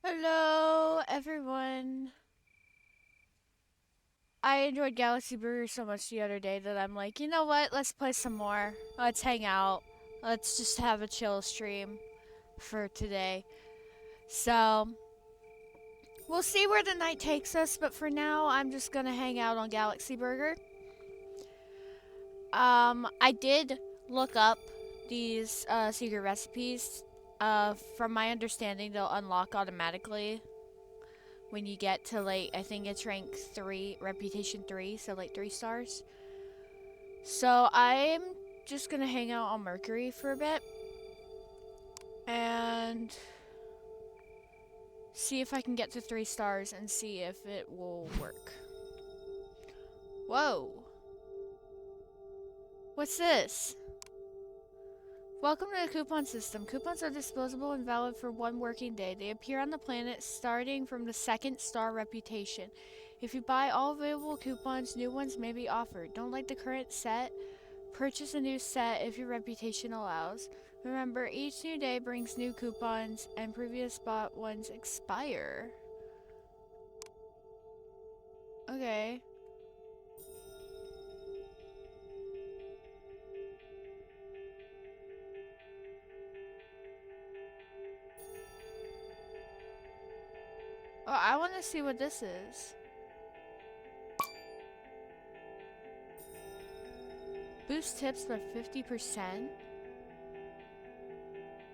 Hello, everyone. I enjoyed Galaxy Burger so much the other day that I'm like, you know what? Let's play some more. Let's hang out. Let's just have a chill stream for today. So, we'll see where the night takes us, but for now, I'm just gonna hang out on Galaxy Burger. I did look up these secret recipes. From my understanding, they'll unlock automatically when you get to like I think it's rank 3, reputation 3, so like 3 stars. So I'm just gonna hang out on Mercury for a bit and see if I can get to 3 stars and see if it will work. Whoa. What's this? Welcome to the coupon system. Coupons are disposable and valid for 1 working day. They appear on the planet starting from the 2nd star reputation. If you buy all available coupons, new ones may be offered. Don't like the current set? Purchase a new set if your reputation allows. Remember, each new day brings new coupons and previous bought ones expire. Okay. Oh, I want to see what this is. Boost tips by 50%.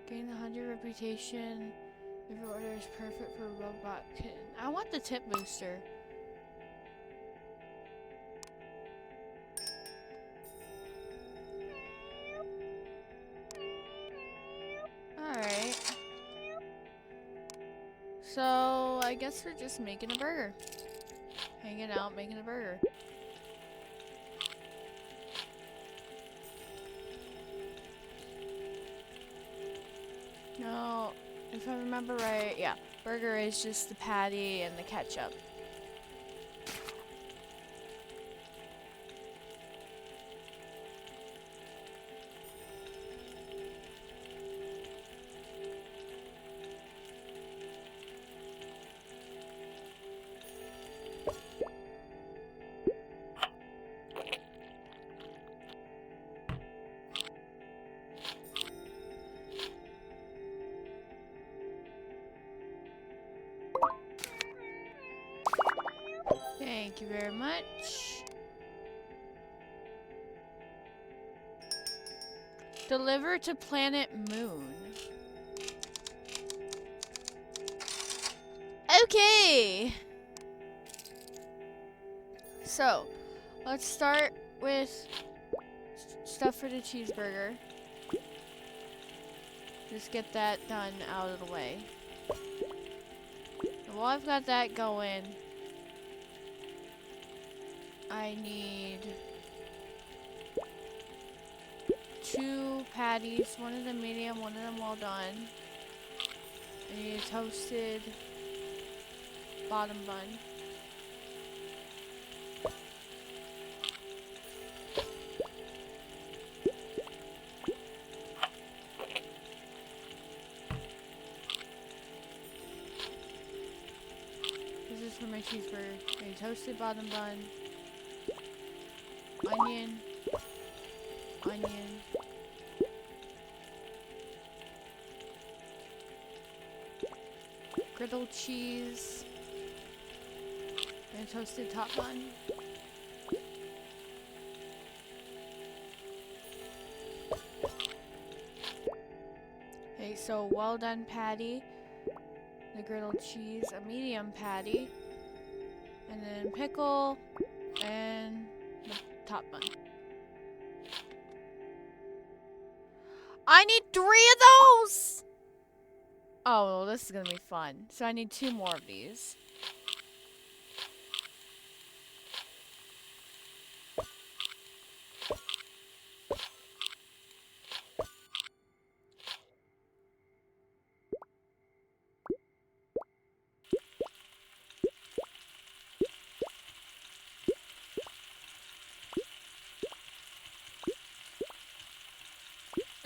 Gain 100 reputation. If your order is perfect for a robot kitten. I want the tip booster. Alright. So, I guess we're just making a burger. Hanging out, making a burger. No, if I remember right, yeah. Burger is just the patty and the ketchup. Thank you very much. Deliver to planet Moon. Okay. So, let's start with stuff for the cheeseburger. Just get that done out of the way. And while I've got that going, I need 2 patties, one of them medium, one of them well done. I need a toasted bottom bun. This is for my cheeseburger. A toasted bottom bun. Onion. Onion. Griddled cheese. And a toasted top bun. Okay, so well done patty. The griddled cheese, a medium patty. And then pickle. And the top bun. I need 3 of those! Oh, well, this is gonna be fun. So I need 2 more of these.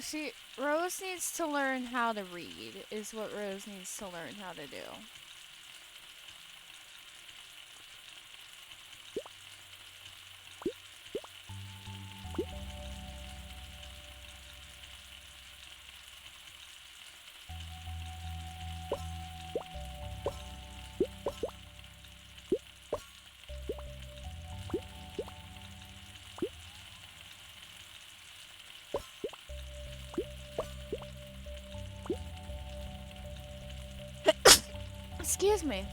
See, Rose needs to learn how to read, is what Rose needs to learn how to do. Excuse me.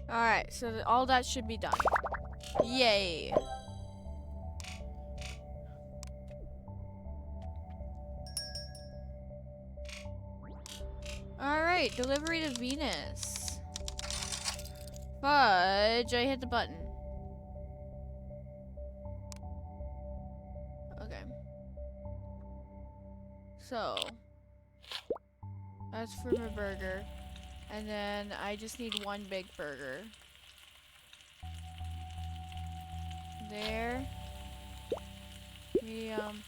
Alright, so all that should be done. Yay. Alright, delivery to Venus. Fudge, I hit the button. Okay. So, that's for my burger. And then I just need 1 big burger. There. Medium.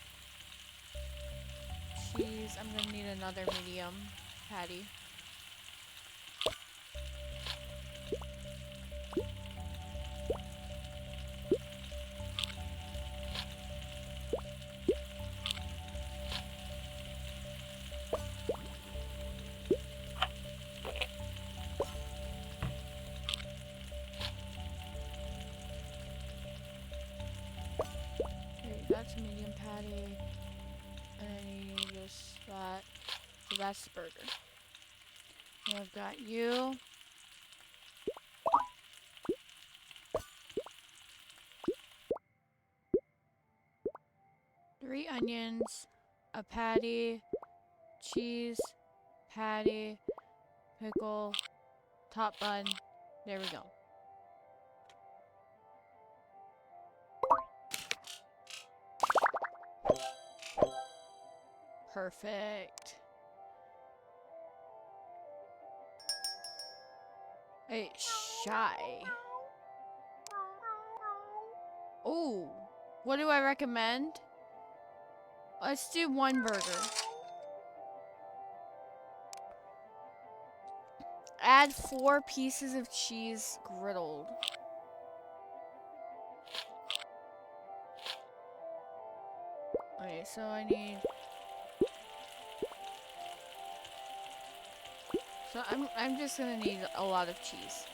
Cheese. I'm gonna need another medium patty. Okay, that's a medium patty. And I need just that. So that's the burger. And I've got you. onions, a patty, cheese, patty, pickle, top bun. There we go. Perfect. Hey, shy. Oh, what do I recommend? Let's do one burger. Add 4 pieces of cheese griddled. Okay, so I need... So I'm just gonna need a lot of cheese.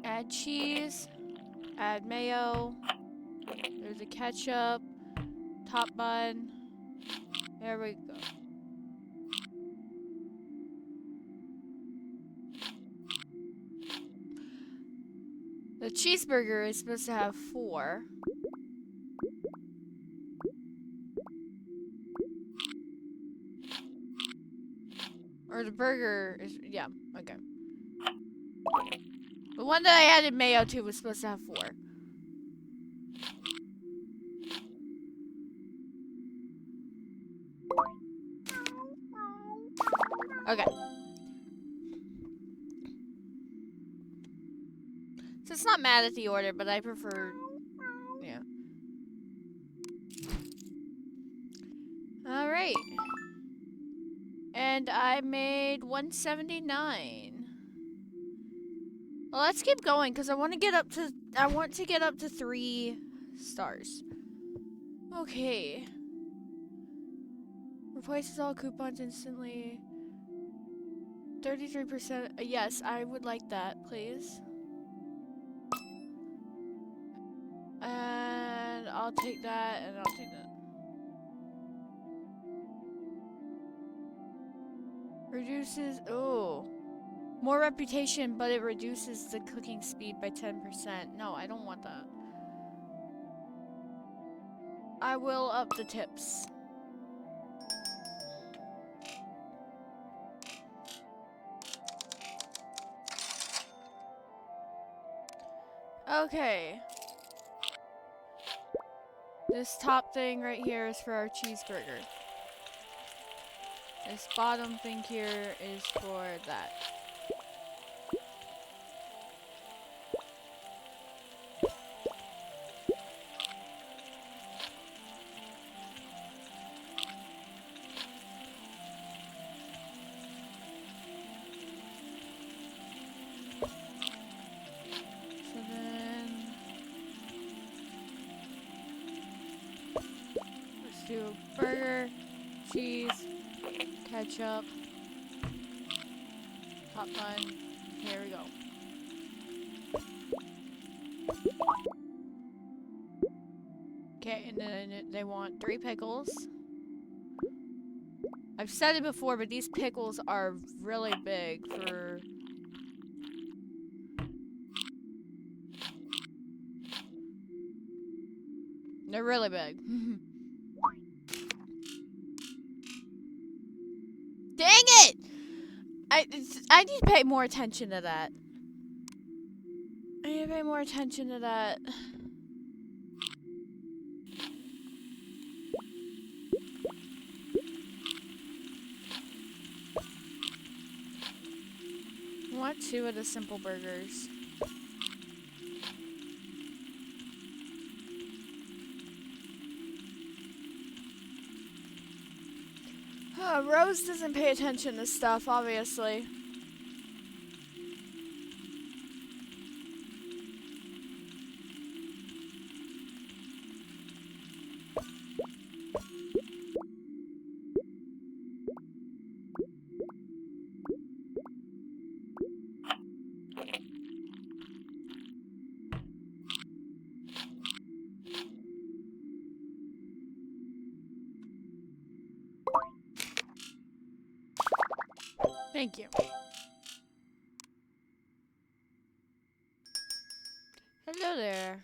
Add cheese, add mayo, there's a ketchup, top bun, there we go. The cheeseburger is supposed to have 4. Or the burger is, yeah, okay. The one that I added mayo to was supposed to have 4. Okay. So it's not mad at the order, but I prefer, yeah. Alright. And I made 179. Well, let's keep going because I want to get up to 3 stars. Okay. Replaces all coupons instantly. 33%. Yes, I would like that, please. And I'll take that, and I'll take that. Reduces, oh. More reputation, but it reduces the cooking speed by 10%. No, I don't want that. I will up the tips. Okay. This top thing right here is for our cheeseburger. This bottom thing here is for that. So then let's do burger, cheese, ketchup, top bun. Here we go. Okay, and then they want 3 pickles. I've said it before, but these pickles are really big for... They're really big. Dang it! I need to pay more attention to that. I need to pay more attention to that. I want 2 of the simple burgers. Rose doesn't pay attention to stuff, obviously. Thank you. Hello there.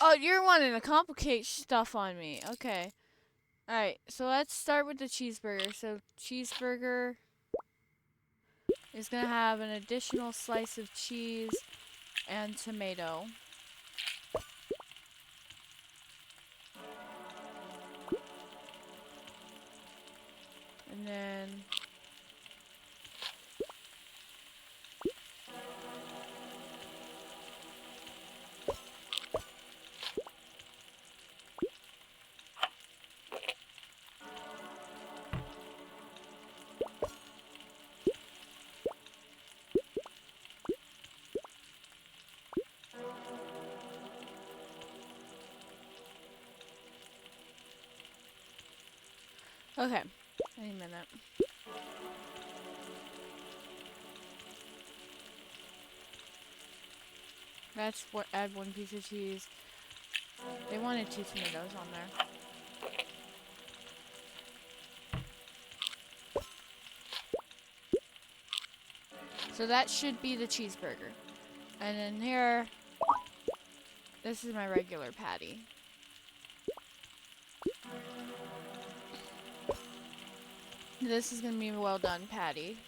Oh, you're wanting to complicate stuff on me. Okay. Alright, so let's start with the cheeseburger. So, cheeseburger is going to have an additional slice of cheese and tomato. And then... Okay. Wait a minute. That's what, add 1 piece of cheese. They wanted 2 tomatoes on there. So that should be the cheeseburger. And then here, this is my regular patty. This is gonna be a well done patty.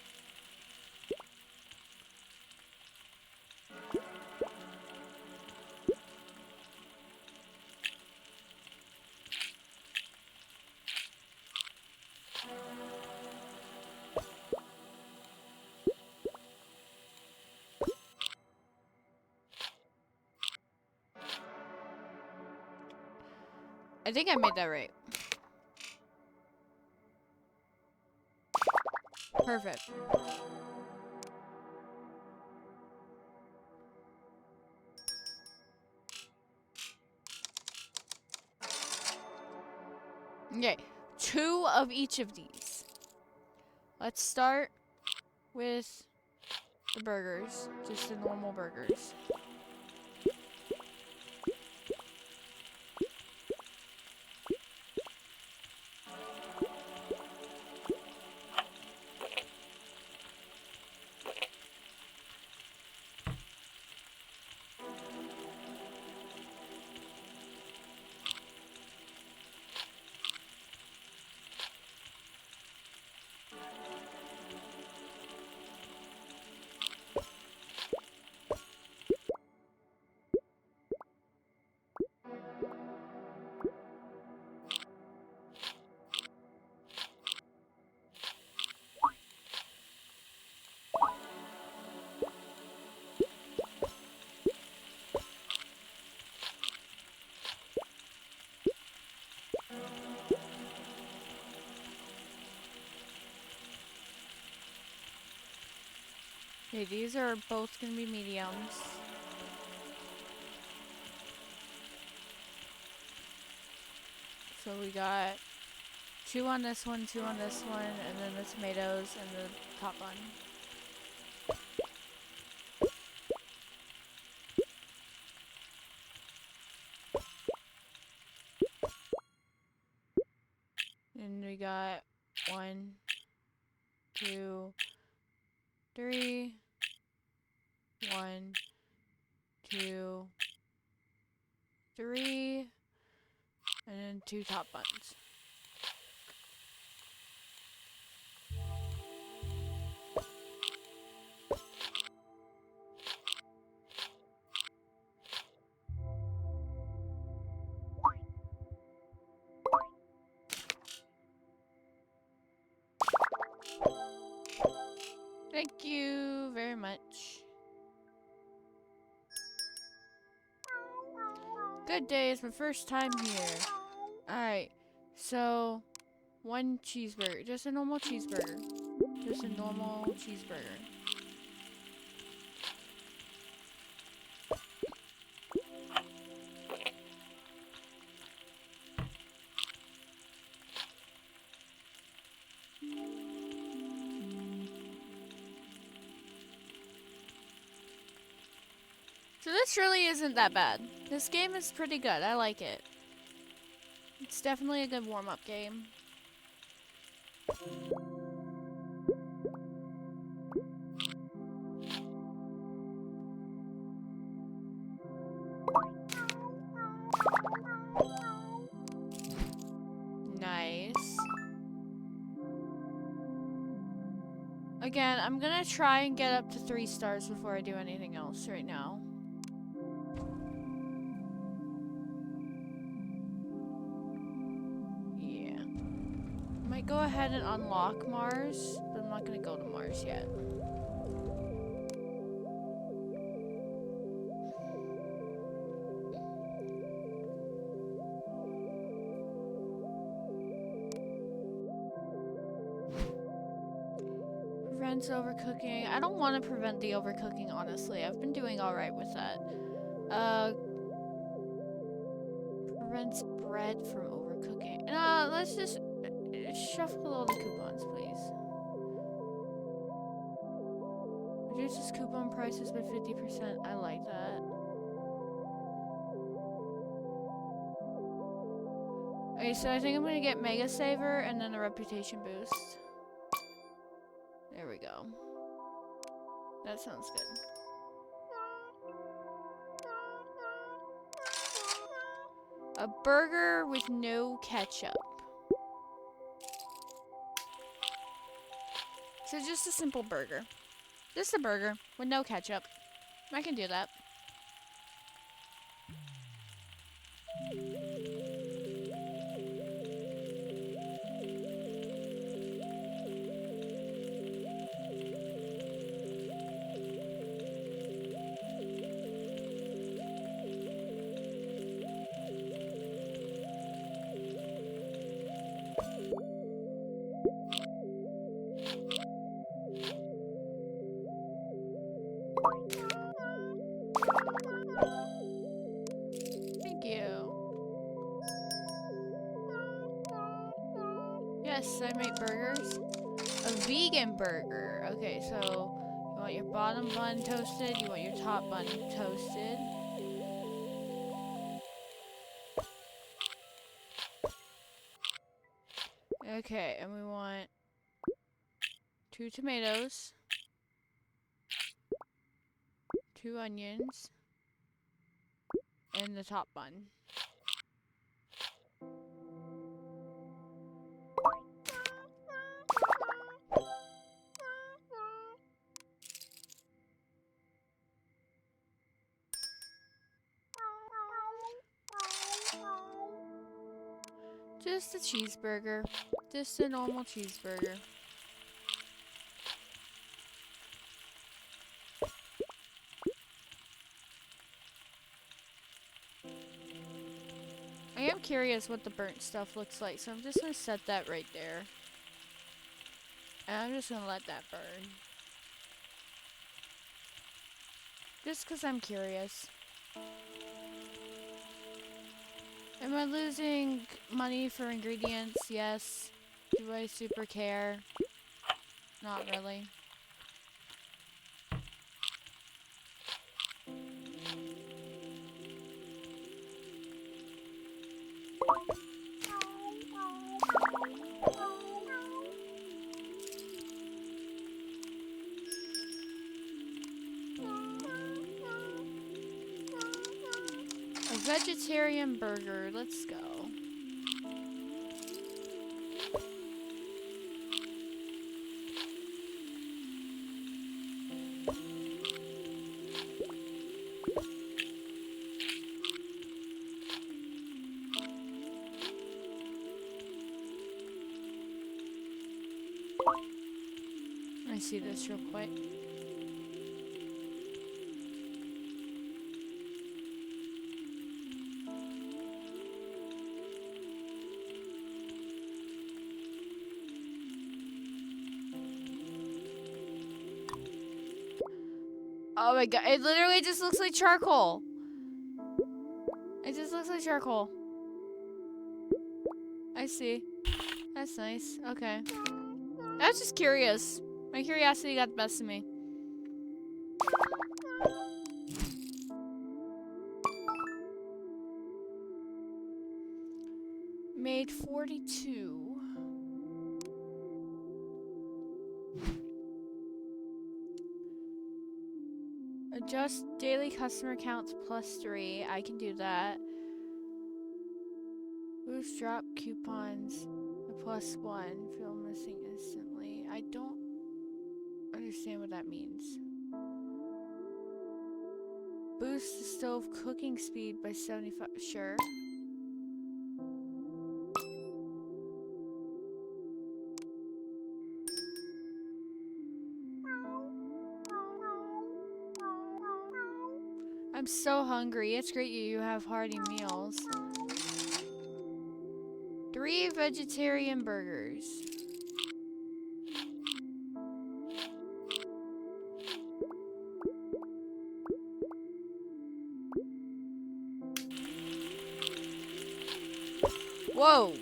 I think I made that right. Perfect. Okay, 2 of each of these. Let's start with the burgers, just the normal burgers. Okay, these are both gonna be mediums. So we got 2 on this one, 2 on this one, and then the tomatoes and the top bun. And we got 1, 2, 3, 1, 2, 3, and then 2 top buns. Thank you very much. Good day, it's my first time here. Alright, so 1 cheeseburger, just a normal cheeseburger. Just a normal cheeseburger. So this really isn't that bad. This game is pretty good. I like it. It's definitely a good warm-up game. Nice. Again, I'm gonna try and get up to 3 stars before I do anything else right now. Yeah. Might go ahead and unlock Mars, but I'm not gonna go to Mars yet. Prevents overcooking. I don't want to prevent the overcooking, honestly. I've been doing alright with that. Prevents bread from overcooking. Let's just shuffle all the coupons, please. Reduces coupon prices by 50%. I like that. Okay, so I think I'm gonna get Mega Saver and then a reputation boost. There we go. That sounds good. A burger with no ketchup. So just a simple burger. Just a burger with no ketchup. I can do that. Thank you. Yes, I make burgers. A vegan burger. Okay, so you want your bottom bun toasted, you want your top bun toasted. Okay, and we want 2 tomatoes, 2 onions, and the top bun. Just a cheeseburger. Just a normal cheeseburger. I am curious what the burnt stuff looks like, so I'm just gonna set that right there. And I'm just gonna let that burn. Just because I'm curious. Am I losing money for ingredients? Yes. Do I super care? Not really. A vegetarian burger. Let's go. I see this real quick. Oh my god, it literally just looks like charcoal. It just looks like charcoal. I see. That's nice. Okay. I was just curious. My curiosity got the best of me. Made 42. Just daily customer counts +3. I can do that. Boost drop coupons +1. Feel missing instantly. I don't understand what that means. Boost the stove cooking speed by 75. Sure. I'm so hungry. It's great you have hearty meals. 3 vegetarian burgers. Whoa.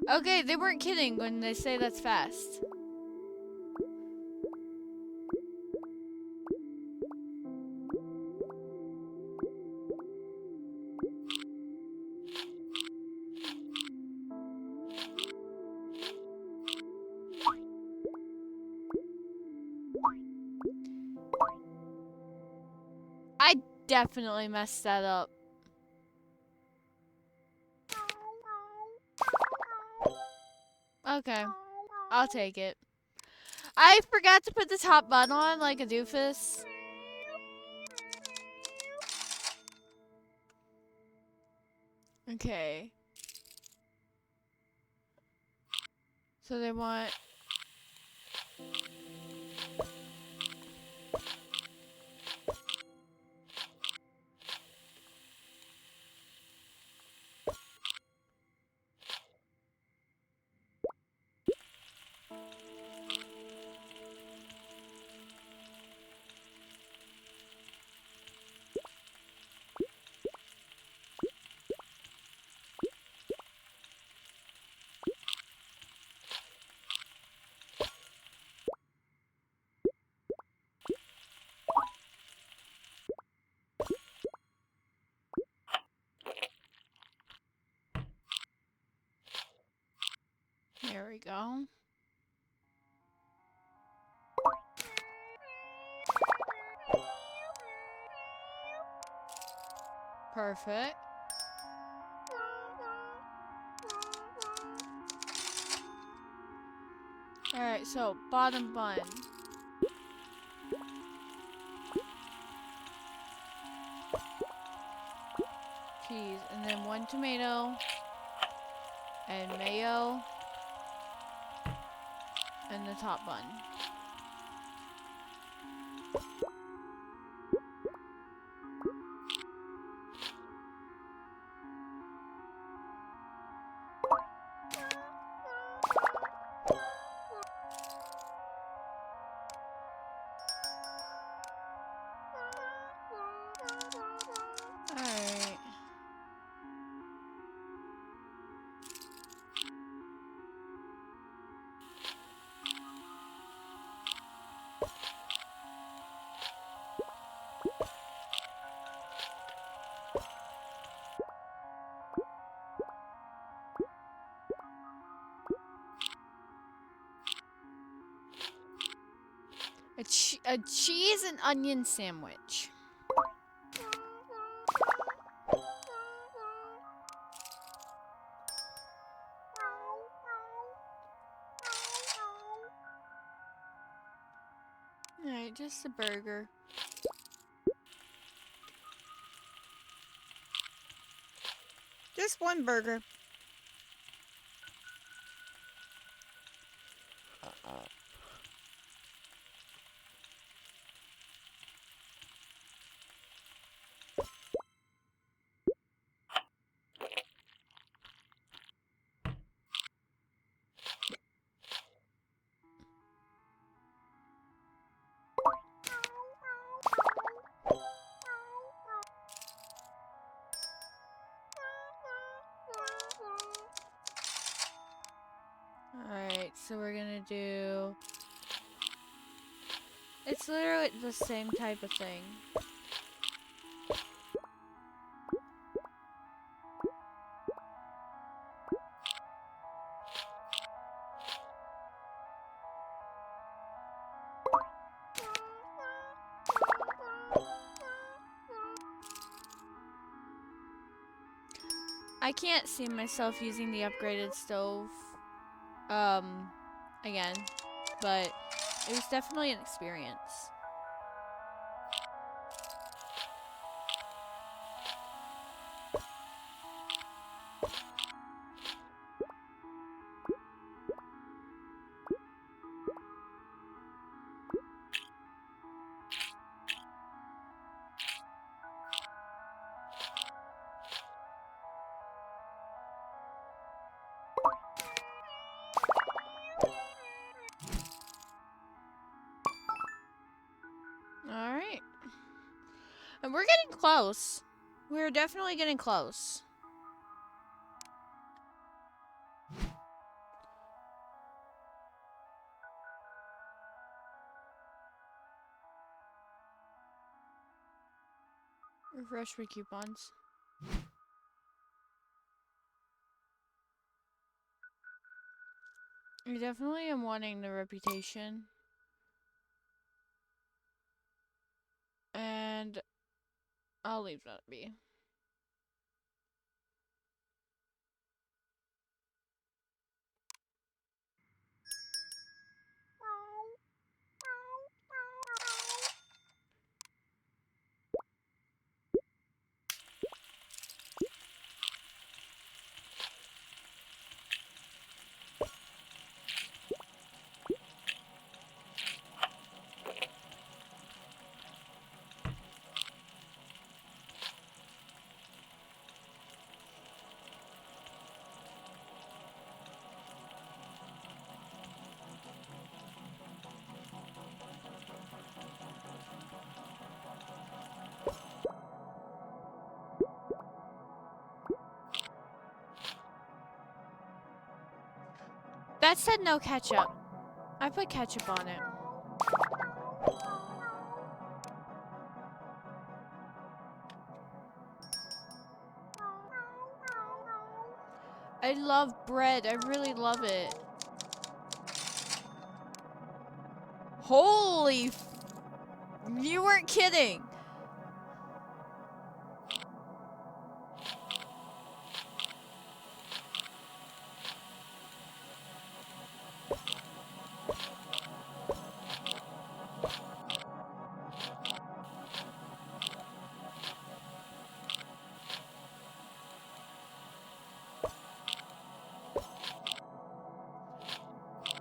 Okay, they weren't kidding when they say that's fast. I definitely messed that up. Okay, I'll take it. I forgot to put the top button on like a doofus. Okay. So they want... There we go. Perfect. Alright, so bottom bun. Cheese, and then 1 tomato, and mayo, and the top bun. Alright. A cheese and onion sandwich. Alright, just a burger. Just one burger. Alright, so we're gonna do... It's literally the same type of thing. I can't see myself using the upgraded stove, again, but it was definitely an experience. Alright. And we're getting close. We're definitely getting close. Refresh my coupons. I definitely am wanting the reputation. And I'll leave that be. That said no ketchup. I put ketchup on it. I love bread. I really love it. Holy you weren't kidding.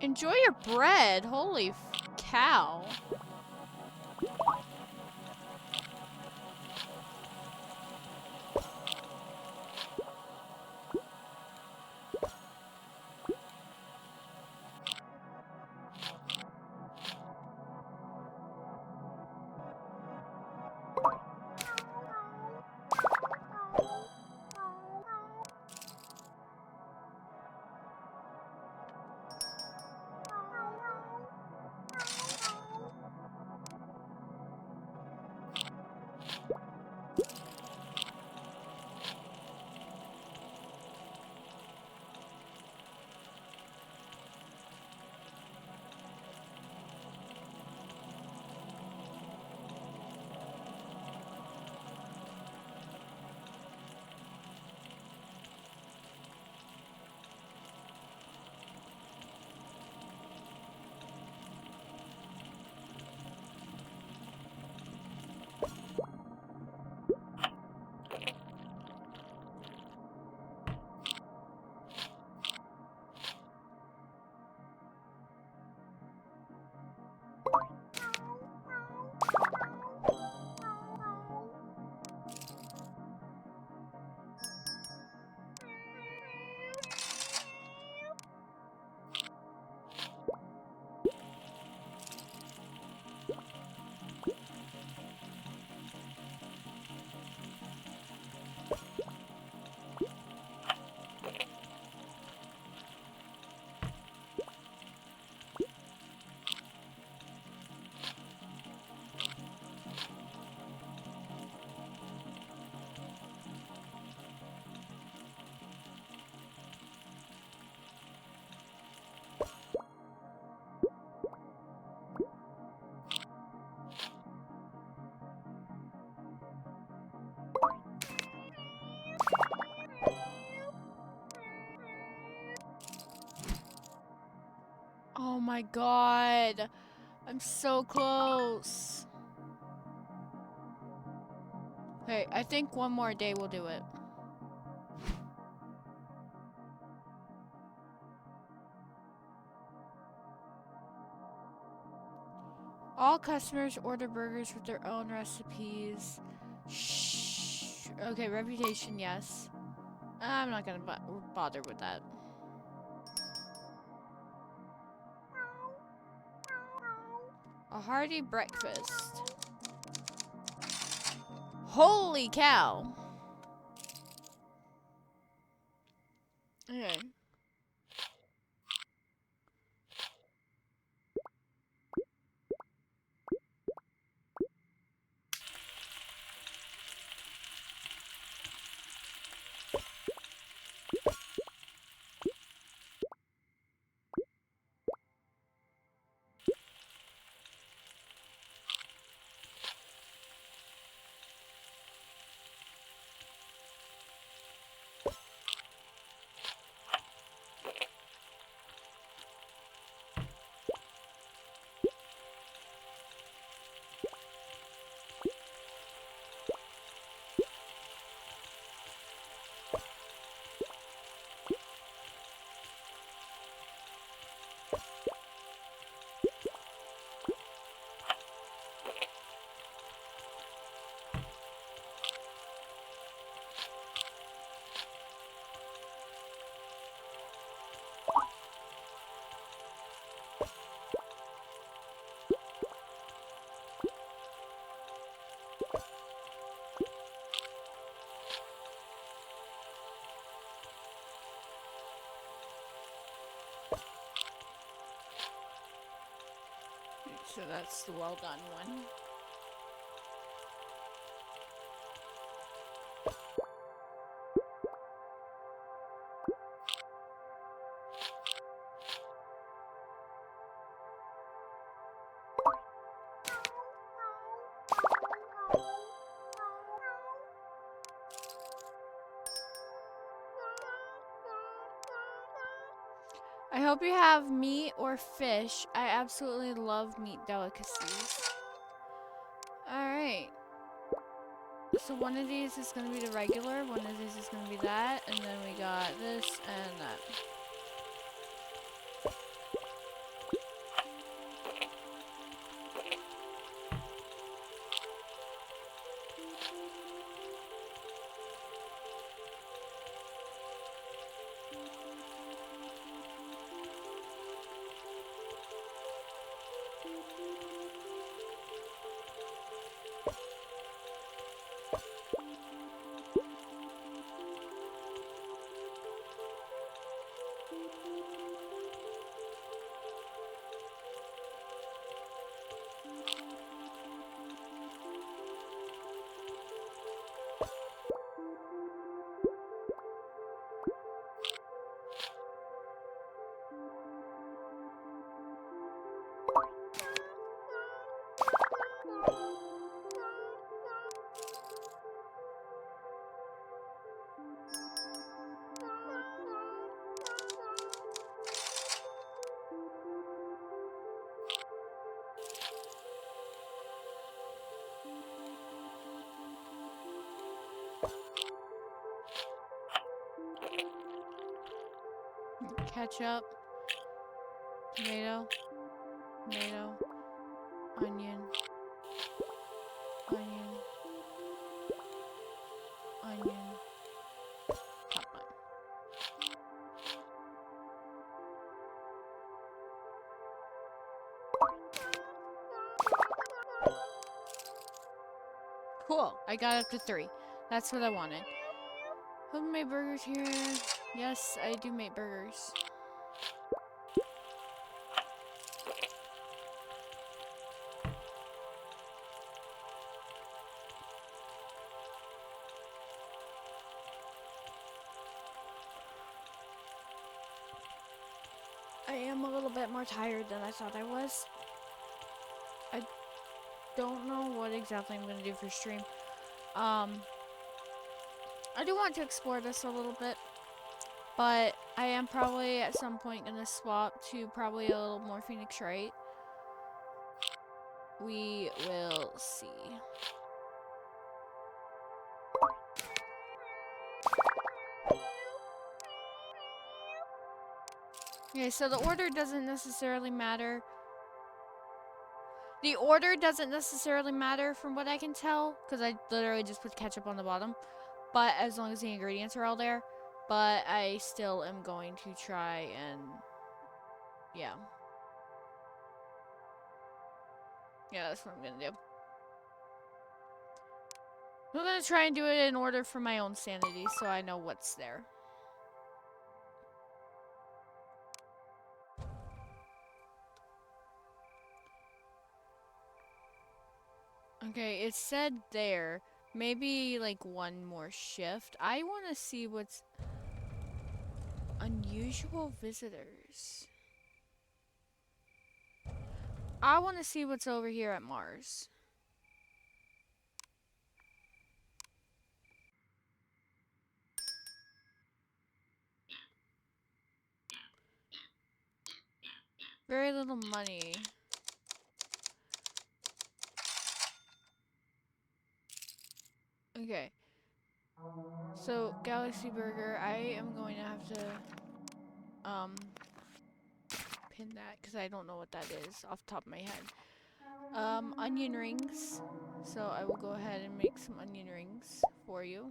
Enjoy your bread. Holy cow. my god. I'm so close. Okay, I think one more day will do it. All customers order burgers with their own recipes. Shh. Okay, reputation, yes. I'm not gonna bother with that. A hearty breakfast. Holy cow. Okay. So that's the well done one. I hope you have meat or fish. I absolutely love meat delicacies. Alright. So one of these is going to be the regular, one of these is going to be that, and then we got this and that. Ketchup, tomato, tomato, onion, onion, onion, top bun. Cool, I got up to 3. That's what I wanted. Who made burgers here? Yes, I do make burgers. I am a little bit more tired than I thought I was. I don't know what exactly I'm going to do for stream. I do want to explore this a little bit. But I am probably at some point gonna swap to probably a little more Phoenix Wright. We will see. Okay, so the order doesn't necessarily matter. The order doesn't necessarily matter from what I can tell, because I literally just put ketchup on the bottom. But as long as the ingredients are all there. But I still am going to try and... yeah. Yeah, that's what I'm gonna do. I'm gonna try and do it in order for my own sanity, so I know what's there. Okay, it said there. Maybe like one more shift. I want to see what's... unusual visitors. I want to see what's over here at Mars. Very little money. Okay. So, Galaxy Burger, I am going to have to, pin that, because I don't know what that is off the top of my head. Onion rings. So, I will go ahead and make some onion rings for you.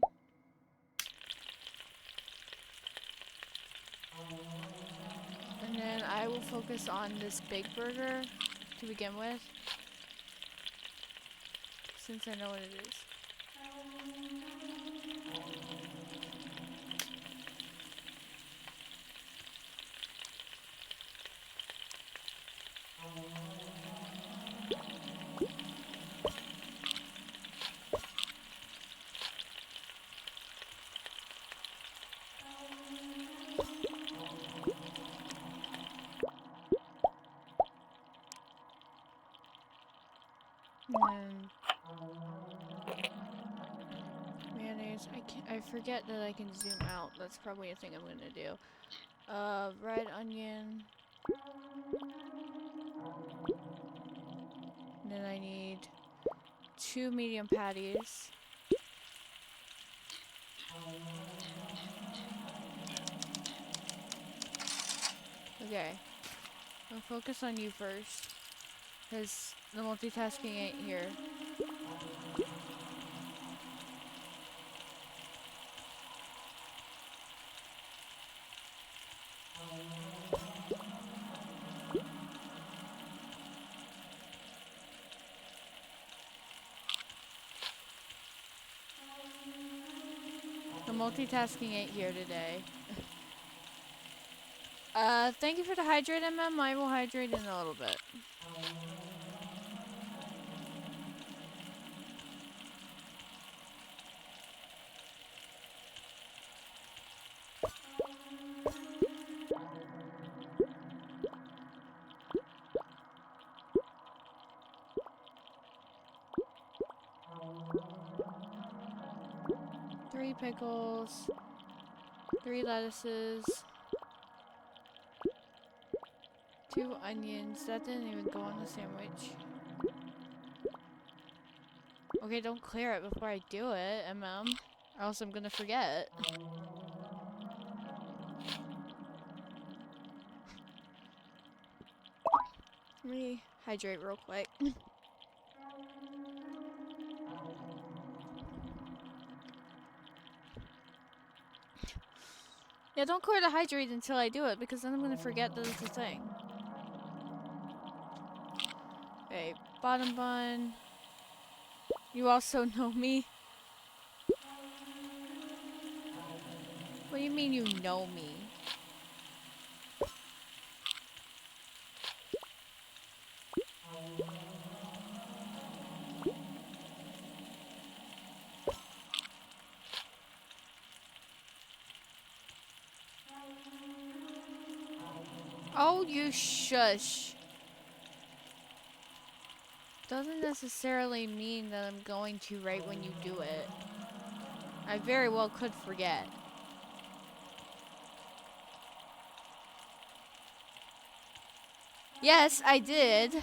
And then I will focus on this big burger to begin with, since I know what it is. And mayonnaise. I forget that I can zoom out. That's probably a thing I'm gonna do. Red onion. And then I need 2 medium patties. Okay. I'll focus on you first, because the multitasking ain't here. The multitasking ain't here today. Thank you for the hydrate, MM. I will hydrate in a little bit. Three pickles, 3 lettuces, 2 onions. That didn't even go on the sandwich. Okay, don't clear it before I do it, MM. Or else I'm gonna forget. Let me hydrate real quick. Yeah, don't clear the hydrate until I do it, because then I'm gonna forget that it's a thing. Okay, bottom bun. You also know me. What do you mean you know me? Oh, you shush. Doesn't necessarily mean that I'm going to right when you do it. I very well could forget. Yes, I did.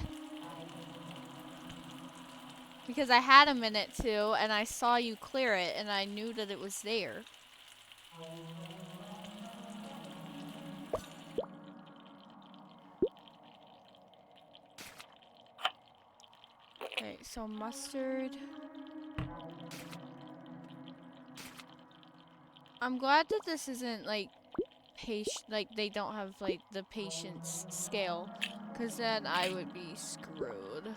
Because I had a minute to, and I saw you clear it, and I knew that it was there. Okay, so mustard. I'm glad that this isn't like like they don't have like the patience scale, because then I would be screwed.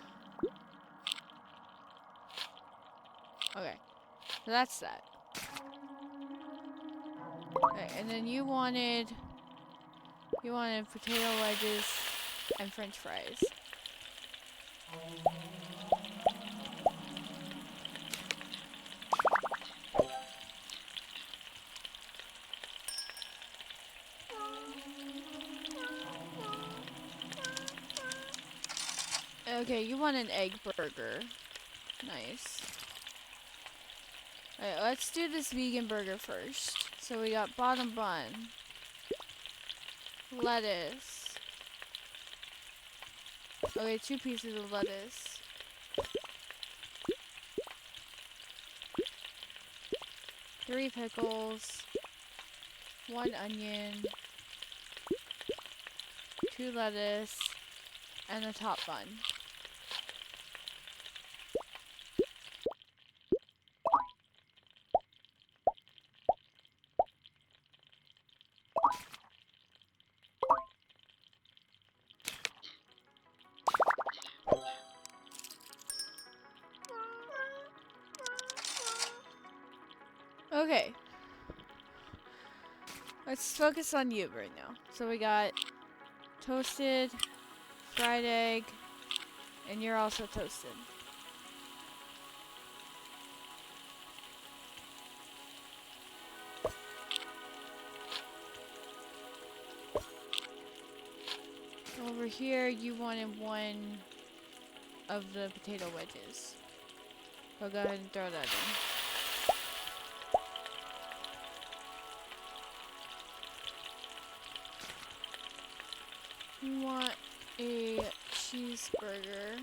Okay, so that's that. Okay, and then you wanted potato wedges and French fries. Okay, you want an egg burger. Nice. Alright, let's do this vegan burger first. So we got bottom bun, lettuce. Okay, 2 pieces of lettuce. 3 pickles, 1 onion, 2 lettuce, and a top bun. Okay. Let's focus on you right now. So we got toasted, fried egg, and you're also toasted. Over here, you wanted 1 of the potato wedges. So go ahead and throw that in. You want a cheeseburger.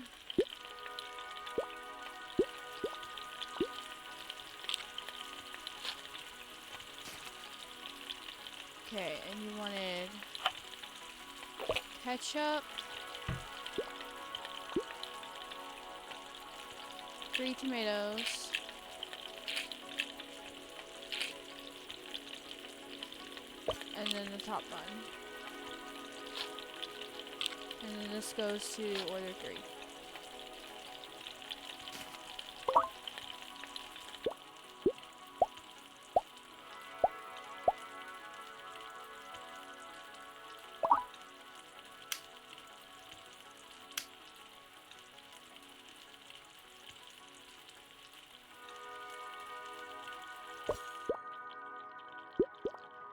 Okay, and you wanted ketchup, 3 tomatoes, and then the top bun. And then this goes to order 3.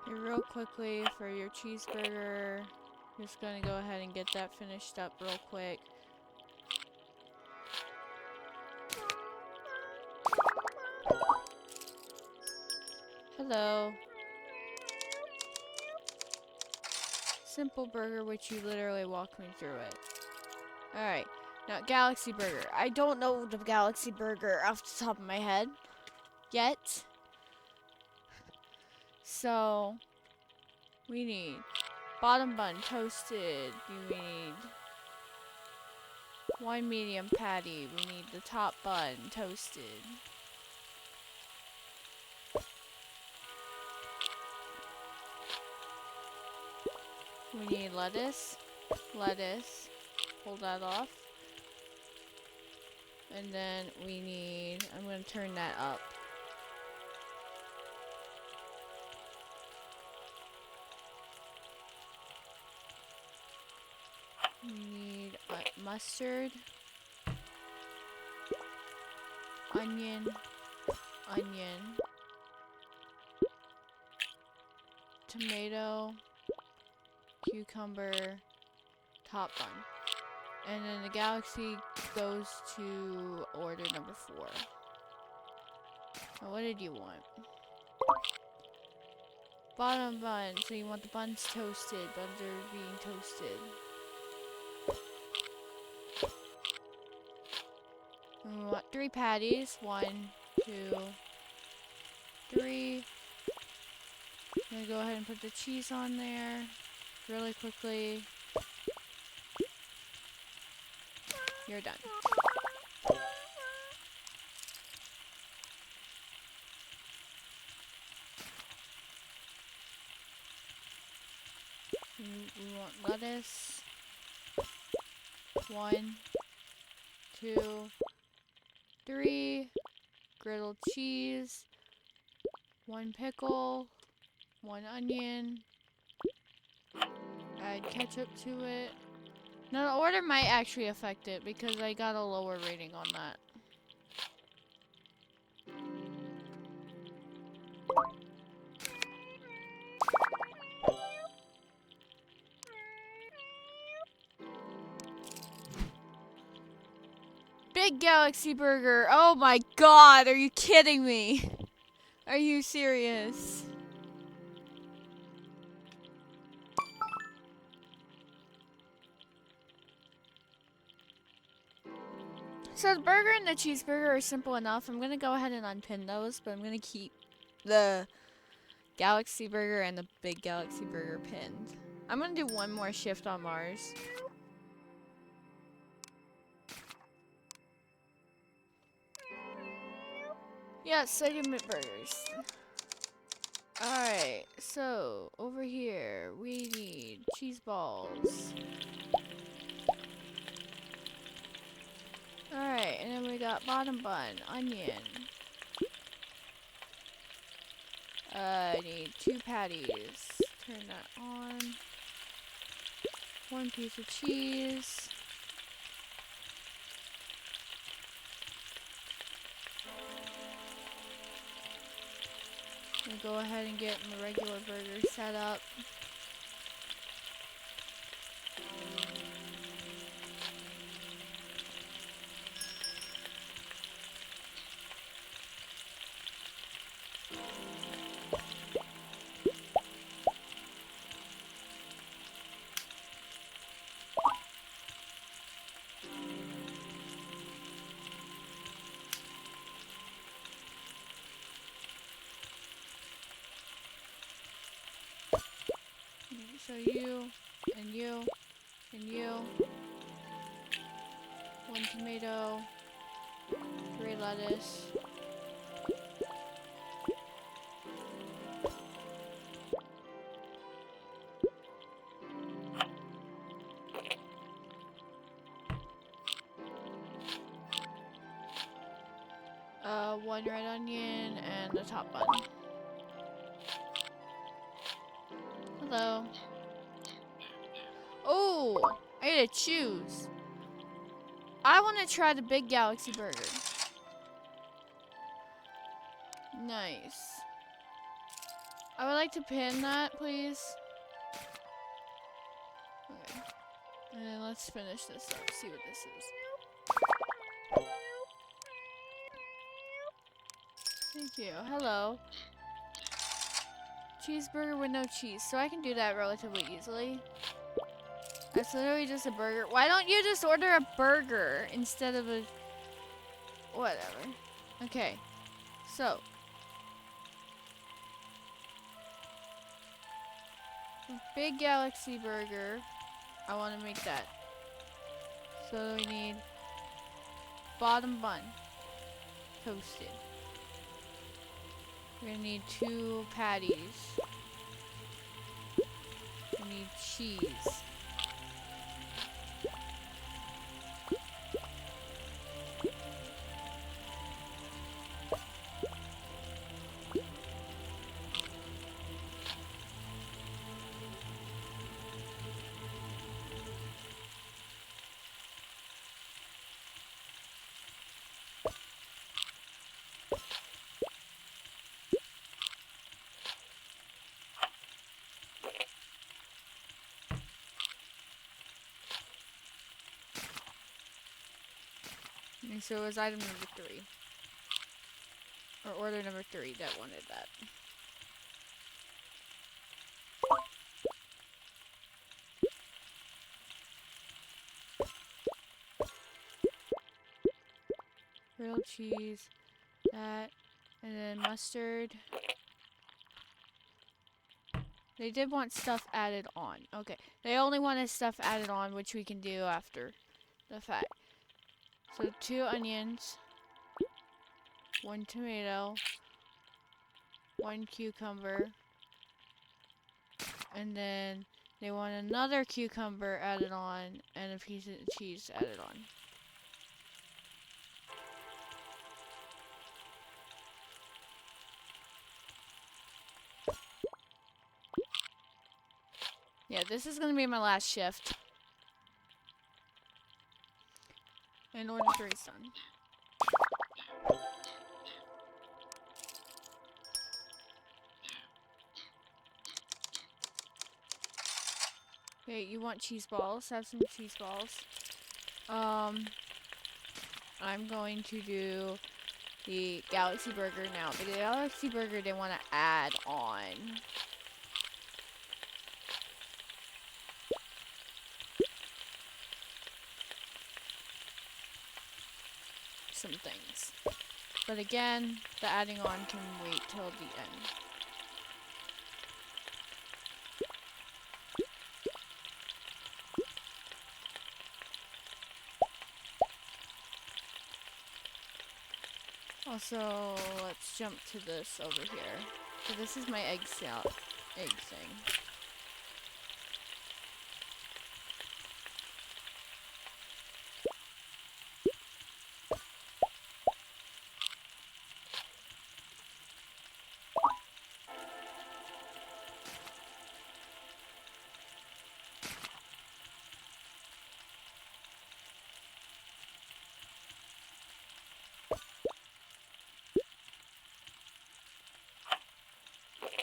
Okay, real quickly for your cheeseburger, just gonna go ahead and get that finished up real quick. Hello. Simple burger, which you literally walked me through it. Alright, now Galaxy Burger. I don't know the Galaxy Burger off the top of my head yet. So, we need bottom bun toasted. We need 1 medium patty. We need the top bun toasted. We need lettuce, hold that off. And then we need, I'm going to turn that up. We need mustard, onion, tomato, cucumber, top bun. And then the Galaxy goes to order number 4. So what did you want? Bottom bun, so you want the buns toasted. Buns are being toasted. We want 3 patties. 1, 2, 3. I'm gonna go ahead and put the cheese on there really quickly. You're done. We want lettuce. 1, 2, 3. Griddled cheese. 1 pickle. 1 onion. Add ketchup to it. Now the order might actually affect it because I got a lower rating on that. Big Galaxy Burger. Oh my god, are you kidding me? Are you serious? So the burger and the cheeseburger are simple enough. I'm gonna go ahead and unpin those, but I'm gonna keep the Galaxy Burger and the Big Galaxy Burger pinned. I'm gonna do one more shift on Mars. Yeah, segment burgers. Alright, so over here we need cheese balls. Alright, and then we got bottom bun, onion. I need 2 patties. Turn that on. 1 piece of cheese. We'll go ahead and get the regular burger set up. So you, and you, and you. 1 tomato, 3 lettuce. One red onion and the top bun. Hello. Oh, I gotta choose. I want to try the Big Galaxy Burger. Nice. I would like to pin that, please. Okay. And then let's finish this up, see what this is. Thank you. Hello. Cheeseburger with no cheese. So I can do that relatively easily. That's literally just a burger. Why don't you just order a burger instead of a... Whatever. Okay. So. Big Galaxy Burger. I want to make that. So we need bottom bun. Toasted. We're gonna need 2 patties. We need cheese. And so it was item number 3. Or order number 3 that wanted that. cheese, that, and then mustard. They did want stuff added on. Okay, they only wanted stuff added on, which we can do after the fact. So 2 onions, 1 tomato, 1 cucumber, and then they want another cucumber added on and a piece of cheese added on. Yeah, this is gonna be my last shift. And order 3 is done. Okay, you want cheese balls? Have some cheese balls. I'm going to do the Galaxy Burger now. The Galaxy Burger they want to add on some things. But again, the adding on can wait till the end. Also, let's jump to this over here. So this is my egg thing.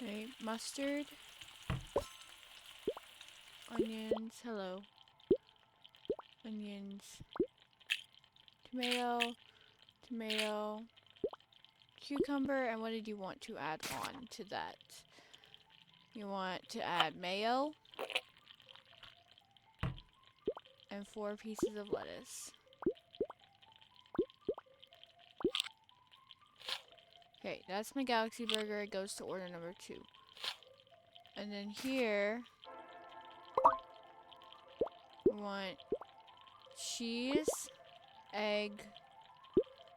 Okay, mustard, onions, hello, onions, tomato, cucumber, and what did you want to add on to that? You want to add mayo and 4 pieces of lettuce. Okay, that's my Galaxy Burger. It goes to order number 2. And then here, we want cheese, egg.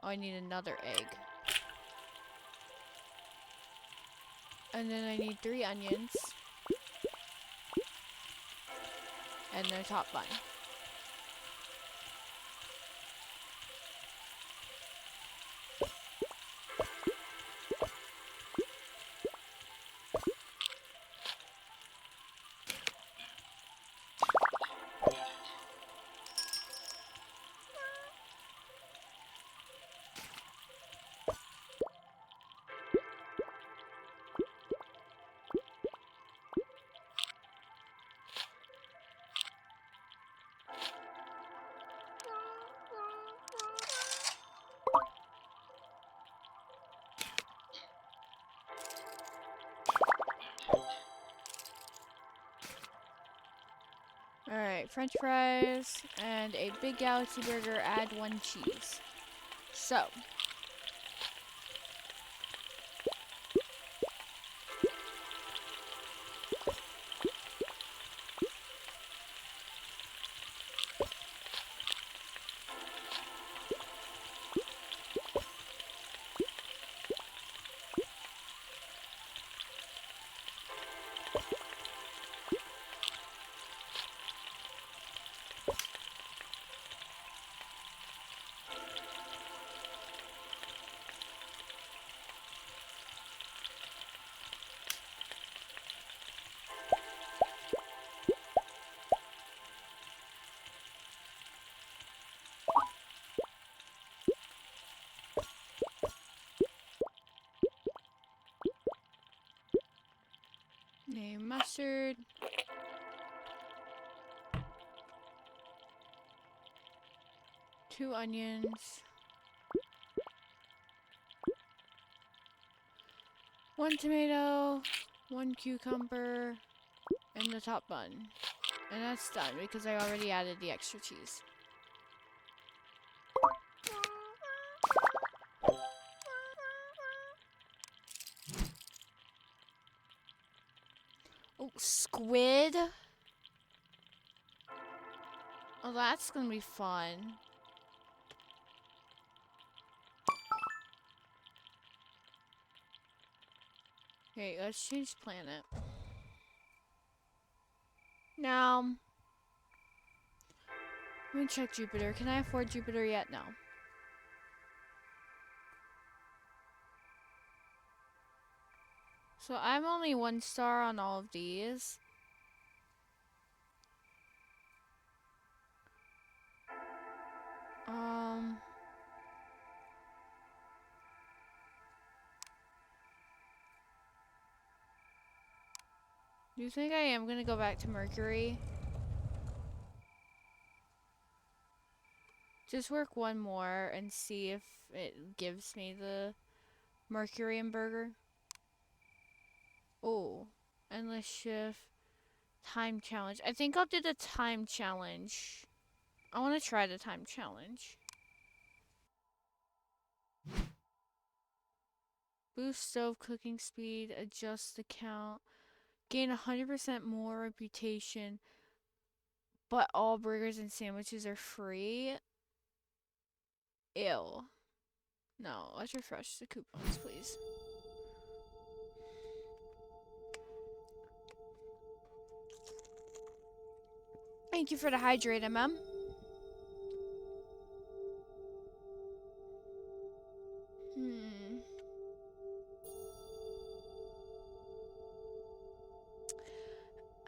Oh, I need another egg. And then I need 3 onions. And their top bun. Alright, french fries and a big Galaxy Burger, add 1 cheese. So, a mustard, two onions, 1 tomato, 1 cucumber, and the top bun. And that's done because I already added the extra cheese. Oh, squid. Oh, that's gonna be fun. Okay, let's change planet. Now, let me check Jupiter. Can I afford Jupiter yet? No. So I'm only 1 star on all of these. Do you think I am gonna go back to Mercury? Just work 1 more and see if it gives me the Mercury and burger. Oh, endless shift, time challenge. I think I'll do the time challenge. I want to try the time challenge. Boost stove cooking speed, adjust the count, gain 100% more reputation, but all burgers and sandwiches are free. Ew. No, let's refresh the coupons, please. Thank you for the hydrate, MM.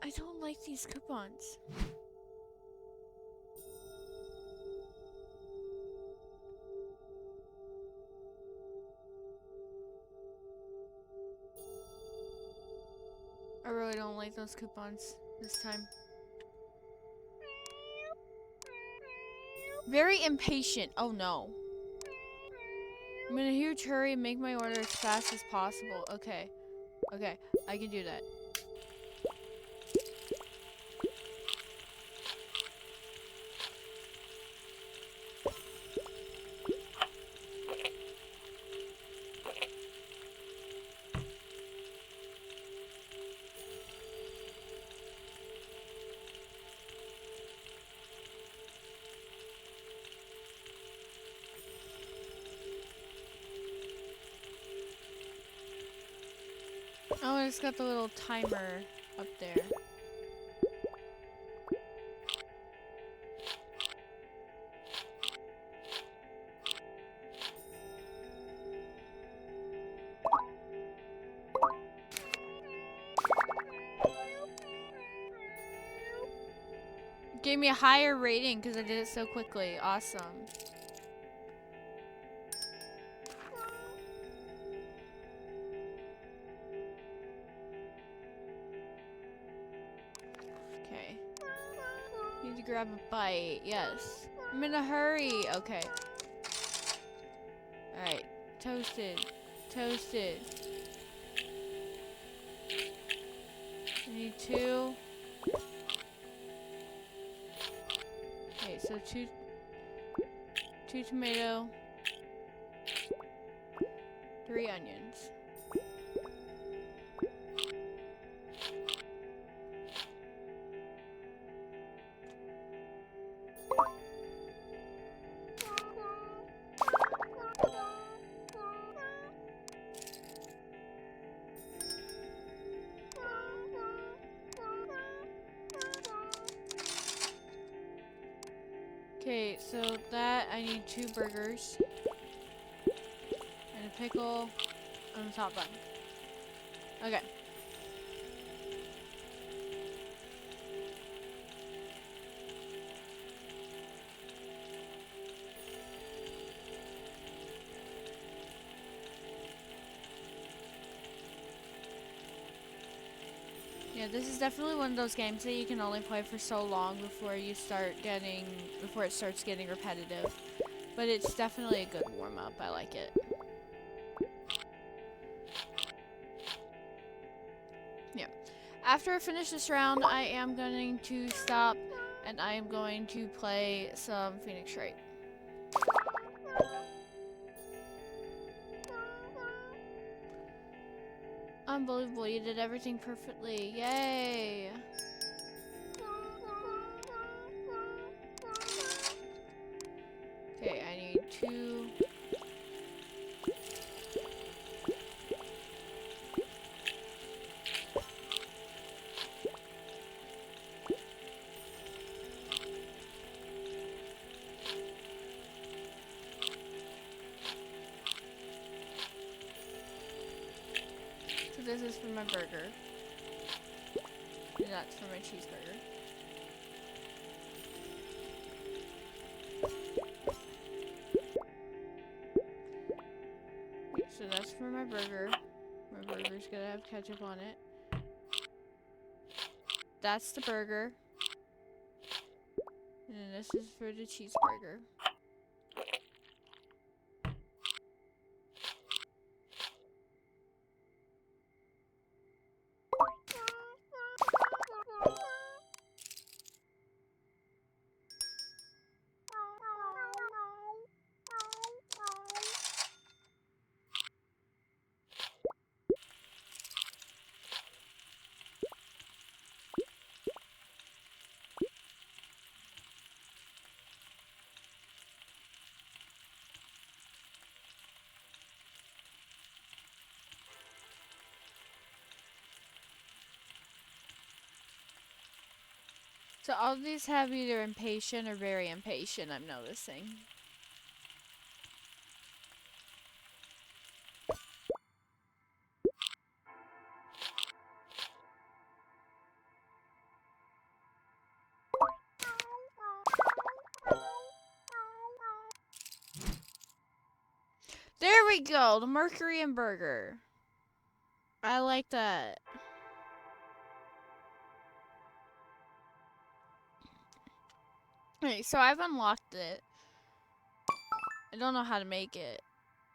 I don't like these coupons. I really don't like those coupons this time. Very impatient. Oh no. I'm in a huge hurry and make my order as fast as possible. Okay. Okay, I can do that. Oh, it's got the little timer up there. Gave me a higher rating because I did it so quickly. Awesome. Okay. Need to grab a bite. Yes. I'm in a hurry. Okay. Alright. Toasted. Toasted. I need 2. Okay, so 2 tomato. 3 onions. Okay, so that I need 2 burgers and a pickle on the top bun. Okay. Yeah, this is definitely one of those games that you can only play for so long before it starts getting repetitive. But it's definitely a good warm-up. I like it. Yeah. After I finish this round, I am going to stop and I am going to play some Phoenix Wright. Unbelievable, you did everything perfectly. Yay! Okay, I need 2. So this is for my burger. And that's for my cheeseburger. So that's for my burger. My burger's gonna have ketchup on it. That's the burger. And then this is for the cheeseburger. So all of these have either impatient or very impatient, I'm noticing. There we go, the Mercury and Burger. I like that. Okay, so I've unlocked it. I don't know how to make it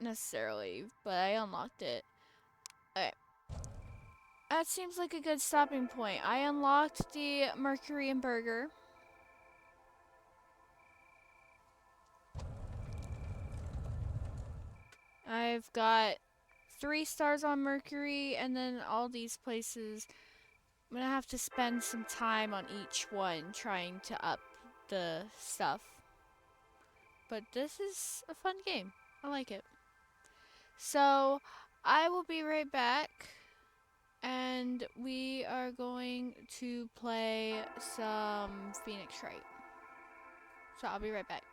necessarily, but I unlocked it. Okay. That seems like a good stopping point. I unlocked the Mercury and Burger. I've got 3 stars on Mercury, and then all these places. I'm gonna have to spend some time on each one trying to up the stuff. But this is a fun game. I like it. So I will be right back, and we are going to play some Phoenix Wright. So I'll be right back.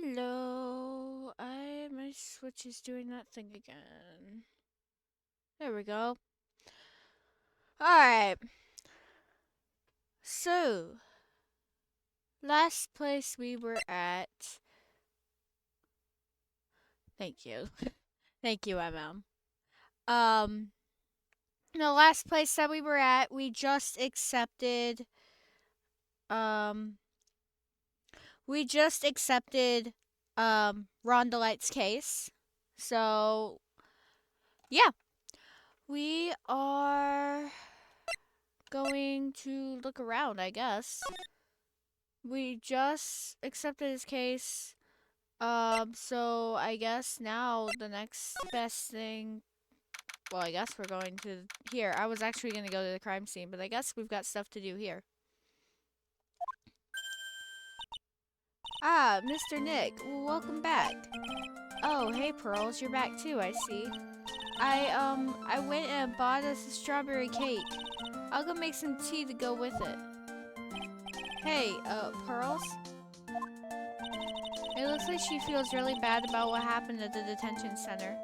Hello. My Switch is doing that thing again. There we go. Alright. So, last place we were at. Thank you. Thank you, MM. The last place that we were at, we just accepted. We just accepted. Rondelight's case. So, yeah. We are going to look around, I guess. We just accepted his case. So I guess now the next best thing. Well, I guess we're going to here. I was actually going to go to the crime scene, but I guess we've got stuff to do here. Ah, Mr. Nick, welcome back. Oh, hey Pearls, you're back too, I see. I went and bought us a strawberry cake. I'll go make some tea to go with it. Hey, Pearls? It looks like she feels really bad about what happened at the detention center.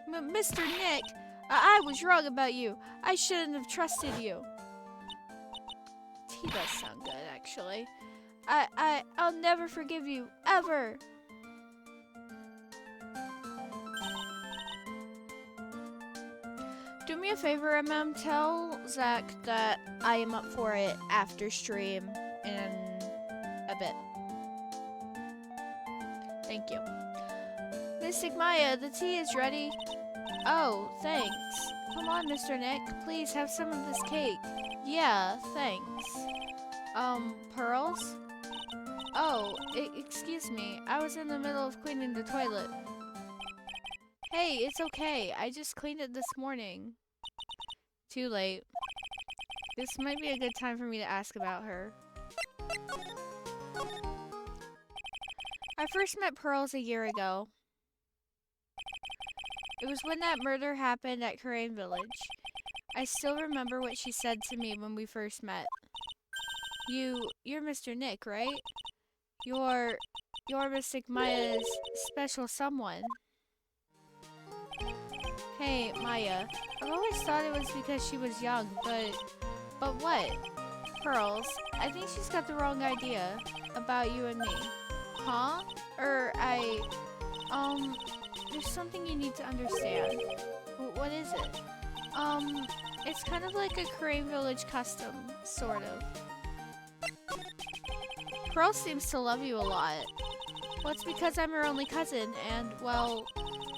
Mr. Nick, I was wrong about you. I shouldn't have trusted you. Tea does sound good, actually. I'll never forgive you, ever. Do me a favor, MM. Tell Zach that I am up for it after stream in a bit. Thank you. Mystic Maya, the tea is ready. Oh, thanks. Come on, Mr. Nick. Please have some of this cake. Yeah, thanks. Pearls? Oh, excuse me. I was in the middle of cleaning the toilet. Hey, it's okay. I just cleaned it this morning. Too late. This might be a good time for me to ask about her. I first met Pearls a year ago. It was when that murder happened at Karain Village. I still remember what she said to me when we first met. You're Mr. Nick, right? You're Mystic Maya's special someone. Hey, Maya. I've always thought it was because she was young, but what? Pearls, I think she's got the wrong idea about you and me. Huh? There's something you need to understand. What is it? It's kind of like a Karain Village custom, sort of. Pearl seems to love you a lot. Well, it's because I'm her only cousin, and, well,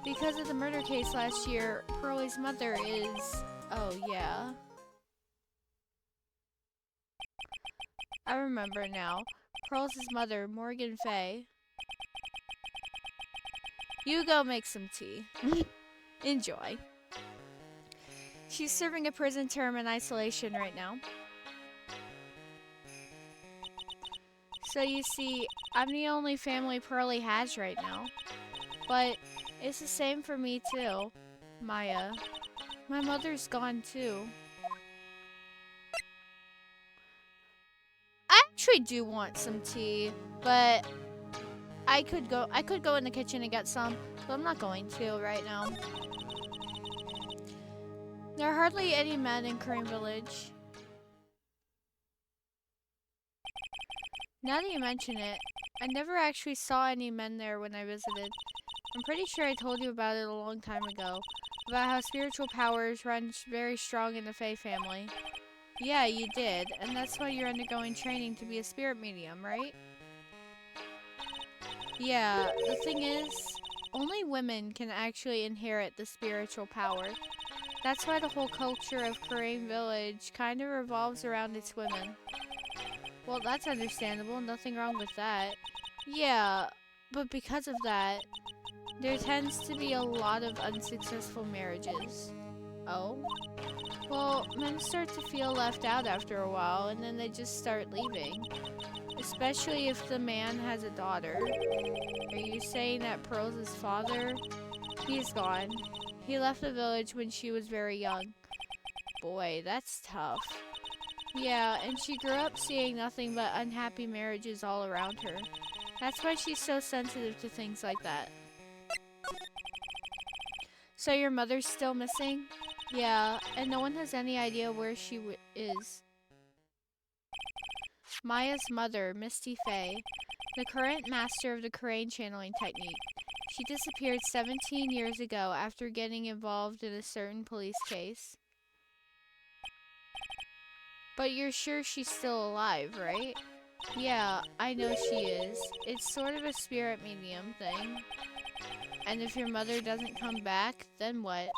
because of the murder case last year, Pearlie's mother is... Oh, yeah. I remember now. Pearl's mother, Morgan Fay. You go make some tea. Enjoy. She's serving a prison term in isolation right now. So you see, I'm the only family Pearlie has right now. But it's the same for me too, Maya. My mother's gone too. I actually do want some tea, but I could go in the kitchen and get some, but I'm not going to right now. There are hardly any men in Karain Village. Now that you mention it, I never actually saw any men there when I visited. I'm pretty sure I told you about it a long time ago, about how spiritual powers run very strong in the Fae family. Yeah, you did, and that's why you're undergoing training to be a spirit medium, right? Yeah, the thing is, only women can actually inherit the spiritual power. That's why the whole culture of Karain Village kind of revolves around its women. Well, that's understandable, nothing wrong with that. Yeah, but because of that, there tends to be a lot of unsuccessful marriages. Oh? Well, men start to feel left out after a while, and then they just start leaving. Especially if the man has a daughter. Are you saying that Pearl's father? He's gone. He left the village when she was very young. Boy, that's tough. Yeah, and she grew up seeing nothing but unhappy marriages all around her. That's why she's so sensitive to things like that. So your mother's still missing? Yeah, and no one has any idea where she is. Maya's mother, Misty Faye, the current master of the Crane channeling technique. She disappeared 17 years ago after getting involved in a certain police case. But you're sure she's still alive, right? Yeah, I know she is. It's sort of a spirit medium thing. And if your mother doesn't come back, then what?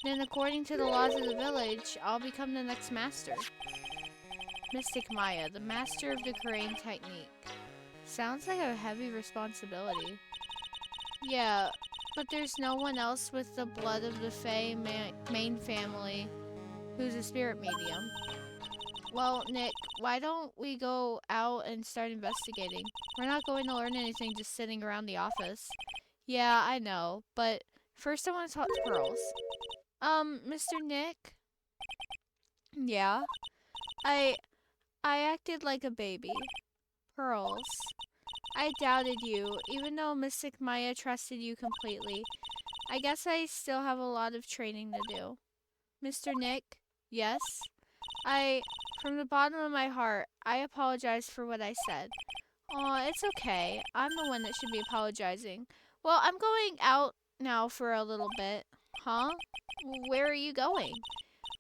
Then according to the laws of the village, I'll become the next master. Mystic Maya, the master of the Crane technique. Sounds like a heavy responsibility. Yeah, but there's no one else with the blood of the Fae main family who's a spirit medium. Well, Nick, why don't we go out and start investigating? We're not going to learn anything just sitting around the office. Yeah, I know, but first I want to talk to Pearls. Mr. Nick? Yeah? I acted like a baby. Pearls. I doubted you, even though Mystic Maya trusted you completely. I guess I still have a lot of training to do. Mr. Nick? Yes? From the bottom of my heart, I apologize for what I said. Aw, it's okay. I'm the one that should be apologizing. Well, I'm going out now for a little bit. Huh? Where are you going?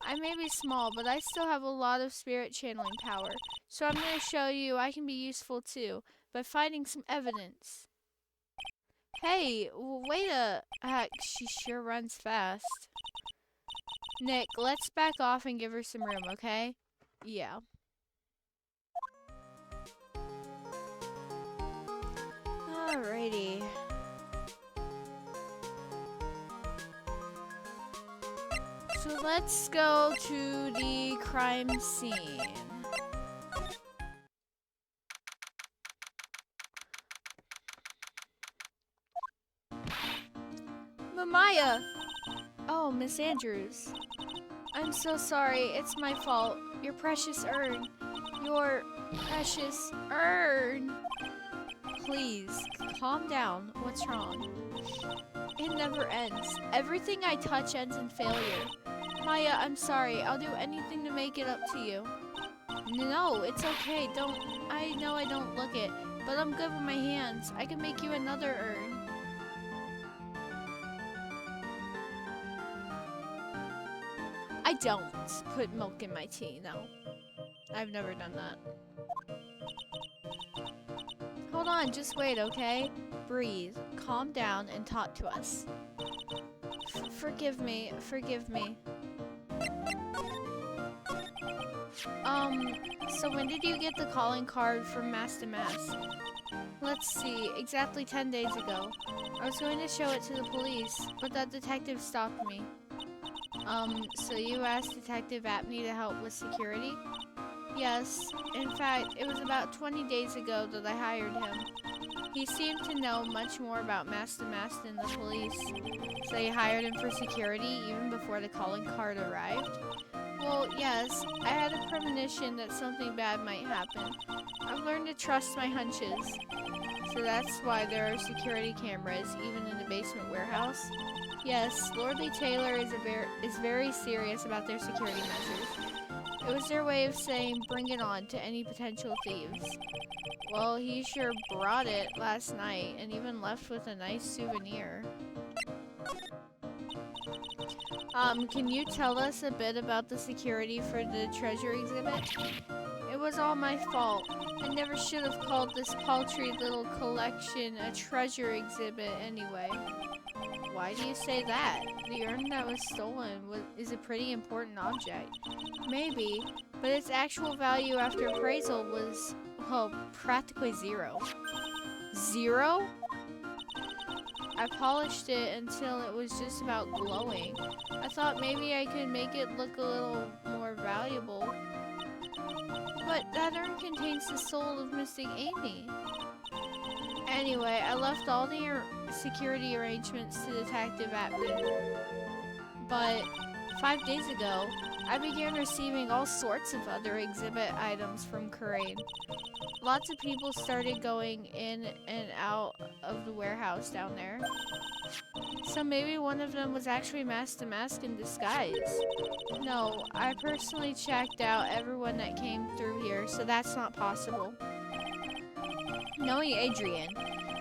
I may be small, but I still have a lot of spirit channeling power. So I'm going to show you I can be useful too, by finding some evidence. Hey, wait a... Heck, she sure runs fast. Nick, let's back off and give her some room, okay? Yeah. Alrighty. So let's go to the crime scene. Maya! Oh, Miss Andrews. I'm so sorry, it's my fault. Your precious urn. Your precious urn. Please, calm down. What's wrong? It never ends. Everything I touch ends in failure. Maya, I'm sorry. I'll do anything to make it up to you. No, it's okay. I know I don't look it, but I'm good with my hands. I can make you another urn. I don't put milk in my tea, no. I've never done that. Hold on, just wait, okay? Breathe, calm down, and talk to us. Forgive me. So when did you get the calling card from Mass to Mass? Let's see, exactly 10 days ago. I was going to show it to the police, but that detective stopped me. So you asked Detective Apney to help with security? Yes. In fact, it was about 20 days ago that I hired him. He seemed to know much more about Mass to Mass than the police, so you hired him for security even before the calling card arrived? Well, yes. I had a premonition that something bad might happen. I've learned to trust my hunches. So that's why there are security cameras even in the basement warehouse? Yes, Lord Lee Taylor is very serious about their security measures. It was their way of saying bring it on to any potential thieves. Well, he sure brought it last night and even left with a nice souvenir. Can you tell us a bit about the security for the treasure exhibit? It was all my fault. I never should have called this paltry little collection a treasure exhibit anyway. Why do you say that? The urn that was stolen is a pretty important object. Maybe, but its actual value after appraisal was, well, practically zero. Zero? I polished it until it was just about glowing. I thought maybe I could make it look a little more valuable. But that urn contains the soul of Mystic Amy. Anyway, I left all the security arrangements to Detective Apney. But 5 days ago, I began receiving all sorts of other exhibit items from Corain. Lots of people started going in and out of the warehouse down there. So maybe one of them was actually Mask to Mask in disguise. No, I personally checked out everyone that came through here, so that's not possible. Knowing Adrienne,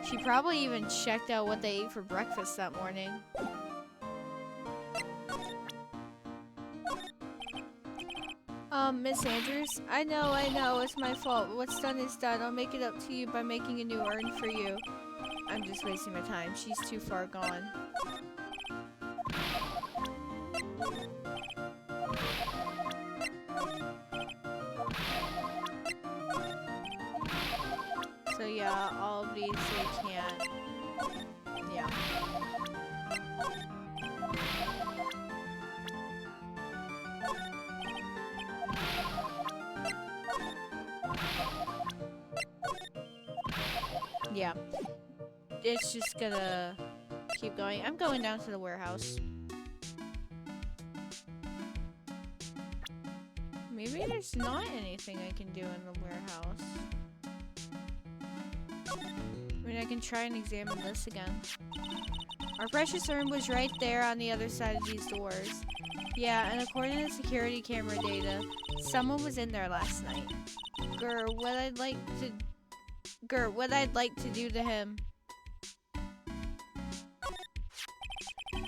she probably even checked out what they ate for breakfast that morning. Miss Andrews, I know, it's my fault. What's done is done. I'll make it up to you by making a new urn for you. I'm just wasting my time. She's too far gone. So yeah, all of these they can't. Yeah. Yeah. It's just gonna keep going. I'm going down to the warehouse. Maybe there's not anything I can do in the warehouse. I mean, I can try and examine this again. Our precious urn was right there on the other side of these doors. Yeah, and according to security camera data, someone was in there last night. What I'd like to do to him.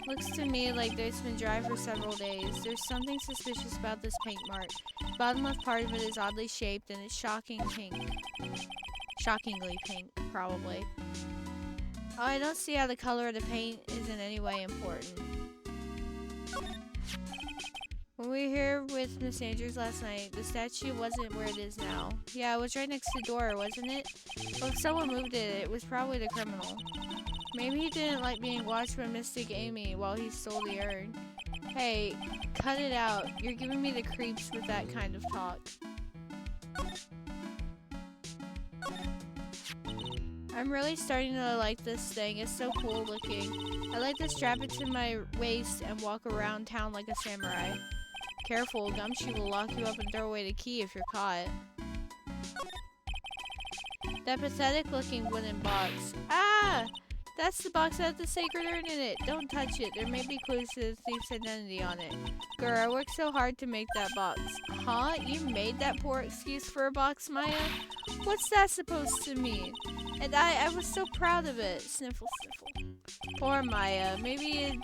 Looks to me like it's been dry for several days. There's something suspicious about this paint mark. The bottom left part of it is oddly shaped and it's shockingly pink, probably. Oh, I don't see how the color of the paint is in any way important. When we were here with Miss Andrews last night, the statue wasn't where it is now. Yeah, it was right next to the door, wasn't it? Well, if someone moved it, it was probably the criminal. Maybe he didn't like being watched by Mystic Amy while he stole the urn. Hey, cut it out. You're giving me the creeps with that kind of talk. I'm really starting to like this thing. It's so cool looking. I like to strap it to my waist and walk around town like a samurai. Careful, Gumshoe will lock you up and throw away the key if you're caught. That pathetic looking wooden box. Ah! That's the box that had the sacred urn in it. Don't touch it. There may be clues to the thief's identity on it. Grr, I worked so hard to make that box. Huh? You made that poor excuse for a box, Maya? What's that supposed to mean? And I was so proud of it. Sniffle, sniffle. Poor Maya. Maybe it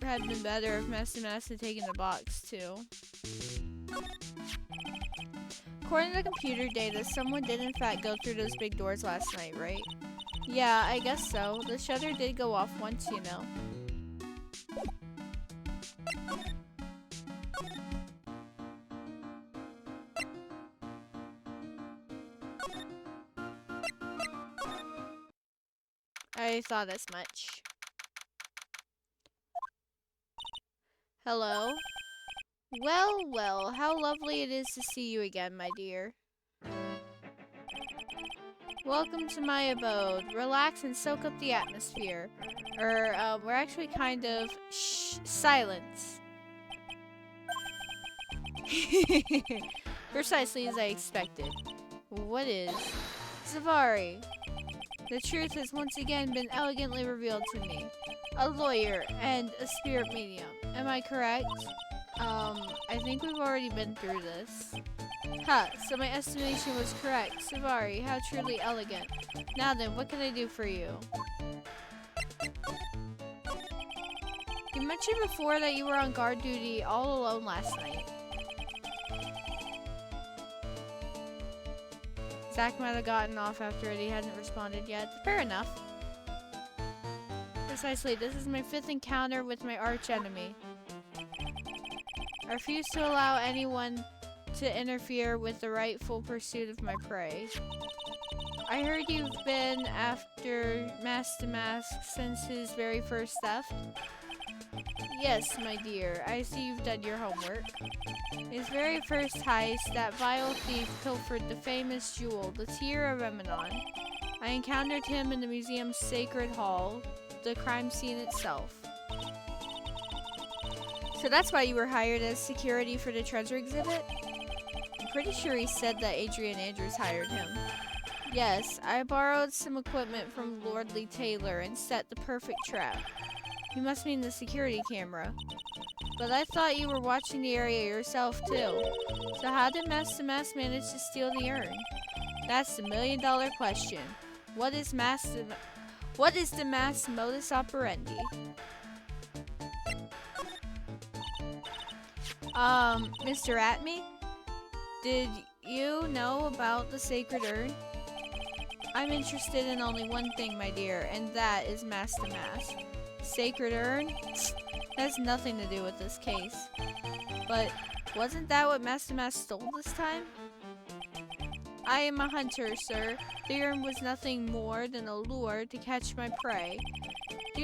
had been better if Master Mask had taken the box, too. According to computer data, someone did in fact go through those big doors last night, right? Yeah, I guess so. The shutter did go off once, you know. I thought as much. Hello? Well, well, how lovely it is to see you again, my dear. Welcome to my abode. Relax and soak up the atmosphere. We're actually kind of... Shh, silence. Precisely as I expected. What is? Zavari. The truth has once again been elegantly revealed to me. A lawyer and a spirit medium. Am I correct? I think we've already been through this. Ha, so my estimation was correct. Zavari, how truly elegant. Now then, what can I do for you? You mentioned before that you were on guard duty all alone last night. Zach might have gotten off after it. He hadn't responded yet. Fair enough. Precisely, this is my 5th encounter with my archenemy. I refuse to allow anyone to interfere with the rightful pursuit of my prey. I heard you've been after Mask to Mask since his very first theft. Yes, my dear, I see you've done your homework. His very first heist, that vile thief pilfered the famous jewel, the Tear of Emanon. I encountered him in the museum's sacred hall, the crime scene itself. So that's why you were hired as security for the treasure exhibit? I'm pretty sure he said that Adrian Andrews hired him. Yes, I borrowed some equipment from Lordly Taylor and set the perfect trap. You must mean the security camera. But I thought you were watching the area yourself too. So how did Master Mask manage to steal the urn? That's the $1,000,000 question. What is the mask's modus operandi? Mr. Atme? Did you know about the sacred urn? I'm interested in only one thing, my dear, and that is Master Mask. Sacred urn? That has nothing to do with this case. But wasn't that what Master Mask stole this time? I am a hunter, sir. The urn was nothing more than a lure to catch my prey. Do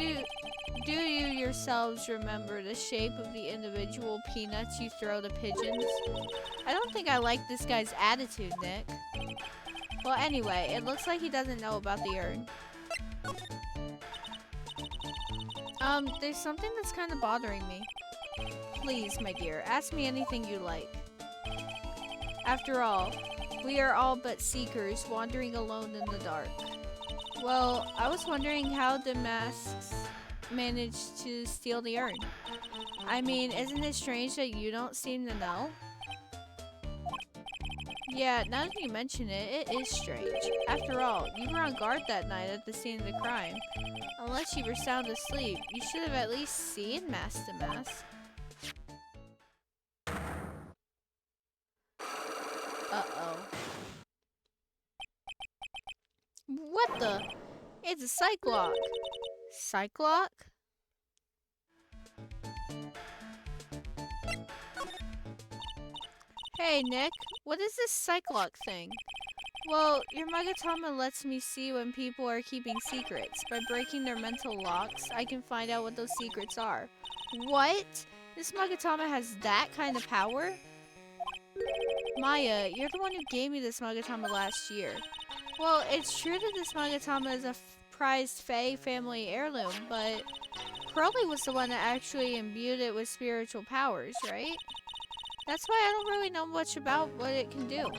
you yourselves remember the shape of the individual peanuts you throw to pigeons? I don't think I like this guy's attitude, Nick. Well, anyway, it looks like he doesn't know about the urn. There's something that's kind of bothering me. Please, my dear, ask me anything you like. After all, we are all but seekers wandering alone in the dark. Well, I was wondering how the masks managed to steal the urn. I mean, isn't it strange that you don't seem to know? Yeah, now that you mention it, it is strange. After all, you were on guard that night at the scene of the crime. Unless you were sound asleep, you should have at least seen Master Mask. Uh-oh. What the? It's a Cyclock. Cyclock? Hey, Nick. What is this Cyclock thing? Well, your Magatama lets me see when people are keeping secrets. By breaking their mental locks, I can find out what those secrets are. What? This Magatama has that kind of power? Maya, you're the one who gave me this Magatama last year. Well, it's true that this Magatama is a prized Fae family heirloom, but Crowley was the one that actually imbued it with spiritual powers, right? That's why I don't really know much about what it can do.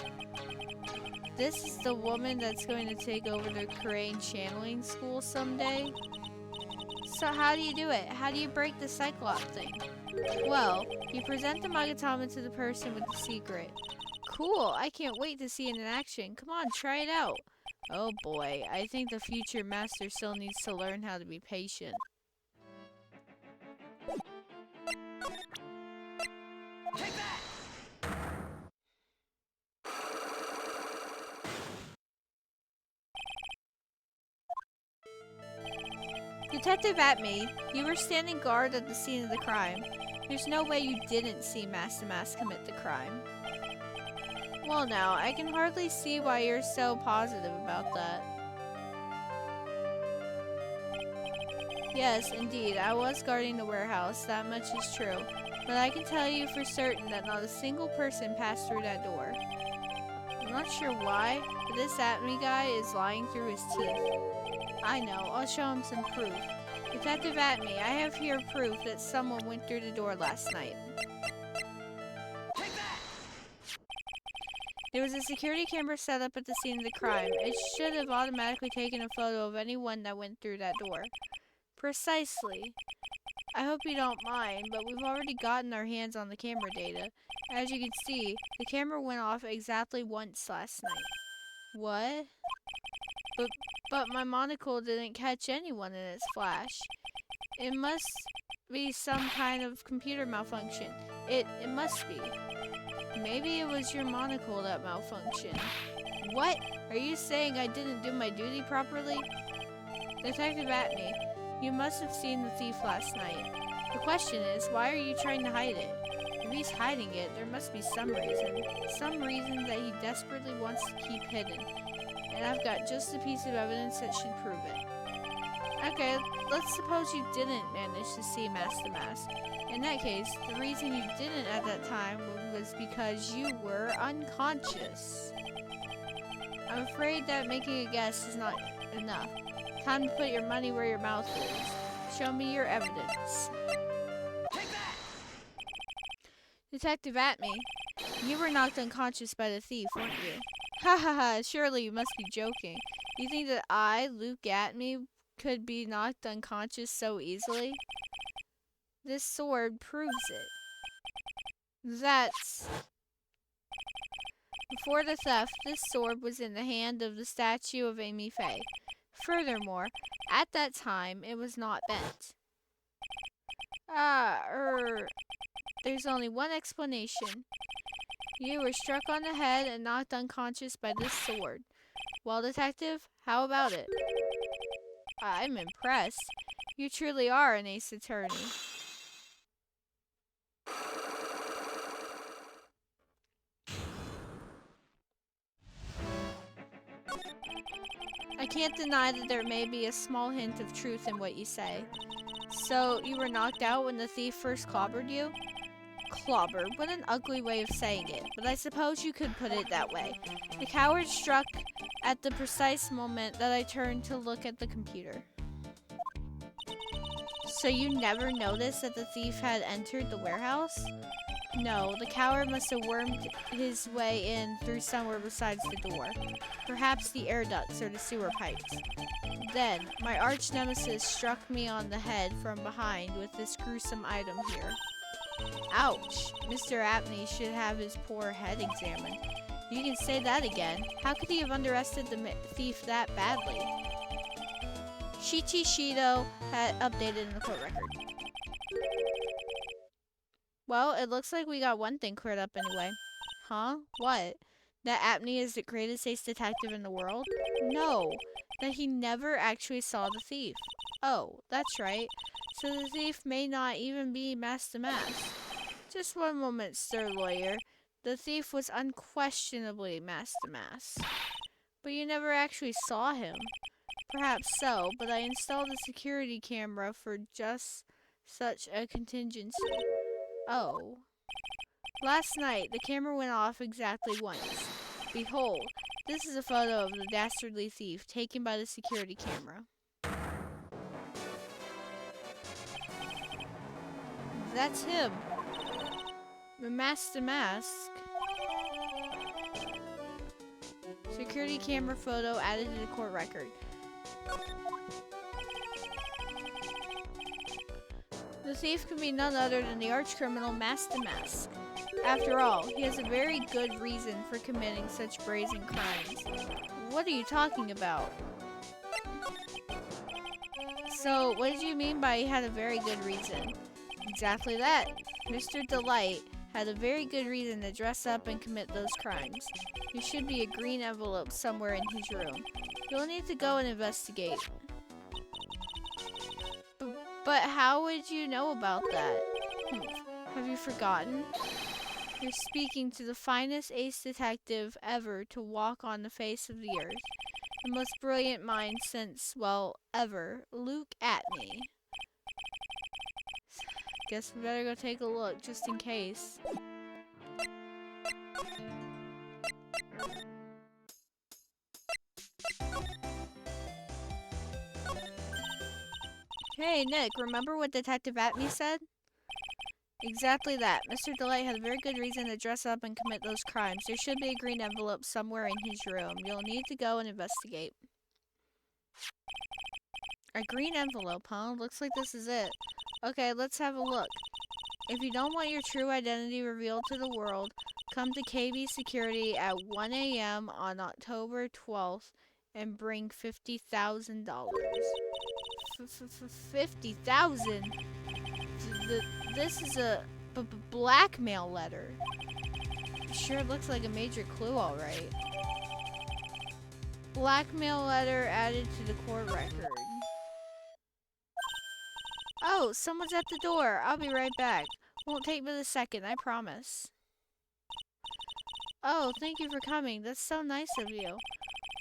This is the woman that's going to take over the Crane channeling school someday. So how do you do it? How do you break the Cyclops thing? Well, you present the Magatama to the person with the secret. Cool, I can't wait to see it in action. Come on, try it out. Oh boy, I think the future master still needs to learn how to be patient. Take that! Detective Atme, you were standing guard at the scene of the crime. There's no way you didn't see Master Mask commit the crime. Well now, I can hardly see why you're so positive about that. Yes, indeed, I was guarding the warehouse, that much is true. But I can tell you for certain that not a single person passed through that door. I'm not sure why, but this Atme guy is lying through his teeth. I know, I'll show him some proof. Detective Atme, I have here proof that someone went through the door last night. Take that! There was a security camera set up at the scene of the crime. It should have automatically taken a photo of anyone that went through that door. Precisely. I hope you don't mind, but we've already gotten our hands on the camera data. As you can see, the camera went off exactly once last night. What? But my monocle didn't catch anyone in its flash. It must be some kind of computer malfunction. It must be. Maybe it was your monocle that malfunctioned. What? Are you saying I didn't do my duty properly? Detective Atme, you must have seen the thief last night. The question is, why are you trying to hide it? If he's hiding it, there must be some reason. Some reason that he desperately wants to keep hidden. And I've got just a piece of evidence that should prove it. Okay, let's suppose you didn't manage to see Master Mask. In that case, the reason you didn't at that time was because you were unconscious. I'm afraid that making a guess is not enough. Time to put your money where your mouth is. Show me your evidence. Take that! Detective Atme, you were knocked unconscious by the thief, weren't you? Ha ha ha, surely you must be joking. You think that I, Luke Atme, could be knocked unconscious so easily? This sword proves it. That's... Before the theft, this sword was in the hand of the statue of Amy Faye. Furthermore, at that time, it was not bent. There's only one explanation. You were struck on the head and knocked unconscious by this sword. Well, detective, how about it? I'm impressed. You truly are an ace attorney. I can't deny that there may be a small hint of truth in what you say. So, you were knocked out when the thief first clobbered you? Clobbered? What an ugly way of saying it, but I suppose you could put it that way. The coward struck at the precise moment that I turned to look at the computer. So you never noticed that the thief had entered the warehouse? No, the coward must have wormed his way in through somewhere besides the door. Perhaps the air ducts or the sewer pipes. Then, my arch nemesis struck me on the head from behind with this gruesome item here. Ouch! Mr. Apney should have his poor head examined. You can say that again. How could he have underestimated the thief that badly? Shichi Shido had updated in the court record. Well, it looks like we got one thing cleared up anyway. Huh? What? That Apney is the greatest ace detective in the world? No, that he never actually saw the thief. Oh, that's right. So the thief may not even be Master Mask. Just one moment, sir lawyer. The thief was unquestionably Master Mask. But you never actually saw him. Perhaps so, but I installed a security camera for just such a contingency. Oh. Last night, the camera went off exactly once. Behold, this is a photo of the dastardly thief taken by the security camera. That's him. The Master Mask. Security camera photo added to the court record. The thief can be none other than the arch-criminal Master Mask. After all, he has a very good reason for committing such brazen crimes. What are you talking about? So, what did you mean by he had a very good reason? Exactly that. Mr. Delight had a very good reason to dress up and commit those crimes. There should be a green envelope somewhere in his room. You'll need to go and investigate. But how would you know about that? Have you forgotten? You're speaking to the finest ace detective ever to walk on the face of the earth. The most brilliant mind since, well, ever. Luke Atme. Guess we better go take a look, just in case. Hey, Nick, remember what Detective Atme said? Exactly that. Mr. Delight had a very good reason to dress up and commit those crimes. There should be a green envelope somewhere in his room. You'll need to go and investigate. A green envelope, huh? Looks like this is it. Okay, let's have a look. If you don't want your true identity revealed to the world, come to KB Security at 1 a.m. on October 12th and bring $50,000. $50,000? This is a blackmail letter. Sure looks like a major clue, alright. Blackmail letter added to the court record. Oh, someone's at the door. I'll be right back. Won't take but a second, I promise. Oh, thank you for coming. That's so nice of you.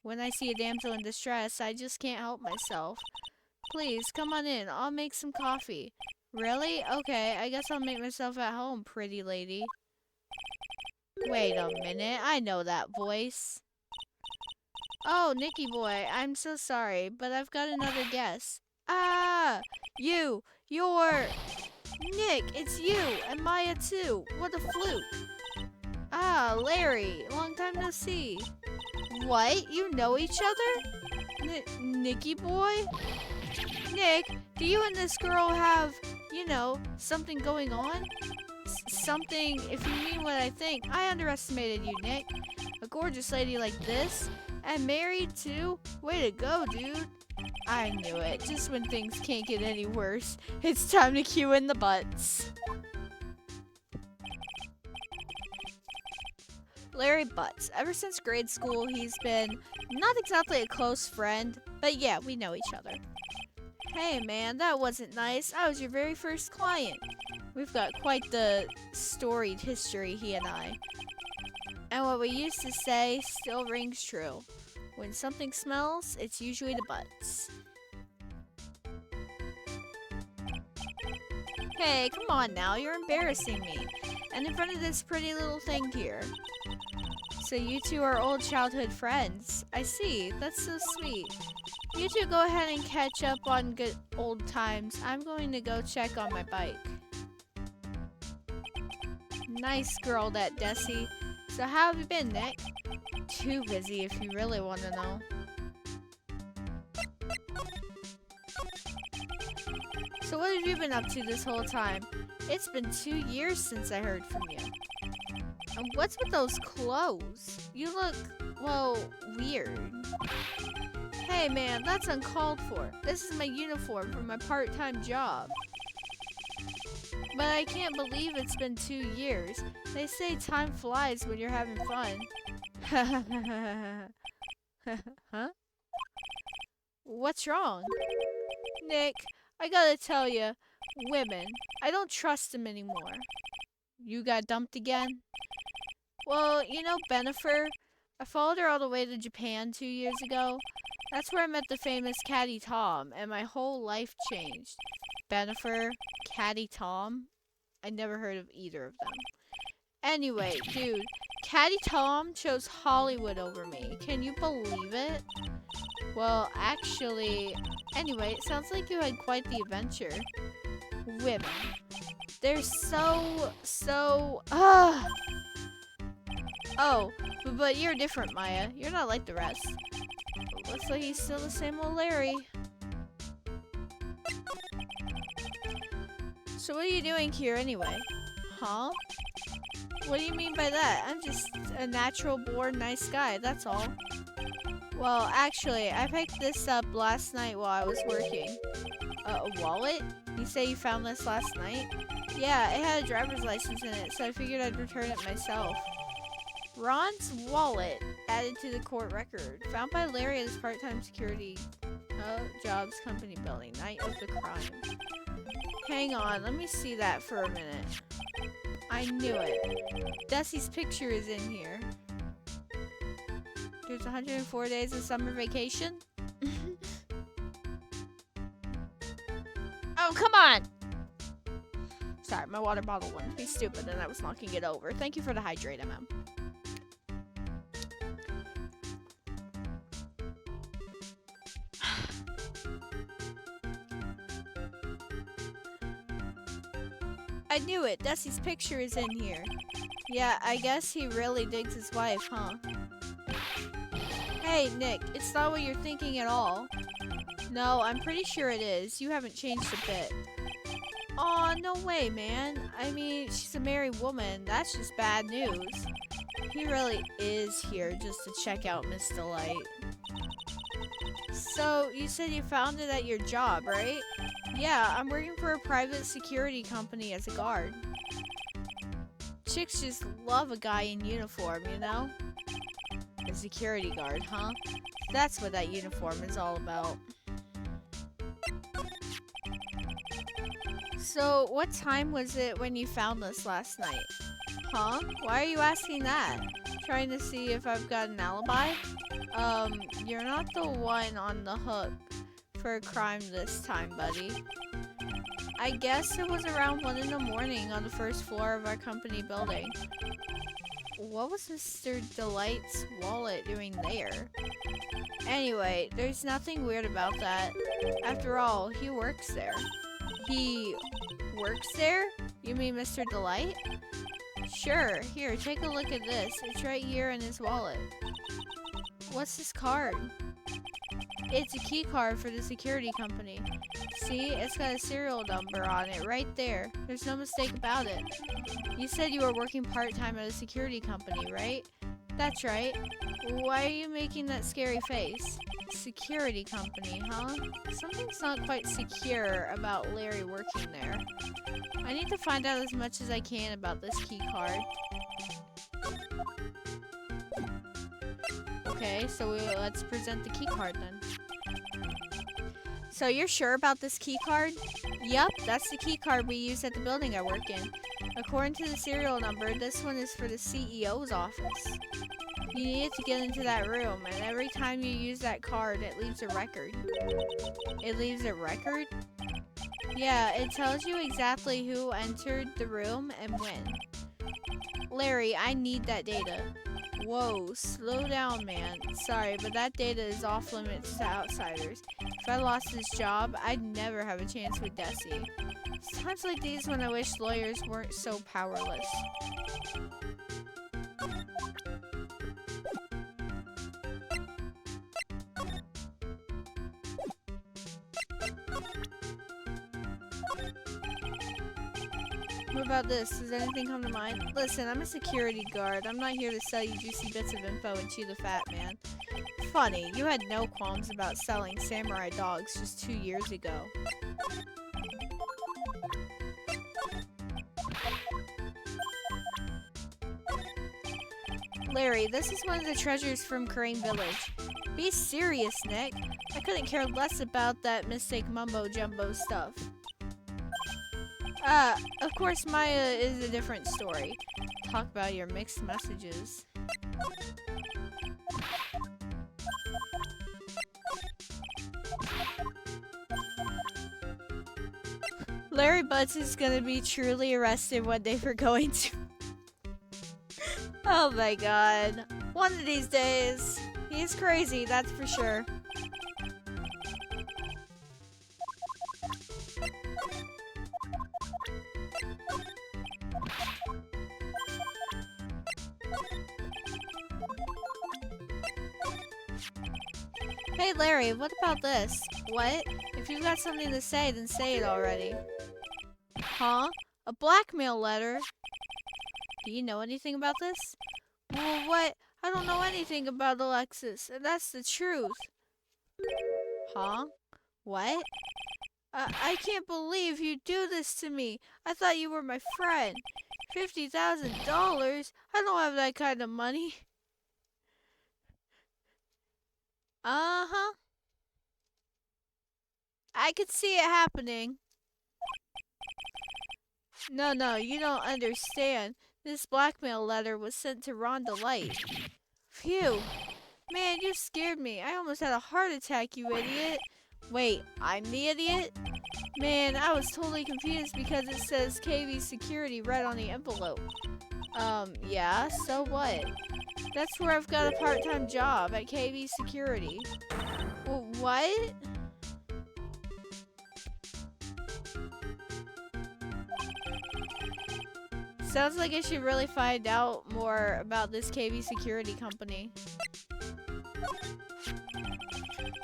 When I see a damsel in distress, I just can't help myself. Please, come on in. I'll make some coffee. Really? Okay, I guess I'll make myself at home, pretty lady. Wait a minute, I know that voice. Oh, Nicky boy, I'm so sorry, but I've got another guess. Ah! You're... Nick, it's you! And Maya too! What a fluke! Ah, Larry, long time no see. What? You know each other? Nicky boy? Nick, do you and this girl have, you know, something going on? Something, if you mean what I think. I underestimated you, Nick. A gorgeous lady like this? And married too? Way to go, dude. I knew it. Just when things can't get any worse, it's time to cue in the butts. Larry Butts. Ever since grade school, he's been not exactly a close friend, but yeah, we know each other. Hey man, that wasn't nice. I was your very first client. We've got quite the storied history, he and I. And what we used to say still rings true. When something smells, it's usually the butts. Hey, come on now, you're embarrassing me. And in front of this pretty little thing here. So you two are old childhood friends. I see, that's so sweet. You two go ahead and catch up on good old times. I'm going to go check on my bike. Nice girl, that Desi. So how have you been, Nick? Too busy if you really want to know. So what have you been up to this whole time? It's been 2 years since I heard from you. And what's with those clothes? You look, well, weird. Hey man, that's uncalled for. This is my uniform for my part-time job. But I can't believe it's been 2 years. They say time flies when you're having fun. Huh? What's wrong? Nick, I gotta tell you, women, I don't trust them anymore. You got dumped again? Well, you know Benifer? I followed her all the way to Japan 2 years ago. That's where I met the famous Caddy Tom, and my whole life changed. Benifer, Caddy Tom? I never heard of either of them. Anyway, dude, Caddy Tom chose Hollywood over me. Can you believe it? Well, actually, anyway, it sounds like you had quite the adventure. Women. They're so, Oh, but you're different, Maya. You're not like the rest. Looks like he's still the same old Larry. So what are you doing here anyway? Huh? What do you mean by that? I'm just a natural born nice guy, that's all. Well, actually, I picked this up last night while I was working. A wallet? You say you found this last night? Yeah, it had a driver's license in it, so I figured I'd return it myself. Ron's wallet added to the court record. Found by Larry at his part-time security jobs company building. Night of the crime. Hang on, let me see that for a minute. I knew it. Desi's picture is in here. There's 104 days of summer vacation? Oh, come on! Sorry, my water bottle wouldn't be stupid and I was knocking it over. Thank you for the hydrate, MM. I knew it. Desi's picture is in here. Yeah, I guess he really digs his wife, huh? Hey, Nick, it's not what you're thinking at all. No, I'm pretty sure it is. You haven't changed a bit. Aw, no way, man. I mean, she's a married woman. That's just bad news. He really is here just to check out Miss Delight. So, you said you found it at your job, right? Yeah, I'm working for a private security company as a guard. Chicks just love a guy in uniform, you know? A security guard, huh? That's what that uniform is all about. So, what time was it when you found this last night? Huh? Why are you asking that? Trying to see if I've got an alibi? You're not the one on the hook for a crime this time, buddy. I guess it was around 1 in the morning on the first floor of our company building. What was Mr. Delight's wallet doing there? Anyway, there's nothing weird about that. After all, he works there. He works there? You mean Mr. Delight? Sure. Here, take a look at this. It's right here in his wallet. What's this card? It's a key card for the security company. See, it's got a serial number on it right there. There's no mistake about it. You said you were working part-time at a security company, right? That's right. Why are you making that scary face? Security company, huh? Something's not quite secure about Larry working there. I need to find out as much as I can about this key card. Okay, so let's present the key card then. So you're sure about this key card? Yup, that's the key card we use at the building I work in. According to the serial number, this one is for the CEO's office. You need it to get into that room, and every time you use that card, it leaves a record. It leaves a record? Yeah, it tells you exactly who entered the room and when. Larry, I need that data. Whoa, slow down, man. Sorry, but that data is off limits to outsiders. If I lost this job, I'd never have a chance with Desi. It's times like these when I wish lawyers weren't so powerless. What about this? Does anything come to mind? Listen, I'm a security guard. I'm not here to sell you juicy bits of info and chew the fat, man. Funny, you had no qualms about selling samurai dogs just 2 years ago. Larry, this is one of the treasures from Crane Village. Be serious, Nick. I couldn't care less about that mistake mumbo-jumbo stuff. Of course Maya is a different story. Talk about your mixed messages. Larry Butts is gonna be truly arrested one day for going to... Oh my god. One of these days. He's crazy, that's for sure. Hey Larry, what about this? What? If you've got something to say, then say it already. Huh? A blackmail letter? Do you know anything about this? Well, what? I don't know anything about Alexis, and that's the truth. Huh? What? I can't believe you do this to me. I thought you were my friend. $50,000? I don't have that kind of money. Uh-huh. I could see it happening. No, you don't understand. This blackmail letter was sent to Ron Delight. Phew. Man, you scared me. I almost had a heart attack, you idiot. Wait, I'm the idiot? Man, I was totally confused because it says KV Security right on the envelope. Yeah, so what? That's where I've got a part-time job, at KV Security. What? Sounds like I should really find out more about this KV Security company.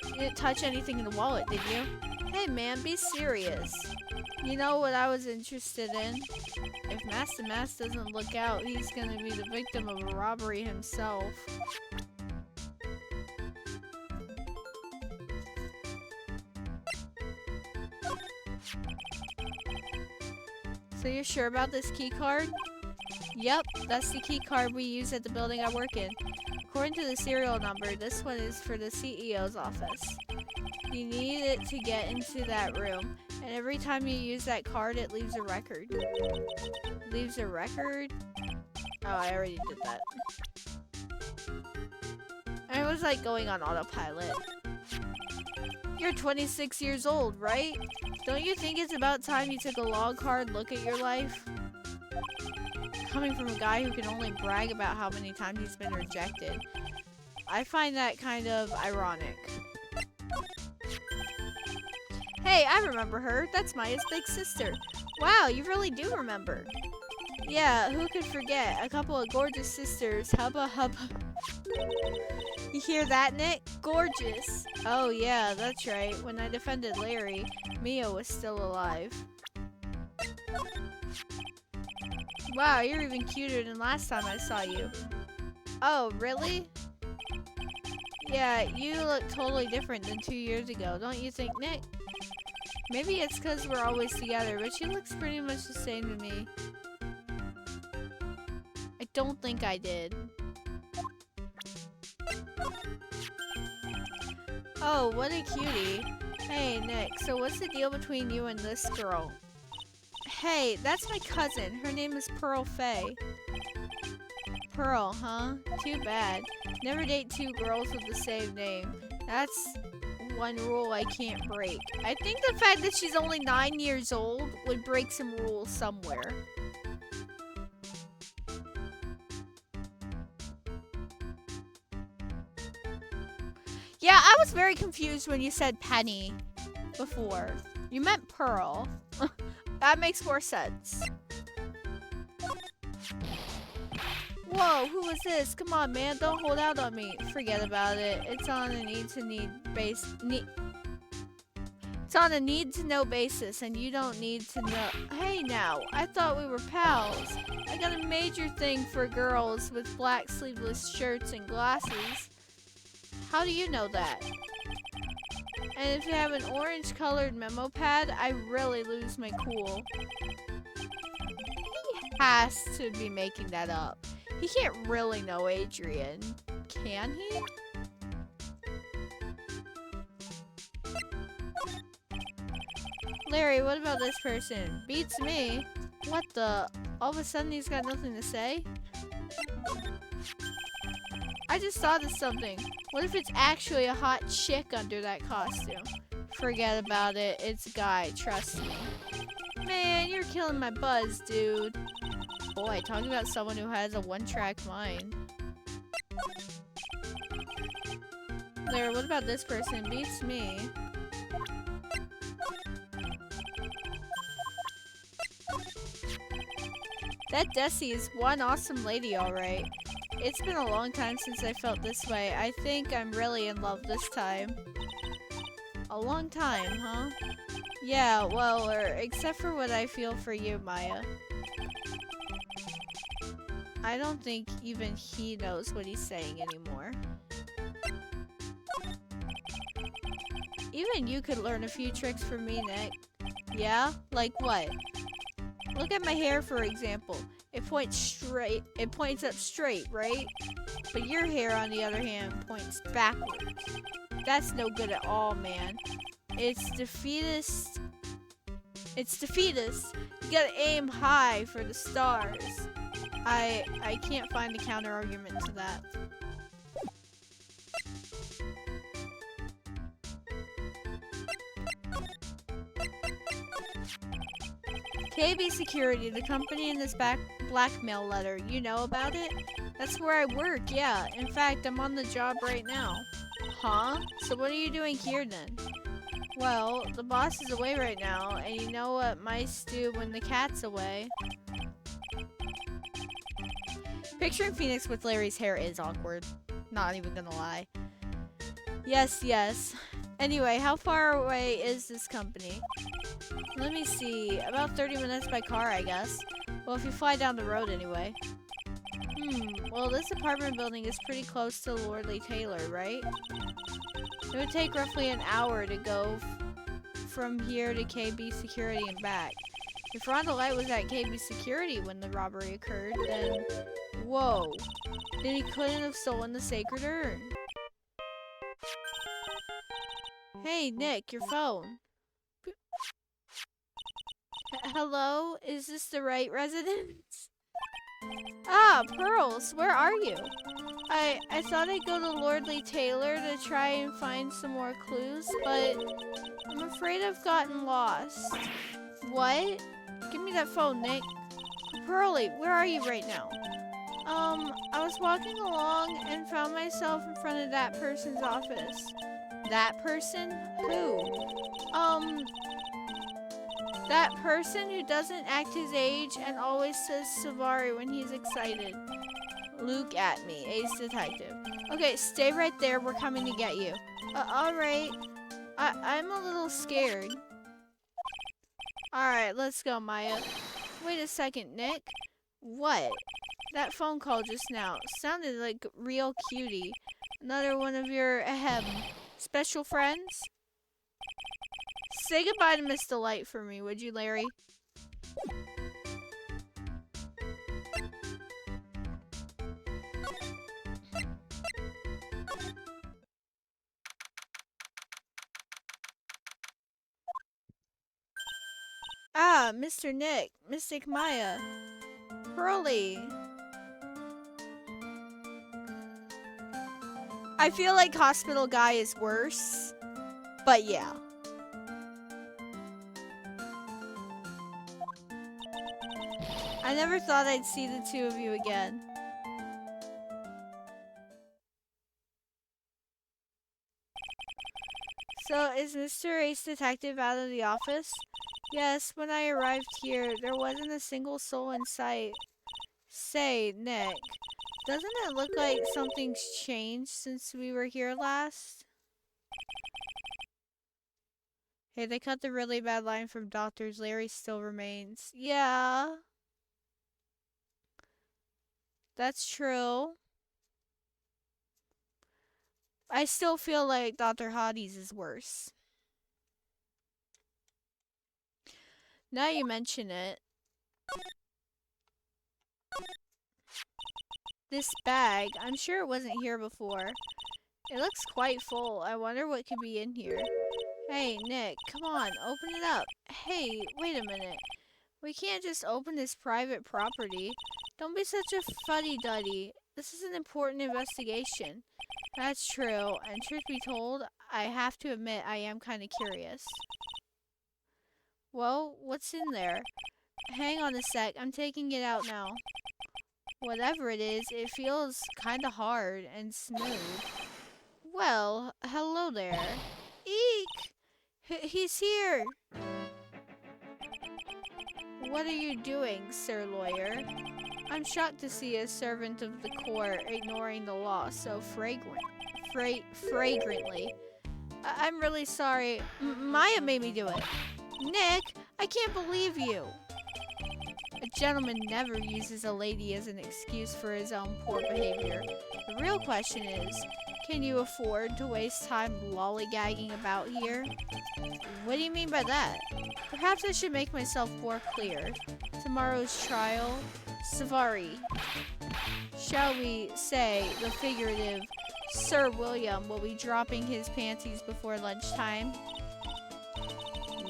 You didn't touch anything in the wallet, did you? Hey man, be serious. You know what I was interested in? If Master Mass doesn't look out, he's gonna be the victim of a robbery himself. So you're sure about this key card? Yep, that's the key card we use at the building I work in. According to the serial number, this one is for the CEO's office. You need it to get into that room, and every time you use that card, it leaves a record. Leaves a record? Oh, I already did that. I was like going on autopilot. You're 26 years old, right? Don't you think it's about time you took a long, hard look at your life? Coming from a guy who can only brag about how many times he's been rejected, I find that kind of ironic. Hey, I remember her. That's Maya's big sister. Wow, you really do remember. Yeah, who could forget? A couple of gorgeous sisters. Hubba hubba. You hear that, Nick? Gorgeous. Oh yeah, that's right. When I defended Larry, Mia was still alive. Wow, you're even cuter than last time I saw you. Oh, really? Yeah, you look totally different than 2 years ago, don't you think, Nick? Maybe it's because we're always together, but she looks pretty much the same to me. I don't think I did. Oh, what a cutie. Hey, Nick, so what's the deal between you and this girl? Hey, that's my cousin. Her name is Pearl Faye. Pearl, huh? Too bad. Never date two girls with the same name. That's one rule I can't break. I think the fact that she's only 9 years old would break some rules somewhere. Yeah, I was very confused when you said Penny before. You meant Pearl. That makes more sense. Whoa, who was this? Come on, man, don't hold out on me. Forget about it. It's on a need-to-know basis, and you don't need to know. Hey now, I thought we were pals. I got a major thing for girls with black sleeveless shirts and glasses. How do you know that? And if you have an orange-colored memo pad, I really lose my cool. He has to be making that up. He can't really know Adrian, can he? Larry, what about this person? Beats me. What the? All of a sudden he's got nothing to say? I just thought of something. What if it's actually a hot chick under that costume? Forget about it. It's a guy, trust me. Man, you're killing my buzz, dude. Boy, talking about someone who has a one-track mind. Larry, what about this person? Beats me. That Desi is one awesome lady, alright. It's been a long time since I felt this way. I think I'm really in love this time. A long time, huh? Yeah, well, except for what I feel for you, Maya. I don't think even he knows what he's saying anymore. Even you could learn a few tricks from me, Nick. Yeah? Like what? Look at my hair, for example. It points straight. It points up straight, right? But your hair, on the other hand, points backwards. That's no good at all, man. It's defeatist. It's defeatist. You gotta aim high for the stars. I can't find a counter argument to that. KB Security, the company in this blackmail letter. You know about it? That's where I work, yeah. In fact, I'm on the job right now. Huh? So what are you doing here then? Well, the boss is away right now, and you know what mice do when the cat's away. Picturing Phoenix with Larry's hair is awkward. Not even gonna lie. Yes, yes. Anyway, how far away is this company? Let me see. About 30 minutes by car, I guess. Well, if you fly down the road anyway. Well, this apartment building is pretty close to Lordly Taylor, right? It would take roughly an hour to go from here to KB Security and back. If Ronda Light was at KB Security when the robbery occurred, then... Whoa. Then he couldn't have stolen the sacred urn. Hey, Nick, your phone. Hello? Is this the Wright residence? Ah, Pearls, where are you? I thought I'd go to Lordly Taylor to try and find some more clues, but I'm afraid I've gotten lost. What? Give me that phone, Nick. Pearly, where are you right now? I was walking along and found myself in front of that person's office. That person? Who? That person who doesn't act his age and always says Savari when he's excited. Look at me, ace detective. Okay, stay right there. We're coming to get you. Alright. I'm a little scared. Alright, let's go, Maya. Wait a second, Nick. What? That phone call just now sounded like real cutie. Another one of your, special friends? Say goodbye to Miss Delight for me, would you, Larry? Ah, Mr. Nick, Mystic Maya. Pearly. I feel like Hospital Guy is worse, but yeah. I never thought I'd see the two of you again. So, is Mr. Ace Detective out of the office? Yes, when I arrived here, there wasn't a single soul in sight. Say, Nick, doesn't it look like something's changed since we were here last? Hey, they cut the really bad line from doctors. Larry still remains. Yeah. That's true. I still feel like Dr. Hottie's is worse. Now you mention it. This bag, I'm sure it wasn't here before. It looks quite full. I wonder what could be in here. Hey, Nick, come on, open it up. Hey, wait a minute. We can't just open this private property. Don't be such a fuddy-duddy. This is an important investigation. That's true, and truth be told, I have to admit I am kind of curious. Well, what's in there? Hang on a sec, I'm taking it out now. Whatever it is, it feels kinda hard and smooth. Well, hello there. Eek! He's here! What are you doing, Sir Lawyer? I'm shocked to see a servant of the court ignoring the law so fragrantly. I'm really sorry. Maya made me do it. Nick, I can't believe you. A gentleman never uses a lady as an excuse for his own poor behavior. The real question is, can you afford to waste time lollygagging about here? What do you mean by that? Perhaps I should make myself more clear. Tomorrow's trial, Savari. Shall we say the figurative Sir William will be dropping his panties before lunchtime?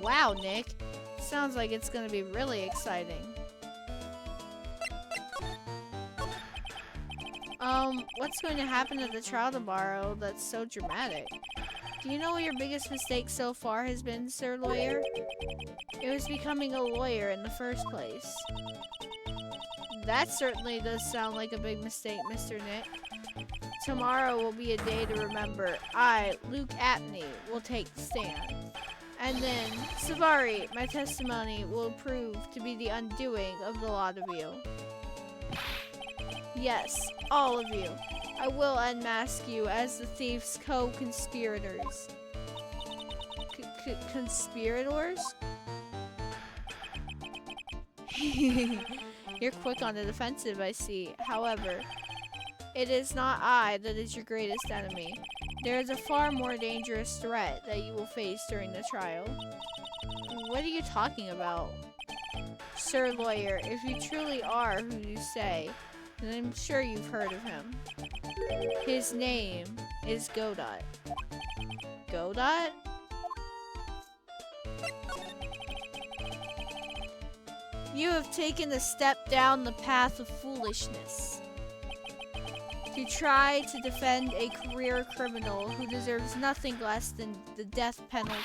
Wow, Nick. Sounds like it's gonna be really exciting. What's going to happen at the trial tomorrow that's so dramatic? Do you know what your biggest mistake so far has been, Sir Lawyer? It was becoming a lawyer in the first place. That certainly does sound like a big mistake, Mr. Nick. Tomorrow will be a day to remember. I, Luke Apney, will take the stand. And then, Savari, my testimony will prove to be the undoing of the lot of you. Yes, all of you. I will unmask you as the thief's co-conspirators. Conspirators? You're quick on the defensive, I see. However, it is not I that is your greatest enemy. There is a far more dangerous threat that you will face during the trial. What are you talking about? Sir Lawyer, if you truly are who you say, then I'm sure you've heard of him. His name is Godot. Godot? You have taken a step down the path of foolishness. To try to defend a career criminal who deserves nothing less than the death penalty.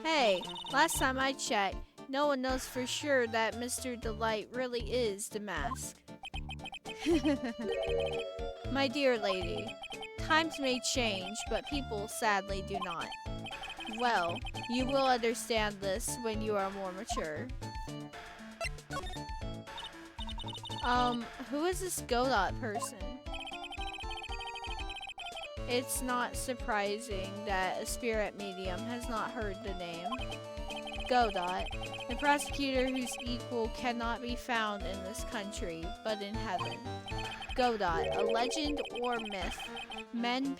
Hey, last time I checked, no one knows for sure that Mr. Delight really is the mask. My dear lady, times may change, but people sadly do not. Well, you will understand this when you are more mature. Who is this Godot person? It's not surprising that a spirit medium has not heard the name. Godot, the prosecutor whose equal cannot be found in this country, but in heaven. Godot, a legend or myth. Men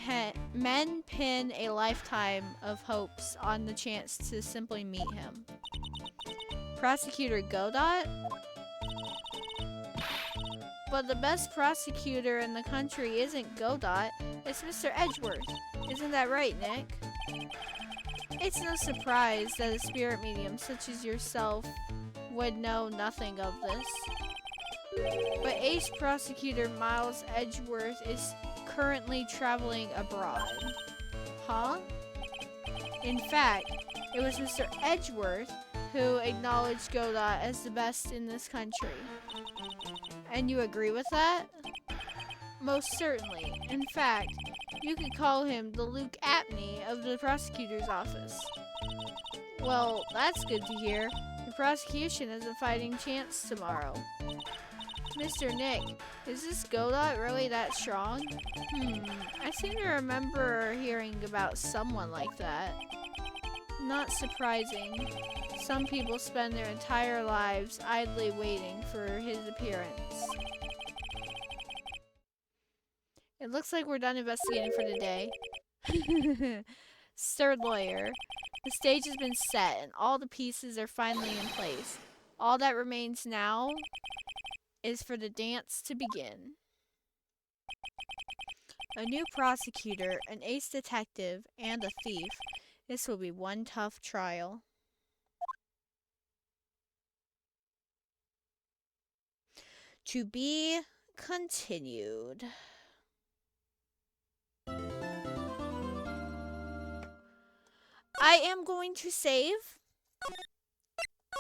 pin a lifetime of hopes on the chance to simply meet him. Prosecutor Godot? But the best prosecutor in the country isn't Godot, it's Mr. Edgeworth. Isn't that right, Nick? It's no surprise that a spirit medium such as yourself would know nothing of this. But ace prosecutor Miles Edgeworth is currently traveling abroad. Huh? In fact, it was Mr. Edgeworth who acknowledged Godot as the best in this country. And you agree with that? Most certainly. In fact, you could call him the Luke Apney of the prosecutor's office. Well, that's good to hear. The prosecution has a fighting chance tomorrow. Mr. Nick, is this Godot really that strong? I seem to remember hearing about someone like that. Not surprising. Some people spend their entire lives idly waiting for his appearance. It looks like we're done investigating for the day. Sir Lawyer, the stage has been set and all the pieces are finally in place. All that remains now is for the dance to begin. A new prosecutor, an ace detective, and a thief. This will be one tough trial. To be continued. I am going to save.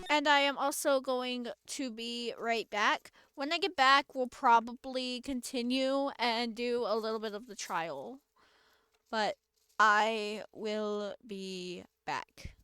And I am also going to be right back. When I get back, we'll probably continue and do a little bit of the trial. But I will be back.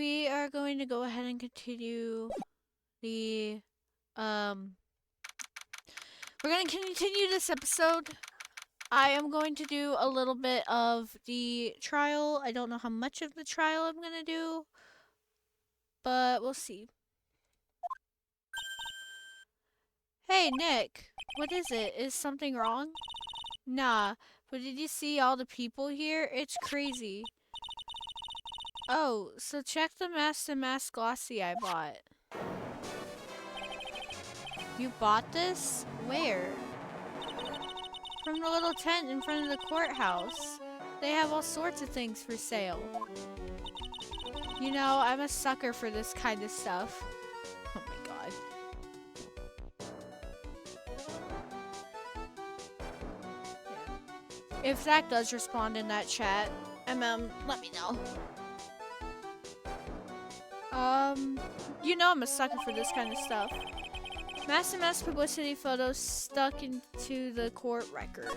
we are going to go ahead and continue the, we're going to continue this episode. I am going to do a little bit of the trial. I don't know how much of the trial I'm going to do, but we'll see. Hey, Nick. What is it? Is something wrong? Nah, but did you see all the people here? It's crazy. Oh, so check the Mask to Mask Glossy I bought. You bought this? Where? From the little tent in front of the courthouse. They have all sorts of things for sale. You know, I'm a sucker for this kind of stuff. Oh my god. Yeah. If Zach does respond in that chat, let me know. You know I'm a sucker for this kind of stuff. Mass and mass publicity photos stuck into the court record.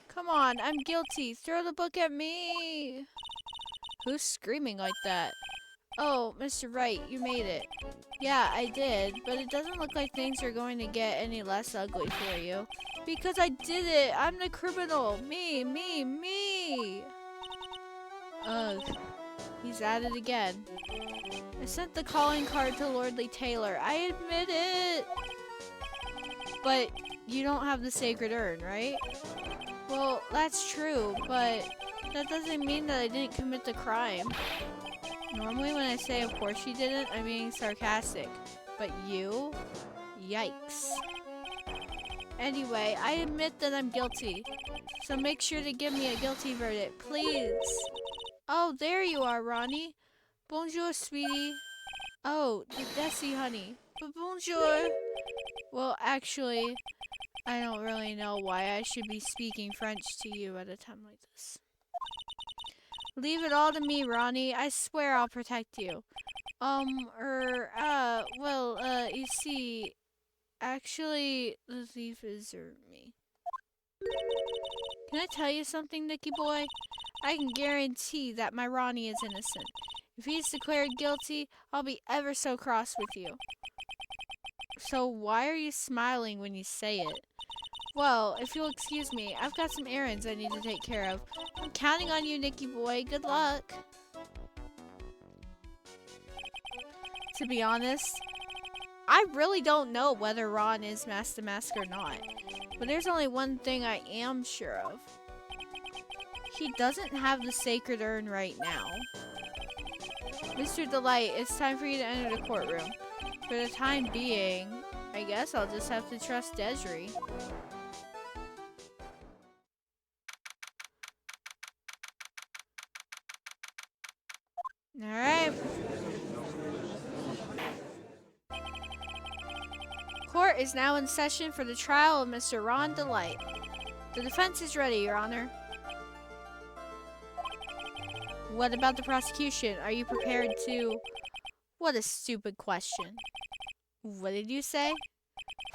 Come on, I'm guilty. Throw the book at me. Who's screaming like that? Oh, Mr. Wright, you made it. Yeah, I did, but it doesn't look like things are going to get any less ugly for you. Because I did it. I'm the criminal. Me. Ugh. He's at it again. I sent the calling card to Lordly Taylor. I admit it. But you don't have the sacred urn, right? Well, that's true, but that doesn't mean that I didn't commit the crime. Normally when I say of course you didn't, I'm being sarcastic. But you? Yikes. Anyway, I admit that I'm guilty. So make sure to give me a guilty verdict, please. Oh, there you are, Ronnie. Bonjour, sweetie. Oh, Desi, honey. But bonjour. Well, actually, I don't really know why I should be speaking French to you at a time like this. Leave it all to me, Ronnie. I swear I'll protect you. You see, actually, the thief is me. Can I tell you something, Nicky boy? I can guarantee that my Ronnie is innocent. If he's declared guilty, I'll be ever so cross with you. So why are you smiling when you say it? Well, if you'll excuse me, I've got some errands I need to take care of. I'm counting on you, Nicky boy. Good luck. To be honest, I really don't know whether Ron is Mask to Mask or not. But there's only one thing I am sure of. He doesn't have the sacred urn right now. Mr. Delight, it's time for you to enter the courtroom. For the time being, I guess I'll just have to trust Desiree. Alright. Court is now in session for the trial of Mr. Ron Delight. The defense is ready, Your Honor. What about the prosecution? Are you prepared to... What a stupid question. What did you say?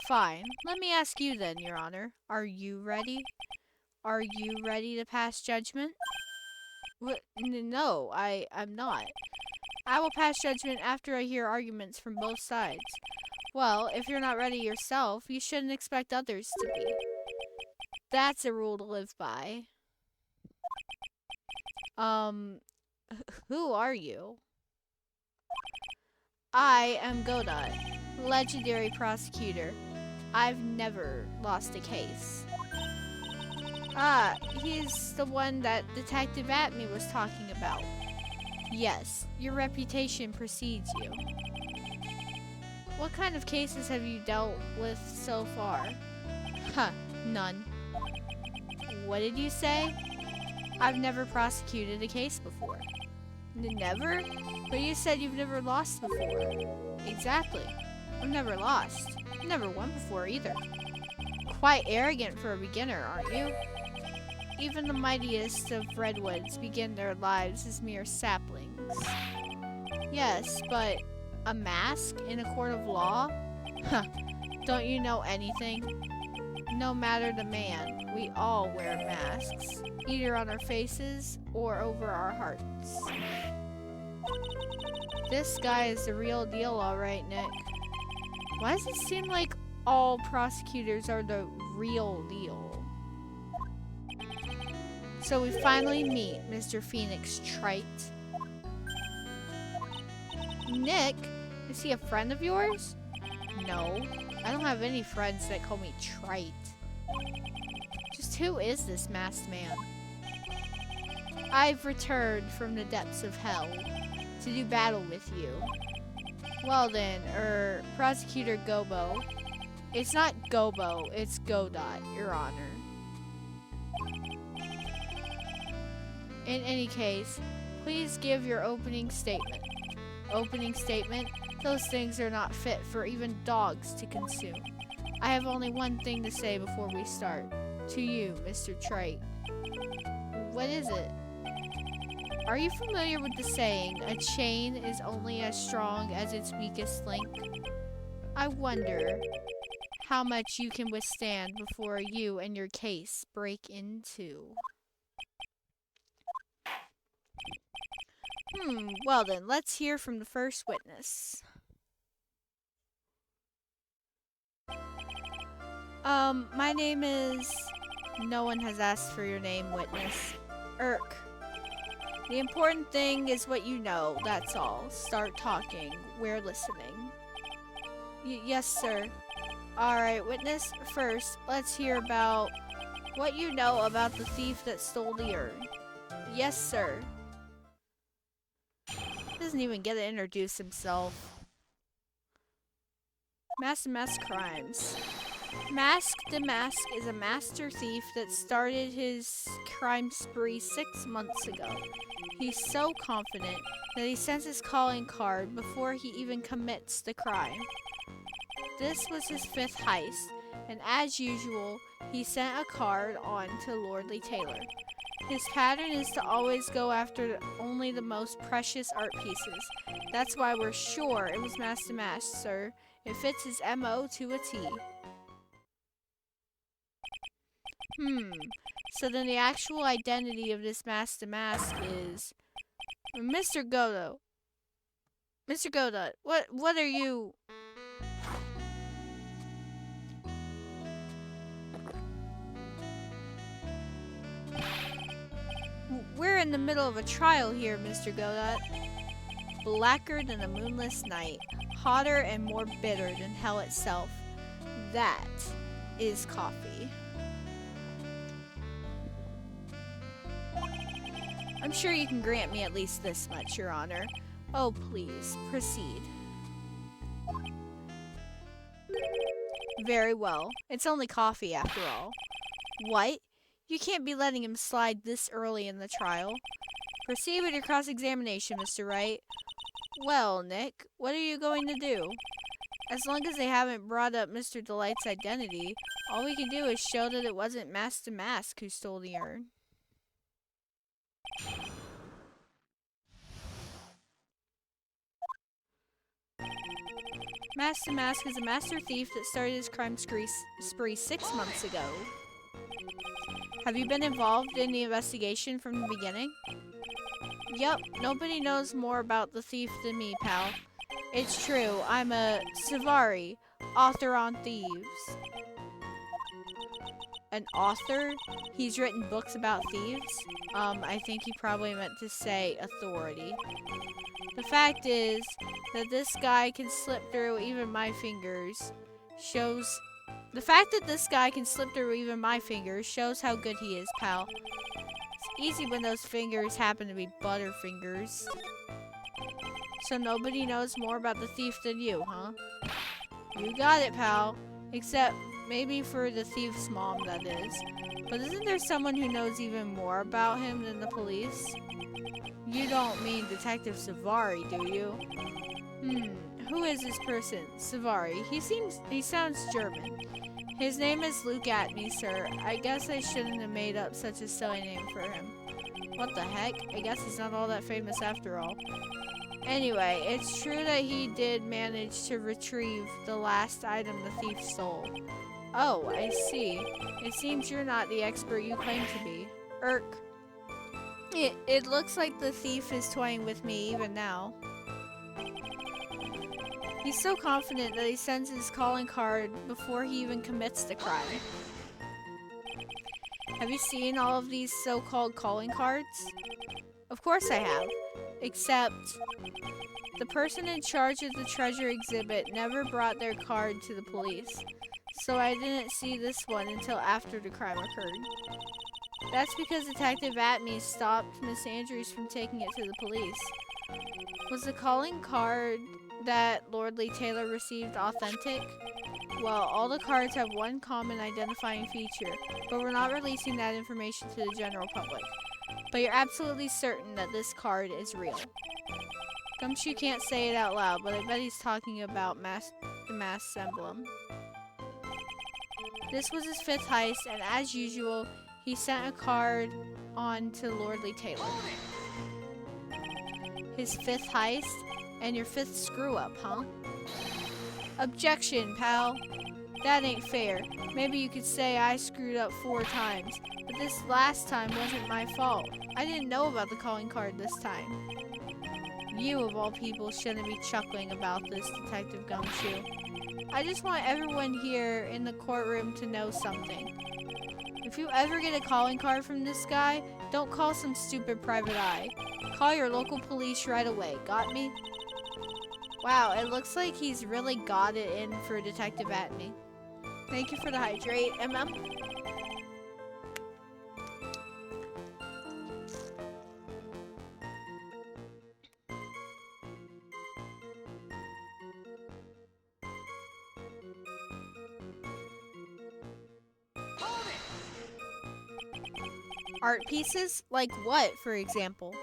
Fine. Let me ask you then, Your Honor. Are you ready? Are you ready to pass judgment? What? No, I'm not. I will pass judgment after I hear arguments from both sides. Well, if you're not ready yourself, you shouldn't expect others to be. That's a rule to live by. Who are you? I am Godot, legendary prosecutor. I've never lost a case. Ah, he's the one that Detective Atme was talking about. Yes, your reputation precedes you. What kind of cases have you dealt with so far? Huh, none. What did you say? I've never prosecuted a case before. Never? But you said you've never lost before. Exactly. I've never lost. I've never won before either. Quite arrogant for a beginner, aren't you? Even the mightiest of redwoods begin their lives as mere saplings. Yes, but a mask in a court of law? Huh, don't you know anything? No matter the man, we all wear masks, either on our faces or over our hearts. This guy is the real deal, alright, Nick. Why does it seem like all prosecutors are the real deal? So we finally meet Mr. Phoenix Wright. Nick? Is he a friend of yours? No. I don't have any friends that call me Trite. Just who is this masked man? I've returned from the depths of hell to do battle with you. Well then, Prosecutor Gobo. It's not Gobo, it's Godot, Your Honor. In any case, please give your opening statement. Opening statement? Those things are not fit for even dogs to consume. I have only one thing to say before we start. To you, Mr. Trite. What is it? Are you familiar with the saying, a chain is only as strong as its weakest link? I wonder how much you can withstand before you and your case break into. Well then, let's hear from the first witness. My name is... No one has asked for your name, witness. Irk. The important thing is what you know, that's all. Start talking. We're listening. Yes, sir. Alright, witness, first, let's hear about what you know about the thief that stole the urn. Yes, sir. Doesn't even get to introduce himself. Mask Crimes. Mask the Mask is a master thief that started his crime spree 6 months ago. He's so confident that he sends his calling card before he even commits the crime. This was his 5th heist, and as usual, he sent a card on to Lordly Taylor. His pattern is to always go after only the most precious art pieces. That's why we're sure it was Mask the Mask, sir. It fits his MO to a T. So then the actual identity of this Mask the Mask is... Mr. Godot. Mr. Godot, what are you... We're in the middle of a trial here, Mr. Godot. Blacker than a moonless night. Hotter and more bitter than hell itself. That is coffee. I'm sure you can grant me at least this much, Your Honor. Oh, please, proceed. Very well. It's only coffee, after all. What? You can't be letting him slide this early in the trial. Proceed with your cross-examination, Mr. Wright. Well, Nick, what are you going to do? As long as they haven't brought up Mr. Delight's identity, all we can do is show that it wasn't Mask the Mask who stole the urn. Mask the Mask is a master thief that started his crime spree 6 months ago. Have you been involved in the investigation from the beginning? Yup, nobody knows more about the thief than me, pal. It's true, I'm a Savari, author on thieves. An author? He's written books about thieves? I think he probably meant to say authority. The fact is that this guy can slip through even my fingers shows... The fact that this guy can slip through even my fingers shows how good he is, pal. It's easy when those fingers happen to be butterfingers. So nobody knows more about the thief than you, huh? You got it, pal. Except maybe for the thief's mom, that is. But isn't there someone who knows even more about him than the police? You don't mean Detective Savari, do you? Who is this person? Savari. He sounds German. His name is Luke Atney, sir. I guess I shouldn't have made up such a silly name for him. What the heck? I guess he's not all that famous after all. Anyway, it's true that he did manage to retrieve the last item the thief stole. Oh, I see. It seems you're not the expert you claim to be. Irk. It looks like the thief is toying with me even now. He's so confident that he sends his calling card before he even commits the crime. Have you seen all of these so-called calling cards? Of course I have. Except, the person in charge of the treasure exhibit never brought their card to the police. So I didn't see this one until after the crime occurred. That's because Detective Atme stopped Miss Andrews from taking it to the police. Was the calling card that Lord Lee Taylor received authentic? Well, all the cards have one common identifying feature, but we're not releasing that information to the general public. But you're absolutely certain that this card is real. Gumshoe can't say it out loud, but I bet he's talking about the mask's emblem. This was his 5th heist, and as usual, he sent a card on to Lord Lee Taylor. His 5th heist? And your 5th screw-up, huh? Objection, pal. That ain't fair. Maybe you could say I screwed up 4 times, but this last time wasn't my fault. I didn't know about the calling card this time. You, of all people, shouldn't be chuckling about this, Detective Gumshoe. I just want everyone here in the courtroom to know something. If you ever get a calling card from this guy, don't call some stupid private eye. Call your local police right away. Got me? Wow, it looks like he's really got it in for Detective Atme. Thank you for the hydrate, MM. Art pieces? Like what, for example?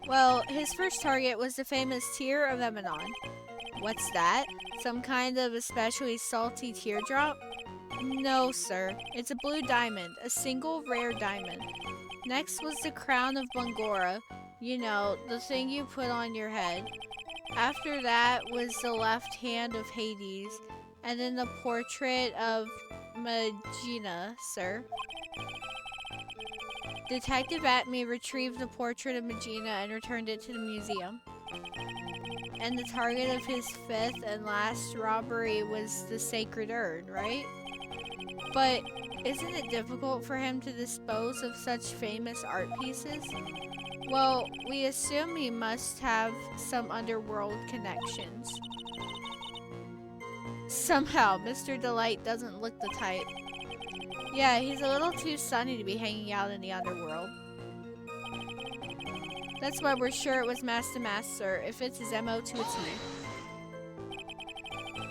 Well, his first target was the famous Tear of Emanon. What's that? Some kind of especially salty teardrop? No, sir. It's a blue diamond, a single rare diamond. Next was the crown of Bangora. You know, the thing you put on your head. After that was the left hand of Hades, and then the portrait of Magina, sir. Detective Atme retrieved the portrait of Magina and returned it to the museum. And the target of his 5th and last robbery was the sacred urn, right? But isn't it difficult for him to dispose of such famous art pieces? Well, we assume he must have some underworld connections. Somehow, Mr. Delight doesn't look the type. Yeah, he's a little too sunny to be hanging out in the underworld. That's why we're sure it was Master Master. It fits his MO to a T.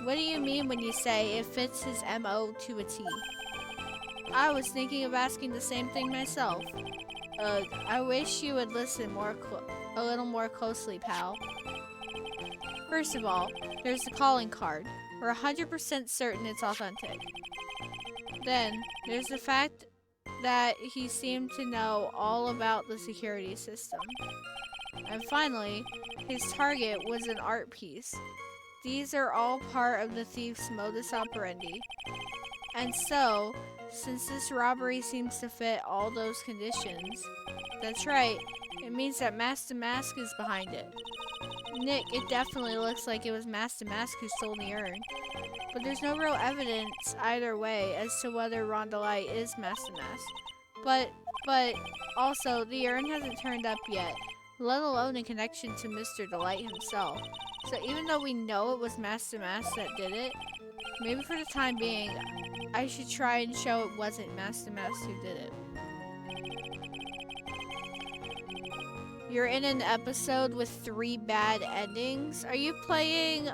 What do you mean when you say it fits his MO to a T? I was thinking of asking the same thing myself. I wish you would listen a little more closely, pal. First of all, there's the calling card. We're 100% certain it's authentic. Then, there's the fact that he seemed to know all about the security system. And finally, his target was an art piece. These are all part of the thief's modus operandi. And so, since this robbery seems to fit all those conditions, that's right, it means that Master Mask is behind it. Nick, it definitely looks like it was Master Mask who stole the urn. But there's no real evidence either way as to whether Rondelite is Master Mask. But also, the urn hasn't turned up yet, let alone in connection to Mr. Delight himself. So even though we know it was Master Mask that did it, maybe for the time being, I should try and show it wasn't Master Mask who did it. You're in an episode with 3 bad endings. Are you playing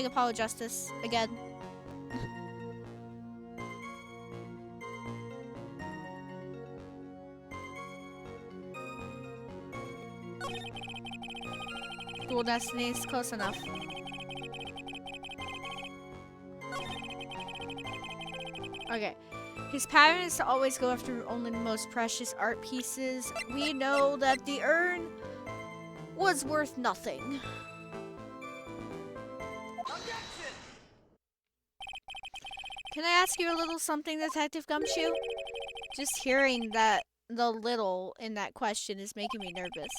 Apollo Justice again? Dual Destinies, close enough. Okay. His pattern is to always go after only the most precious art pieces. We know that the urn was worth nothing. Can I ask you a little something, Detective Gumshoe? Just hearing that the little in that question is making me nervous.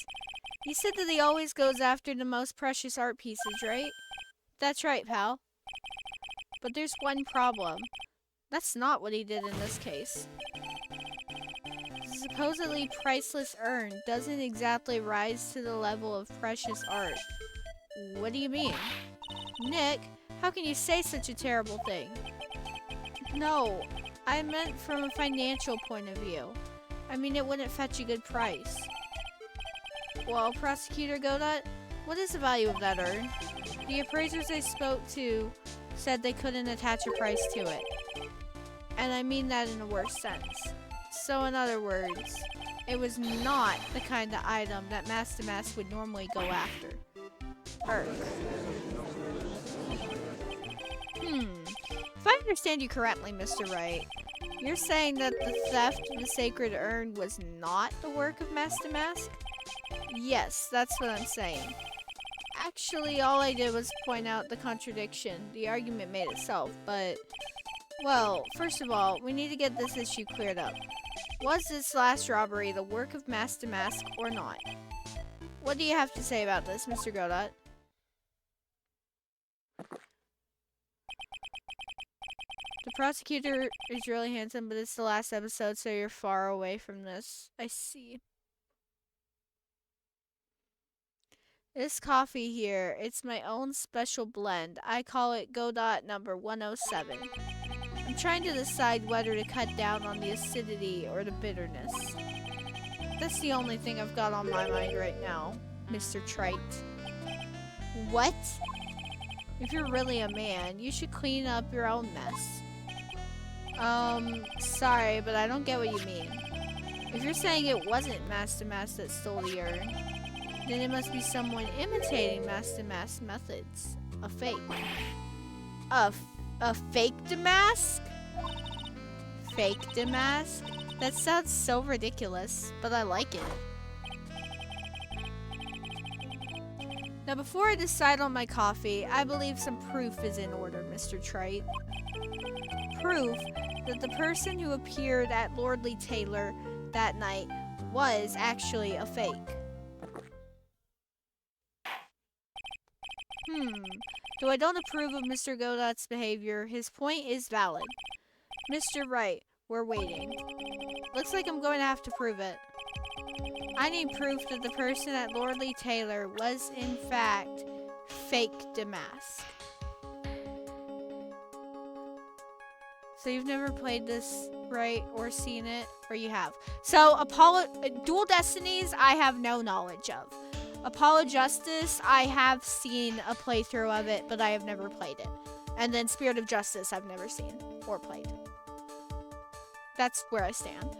You said that he always goes after the most precious art pieces, right? That's right, pal. But there's one problem. That's not what he did in this case. The supposedly priceless urn doesn't exactly rise to the level of precious art. What do you mean? Nick, how can you say such a terrible thing? No, I meant from a financial point of view. I mean, it wouldn't fetch a good price. Well, Prosecutor Godot, what is the value of that urn? The appraisers I spoke to said they couldn't attach a price to it. And I mean that in a worse sense. So in other words, it was not the kind of item that Master Mask would normally go after. If I understand you correctly, Mr. Wright, you're saying that the theft of the sacred urn was not the work of Master Mask? Yes, that's what I'm saying. Actually, all I did was point out the contradiction. The argument made itself, but... Well, first of all, we need to get this issue cleared up. Was this last robbery the work of Master Mask or not? What do you have to say about this, Mr. Godot? The prosecutor is really handsome, but it's the last episode, so you're far away from this. I see. This coffee here, it's my own special blend. I call it Godot number 107. I'm trying to decide whether to cut down on the acidity or the bitterness. That's the only thing I've got on my mind right now, Mr. Trite. What? If you're really a man, you should clean up your own mess. Sorry, but I don't get what you mean. If you're saying it wasn't Master Mask that stole the urn, then it must be someone imitating Master Mask's methods. A fake. A fake Damask? Fake Damask? That sounds so ridiculous, but I like it. Now before I decide on my coffee, I believe some proof is in order, Mr. Trite. Proof that the person who appeared at Lordly Taylor that night was actually a fake. Though I don't approve of Mr. Godot's behavior, his point is valid. Mr. Wright, we're waiting. Looks like I'm going to have to prove it. I need proof that the person at Lordly Taylor was, in fact, fake Damask. So you've never played this, right? Or seen it? Or you have. So, Dual Destinies, I have no knowledge of. Apollo Justice, I have seen a playthrough of it, but I have never played it. And then Spirit of Justice, I've never seen or played. That's where I stand.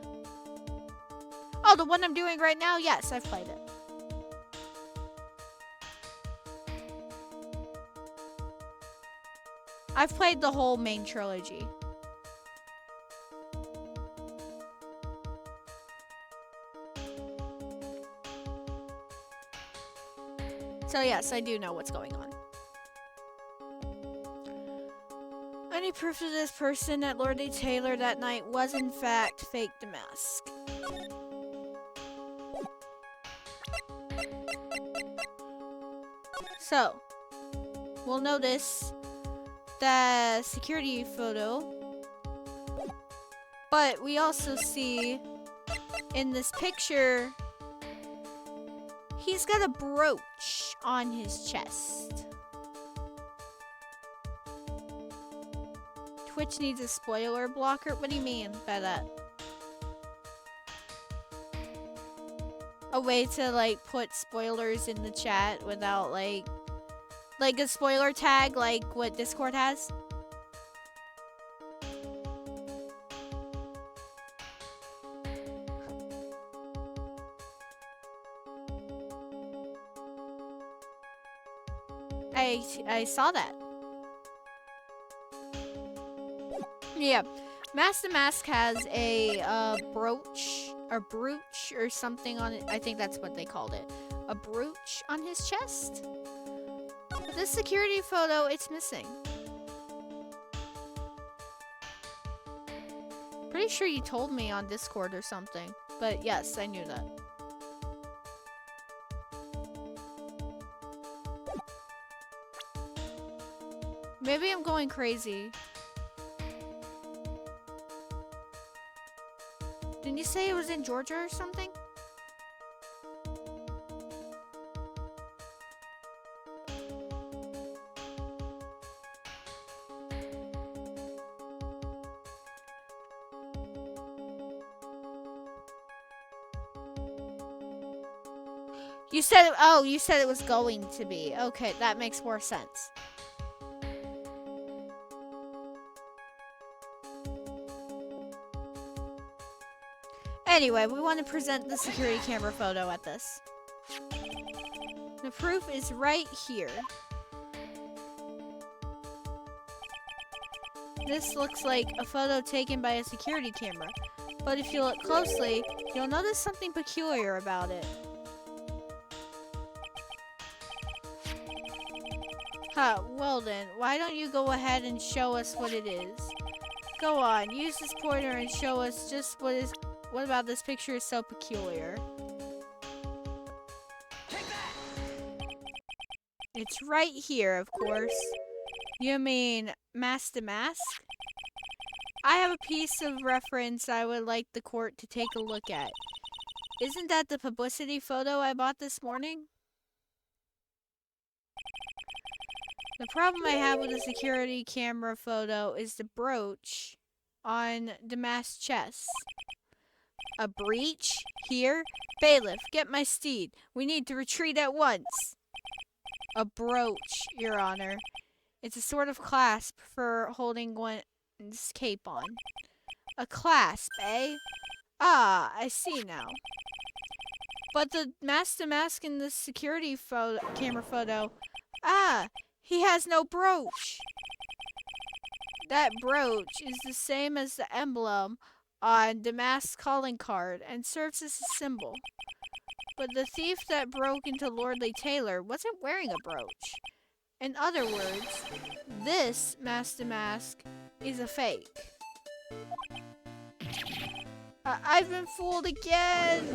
Oh, the one I'm doing right now? Yes, I've played it. I've played the whole main trilogy. So yes, I do know what's going on. I need proof that this person at Lordly Taylor that night was in fact fake Damask. So, we'll notice the security photo, but we also see in this picture he's got a brooch on his chest. Twitch needs a spoiler blocker? What do you mean by that? A way to like put spoilers in the chat without like a spoiler tag like what Discord has? I saw that. Yeah, Master Mask has a brooch or something on it. I think that's what they called it. A brooch on his chest. But this security photo, it's missing. Pretty sure you told me on Discord or something. But yes, I knew that. Maybe I'm going crazy. Didn't you say it was in Georgia or something? You said it, oh, you said it was going to be. Okay, that makes more sense. Anyway, we want to present the security camera photo at this. The proof is right here. This looks like a photo taken by a security camera, but if you look closely, you'll notice something peculiar about it. Huh, well then, why don't you go ahead and show us what it is? Go on, use this pointer and show us just what about this picture is so peculiar. It's right here, of course. You mean mask to mask? I have a piece of reference I would like the court to take a look at. Isn't that the publicity photo I bought this morning? The problem I have with the security camera photo is the brooch on the masked chest. A breach? Here? Bailiff, get my steed. We need to retreat at once. A brooch, Your Honor. It's a sort of clasp for holding one's cape on. A clasp, eh? Ah, I see now. But the mask-to-mask in the security camera photo... Ah! He has no brooch. That brooch is the same as the emblem on the mask's calling card and serves as a symbol. But the thief that broke into Lordly Taylor wasn't wearing a brooch. In other words, this mask-to-mask is a fake. I've been fooled again!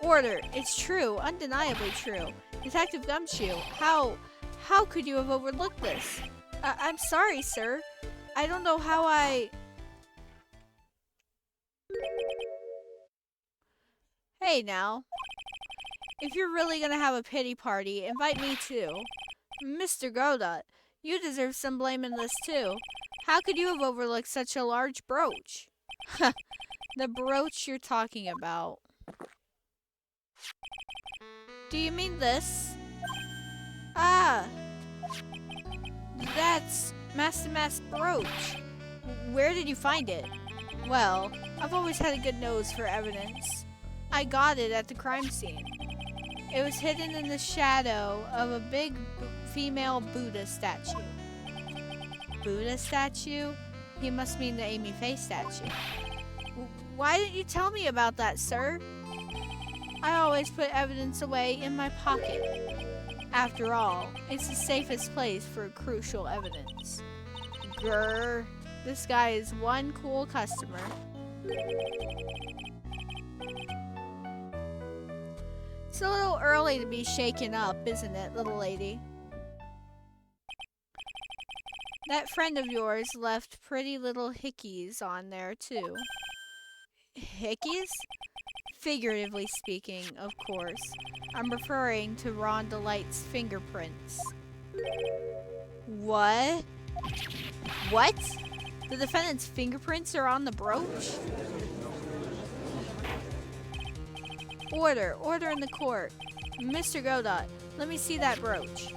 Order. It's true. Undeniably true. Detective Gumshoe, how could you have overlooked this? I'm sorry, sir. I don't know how Hey now. If you're really gonna have a pity party, invite me too. Mr. Godot, you deserve some blame in this too. How could you have overlooked such a large brooch? The brooch you're talking about. Do you mean this? Ah! That's mask-to-mask brooch. Where did you find it? Well, I've always had a good nose for evidence. I got it at the crime scene. It was hidden in the shadow of a big female Buddha statue. Buddha statue? He must mean the Amy Faye statue. Why didn't you tell me about that, sir? I always put evidence away in my pocket. After all, it's the safest place for crucial evidence. Grr, this guy is one cool customer. It's a little early to be shaken up, isn't it, little lady? That friend of yours left pretty little hickeys on there, too. Hickeys? Figuratively speaking, of course. I'm referring to Rhonda Light's fingerprints. What? What? The defendant's fingerprints are on the brooch? Order in the court. Mr. Godot, let me see that brooch.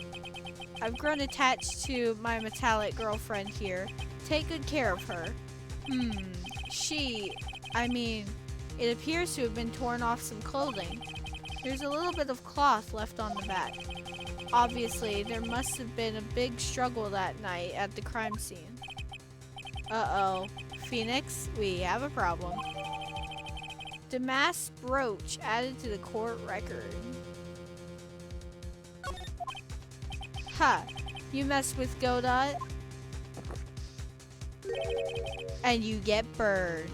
I've grown attached to my metallic girlfriend here. Take good care of her. It appears to have been torn off some clothing. There's a little bit of cloth left on the back. Obviously, there must have been a big struggle that night at the crime scene. Uh-oh. Phoenix, we have a problem. Damask brooch added to the court record. Ha! You messed with Godot? And you get burned.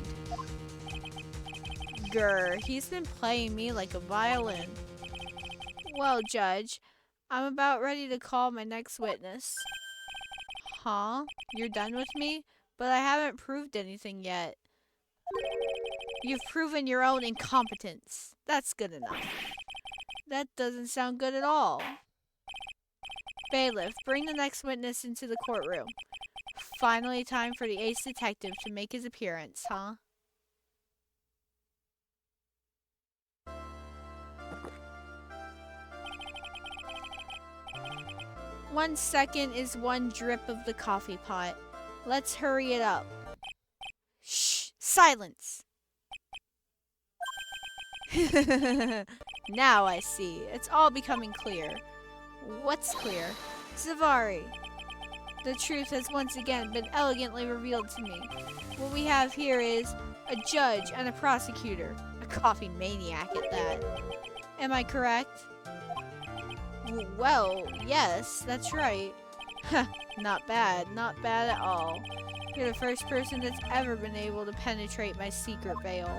Grr, he's been playing me like a violin. Well, Judge, I'm about ready to call my next witness. Huh? You're done with me? But I haven't proved anything yet. You've proven your own incompetence. That's good enough. That doesn't sound good at all. Bailiff, bring the next witness into the courtroom. Finally time for the ace detective to make his appearance, huh? One second is one drip of the coffee pot. Let's hurry it up. Shh! Silence! Now I see. It's all becoming clear. What's clear? Zavari. The truth has once again been elegantly revealed to me. What we have here is a judge and a prosecutor. A coffee maniac at that. Am I correct? Well, yes, that's right. Not bad, not bad at all. You're the first person that's ever been able to penetrate my secret veil.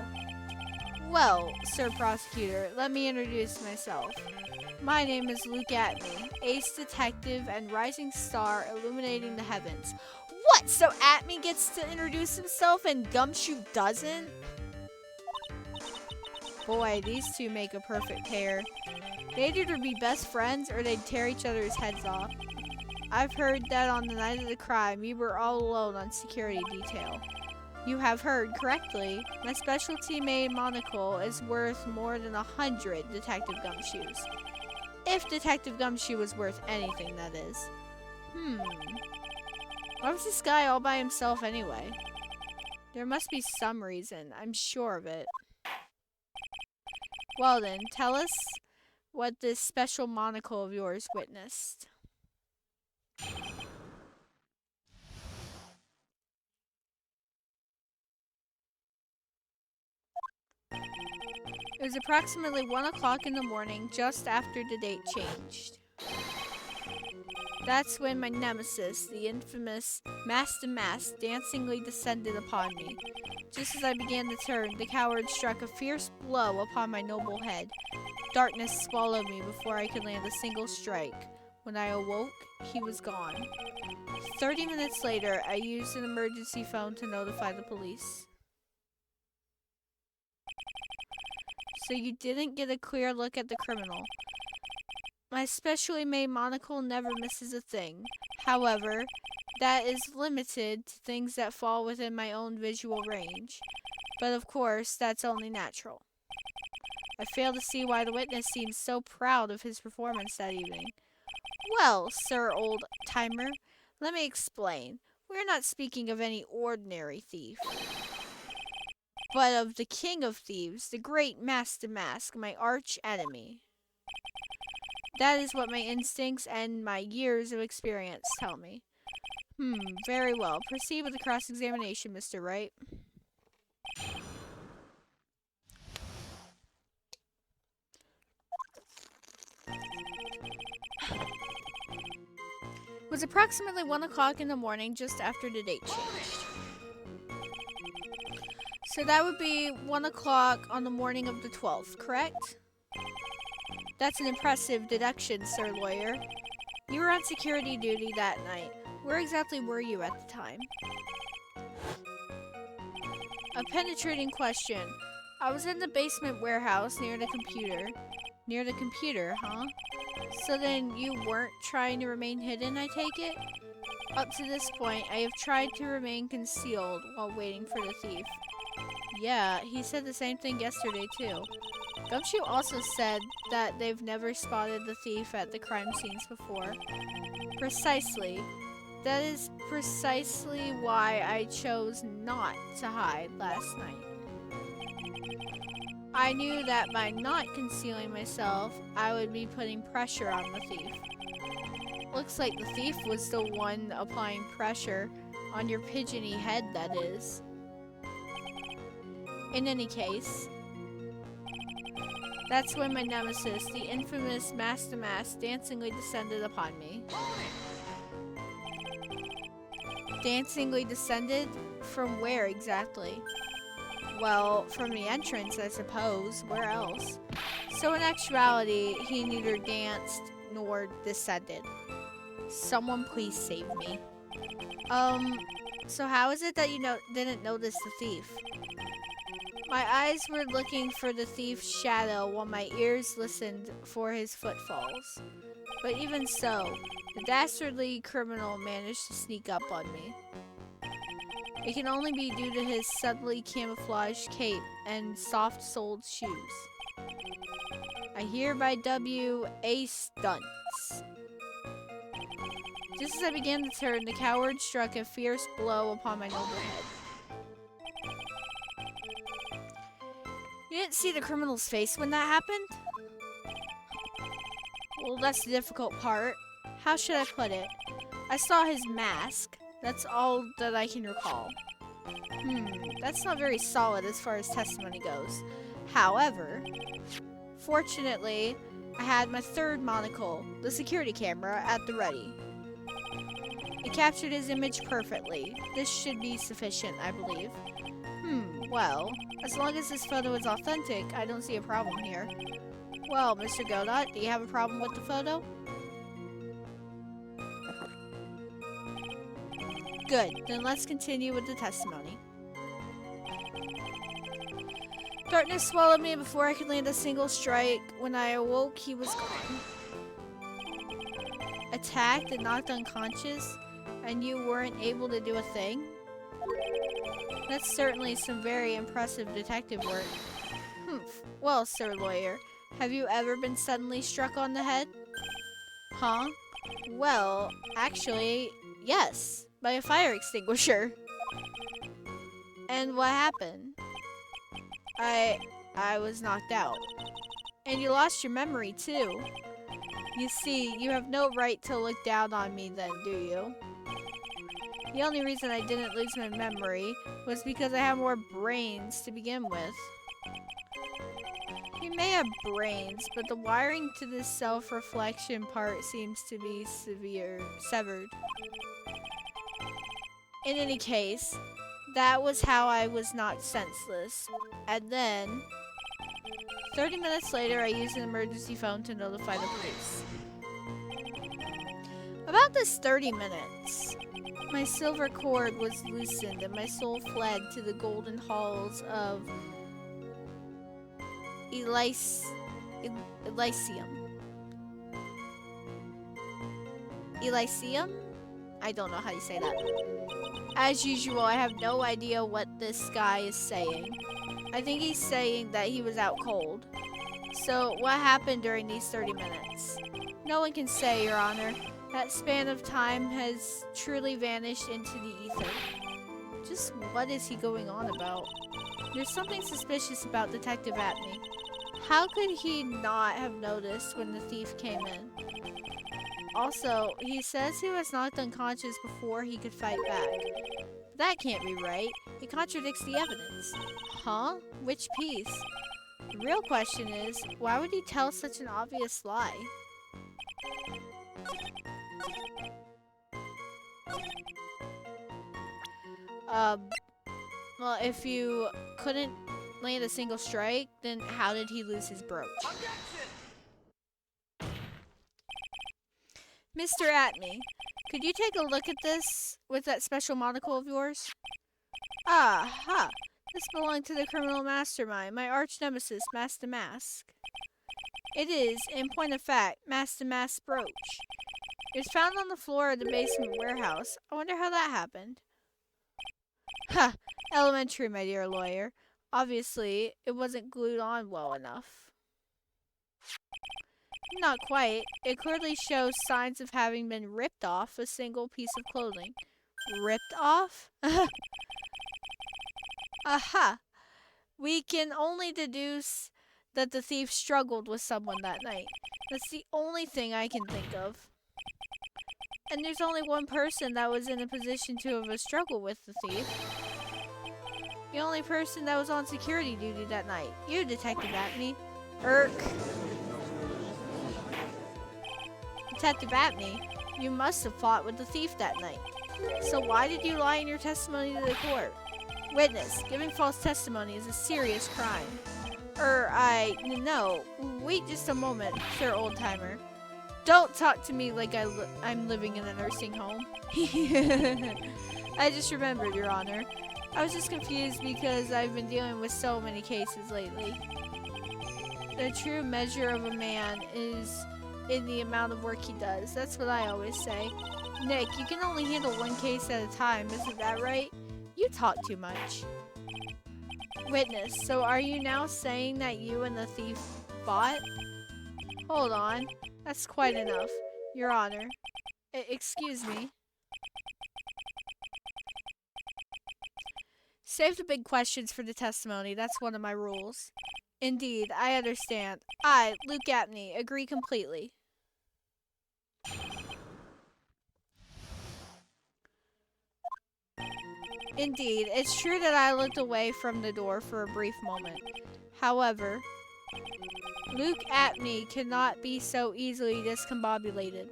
Well, Sir Prosecutor, let me introduce myself. My name is Luke Atme, ace detective and rising star illuminating the heavens. What? So Atme gets to introduce himself and Gumshoe doesn't? Boy, these two make a perfect pair. They'd either be best friends or they'd tear each other's heads off. I've heard that on the night of the crime, you were all alone on security detail. You have heard correctly. My specialty-made monocle is worth more than 100 Detective Gumshoes. If Detective Gumshoe was worth anything, that is. Why was this guy all by himself anyway? There must be some reason. I'm sure of it. Well then, tell us what this special monocle of yours witnessed. It was approximately 1 o'clock in the morning, just after the date changed. That's when my nemesis, the infamous Master Mask, dancingly descended upon me. Just as I began to turn, the coward struck a fierce blow upon my noble head. Darkness swallowed me before I could land a single strike. When I awoke, he was gone. 30 minutes later, I used an emergency phone to notify the police. So you didn't get a clear look at the criminal. My specially made monocle never misses a thing. However, that is limited to things that fall within my own visual range. But of course, that's only natural. I fail to see why the witness seems so proud of his performance that evening. Well, Sir Old Timer, let me explain. We're not speaking of any ordinary thief, but of the king of thieves, the great Master Mask, my arch enemy. That is what my instincts and my years of experience tell me. Very well. Proceed with the cross-examination, Mr. Wright. It was approximately 1 o'clock in the morning, just after the date changed. So that would be 1 o'clock on the morning of the 12th, correct? That's an impressive deduction, Sir Lawyer. You were on security duty that night. Where exactly were you at the time? A penetrating question. I was in the basement warehouse near the computer. Near the computer, huh? So then you weren't trying to remain hidden, I take it? Up to this point, I have tried to remain concealed while waiting for the thief. Yeah, he said the same thing yesterday too. Gumshoe also said that they've never spotted the thief at the crime scenes before. Precisely. That is precisely why I chose not to hide last night. I knew that by not concealing myself, I would be putting pressure on the thief. Looks like the thief was the one applying pressure on your pigeony head, that is. In any case, that's when my nemesis, the infamous Master Mask, dancingly descended upon me. Dancingly descended? From where exactly? Well, from the entrance, I suppose. Where else? So in actuality, he neither danced nor descended. Someone please save me. So how is it that you didn't notice the thief? My eyes were looking for the thief's shadow while my ears listened for his footfalls. But even so, the dastardly criminal managed to sneak up on me. It can only be due to his subtly camouflaged cape and soft-soled shoes. I hereby W a stunts. Just as I began to turn, the coward struck a fierce blow upon my noble head. You didn't see the criminal's face when that happened? Well, that's the difficult part. How should I put it? I saw his mask. That's all that I can recall. That's not very solid as far as testimony goes. However, fortunately, I had my third monocle, the security camera, at the ready. It captured his image perfectly. This should be sufficient, I believe. Well, as long as this photo is authentic, I don't see a problem here. Well, Mr. Godot, do you have a problem with the photo? Good, then let's continue with the testimony. Darkness swallowed me before I could land a single strike. When I awoke, he was gone. Attacked and knocked unconscious, and you weren't able to do a thing? That's certainly some very impressive detective work. Well, Sir Lawyer, have you ever been suddenly struck on the head? Huh? Well, actually, yes, by a fire extinguisher. And what happened? I was knocked out. And you lost your memory, too. You see, you have no right to look down on me then, do you? The only reason I didn't lose my memory was because I have more brains to begin with. You may have brains, but the wiring to this self-reflection part seems to be severed. In any case, that was how I was knocked senseless. And then, 30 minutes later, I used an emergency phone to notify the police. About this 30 minutes, my silver cord was loosened and my soul fled to the golden halls of Elysium. Elysium? I don't know how you say that. As usual, I have no idea what this guy is saying. I think he's saying that he was out cold. So, what happened during these 30 minutes? No one can say, Your Honor. That span of time has truly vanished into the ether. Just what is he going on about? There's something suspicious about Detective Atney. How could he not have noticed when the thief came in? Also, he says he was knocked unconscious before he could fight back. That can't be right. It contradicts the evidence. Huh? Which piece? The real question is, why would he tell such an obvious lie? Well, if you couldn't land a single strike, then how did he lose his brooch? Mr. Atney, could you take a look at this with that special monocle of yours? Ah, this belonged to the criminal mastermind, my arch nemesis, Master Mask. It is, in point of fact, Master Mask's brooch. It was found on the floor of the basement warehouse. I wonder how that happened. Ha! Elementary, my dear lawyer. Obviously, it wasn't glued on well enough. Not quite. It clearly shows signs of having been ripped off a single piece of clothing. Ripped off? Aha! We can only deduce that the thief struggled with someone that night. That's the only thing I can think of. And there's only one person that was in a position to have a struggle with the thief. The only person that was on security duty that night. You, Detective Atney. Detective Atney, you must have fought with the thief that night. So why did you lie in your testimony to the court? Witness, giving false testimony is a serious crime. No. Wait just a moment, Sir Oldtimer. Don't talk to me like I'm living in a nursing home. I just remembered, Your Honor. I was just confused because I've been dealing with so many cases lately. The true measure of a man is in the amount of work he does. That's what I always say. Nick, you can only handle one case at a time, isn't that right? You talk too much. Witness, so are you now saying that you and the thief fought? Hold on. That's quite enough, Your Honor. Excuse me. Save the big questions for the testimony. That's one of my rules. Indeed, I understand. I, Luke Apney, agree completely. Indeed, it's true that I looked away from the door for a brief moment. However, Luke Apney cannot be so easily discombobulated.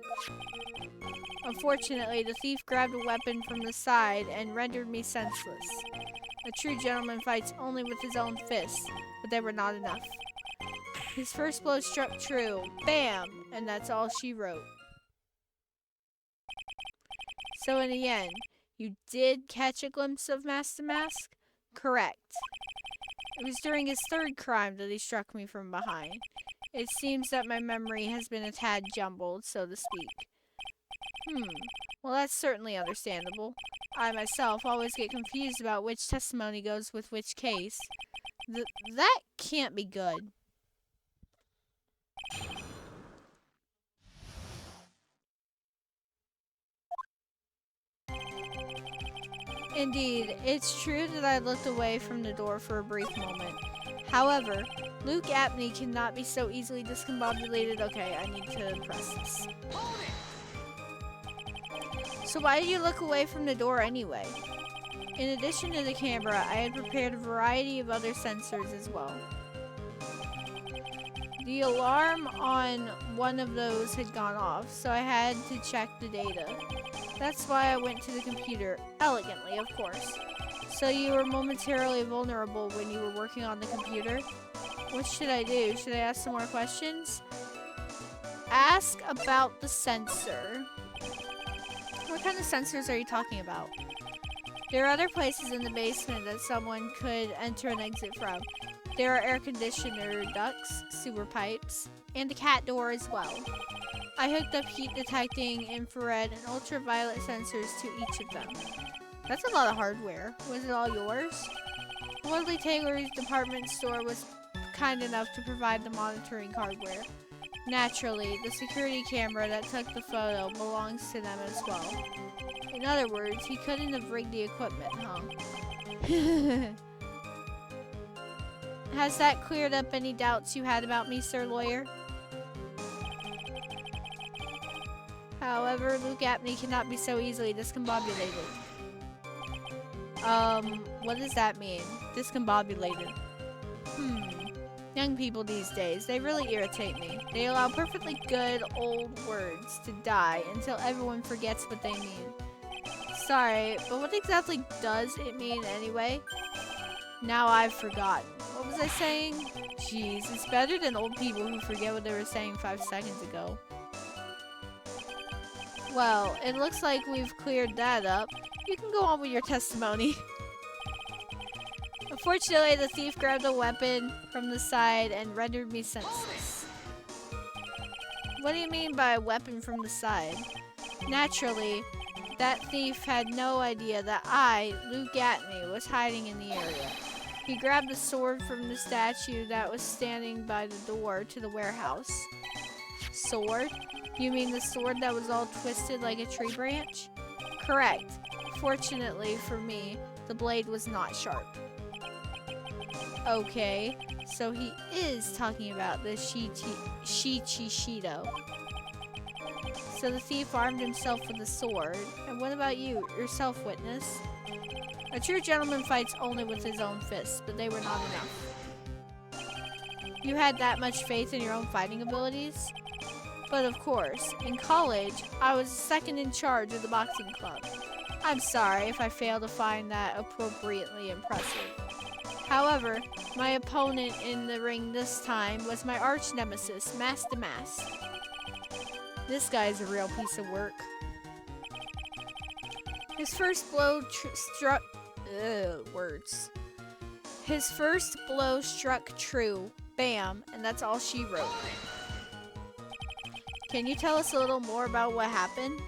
Unfortunately, the thief grabbed a weapon from the side and rendered me senseless. A true gentleman fights only with his own fists, but they were not enough. His first blow struck true. Bam! And that's all she wrote. So in the end, you did catch a glimpse of Master Mask? Correct. It was during his third crime that he struck me from behind. It seems that my memory has been a tad jumbled, so to speak. Well, that's certainly understandable. I myself always get confused about which testimony goes with which case. That can't be good. Indeed, it's true that I looked away from the door for a brief moment. However, Luke Apney cannot be so easily discombobulated. Okay, I need to press this. So why did you look away from the door anyway? In addition to the camera, I had prepared a variety of other sensors as well. The alarm on one of those had gone off, so I had to check the data. That's why I went to the computer, elegantly of course. So you were momentarily vulnerable when you were working on the computer? What should I do? Should I ask some more questions? Ask about the sensor. What kind of sensors are you talking about? There are other places in the basement that someone could enter and exit from. There are air conditioner ducts, sewer pipes, and a cat door as well. I hooked up heat detecting, infrared, and ultraviolet sensors to each of them. That's a lot of hardware. Was it all yours? Woodley Taylor's department store was kind enough to provide the monitoring hardware. Naturally, the security camera that took the photo belongs to them as well. In other words, he couldn't have rigged the equipment, huh? Has that cleared up any doubts you had about me, Sir Lawyer? However, Luke Apney cannot be so easily discombobulated. What does that mean? Discombobulated. Young people these days, they really irritate me. They allow perfectly good old words to die until everyone forgets what they mean. Sorry, but what exactly does it mean anyway? Now I've forgotten. What was I saying? Jeez, it's better than old people who forget what they were saying 5 seconds ago. Well, it looks like we've cleared that up. You can go on with your testimony. Unfortunately, the thief grabbed a weapon from the side and rendered me senseless. What do you mean by a weapon from the side? Naturally, that thief had no idea that I, Luke Apney, was hiding in the area. He grabbed the sword from the statue that was standing by the door to the warehouse. Sword? You mean the sword that was all twisted like a tree branch? Correct. Fortunately for me, the blade was not sharp. Okay, so he is talking about the Shichido. So the thief armed himself with a sword. And what about you, yourself, witness? A true gentleman fights only with his own fists, but they were not enough. You had that much faith in your own fighting abilities? But of course, in college, I was second in charge of the boxing club. I'm sorry if I fail to find that appropriately impressive. However, my opponent in the ring this time was my arch nemesis, Master Mass. This guy's a real piece of work. His first blow struck... words. His first blow struck true. Bam, and that's all she wrote. Can you tell us a little more about what happened?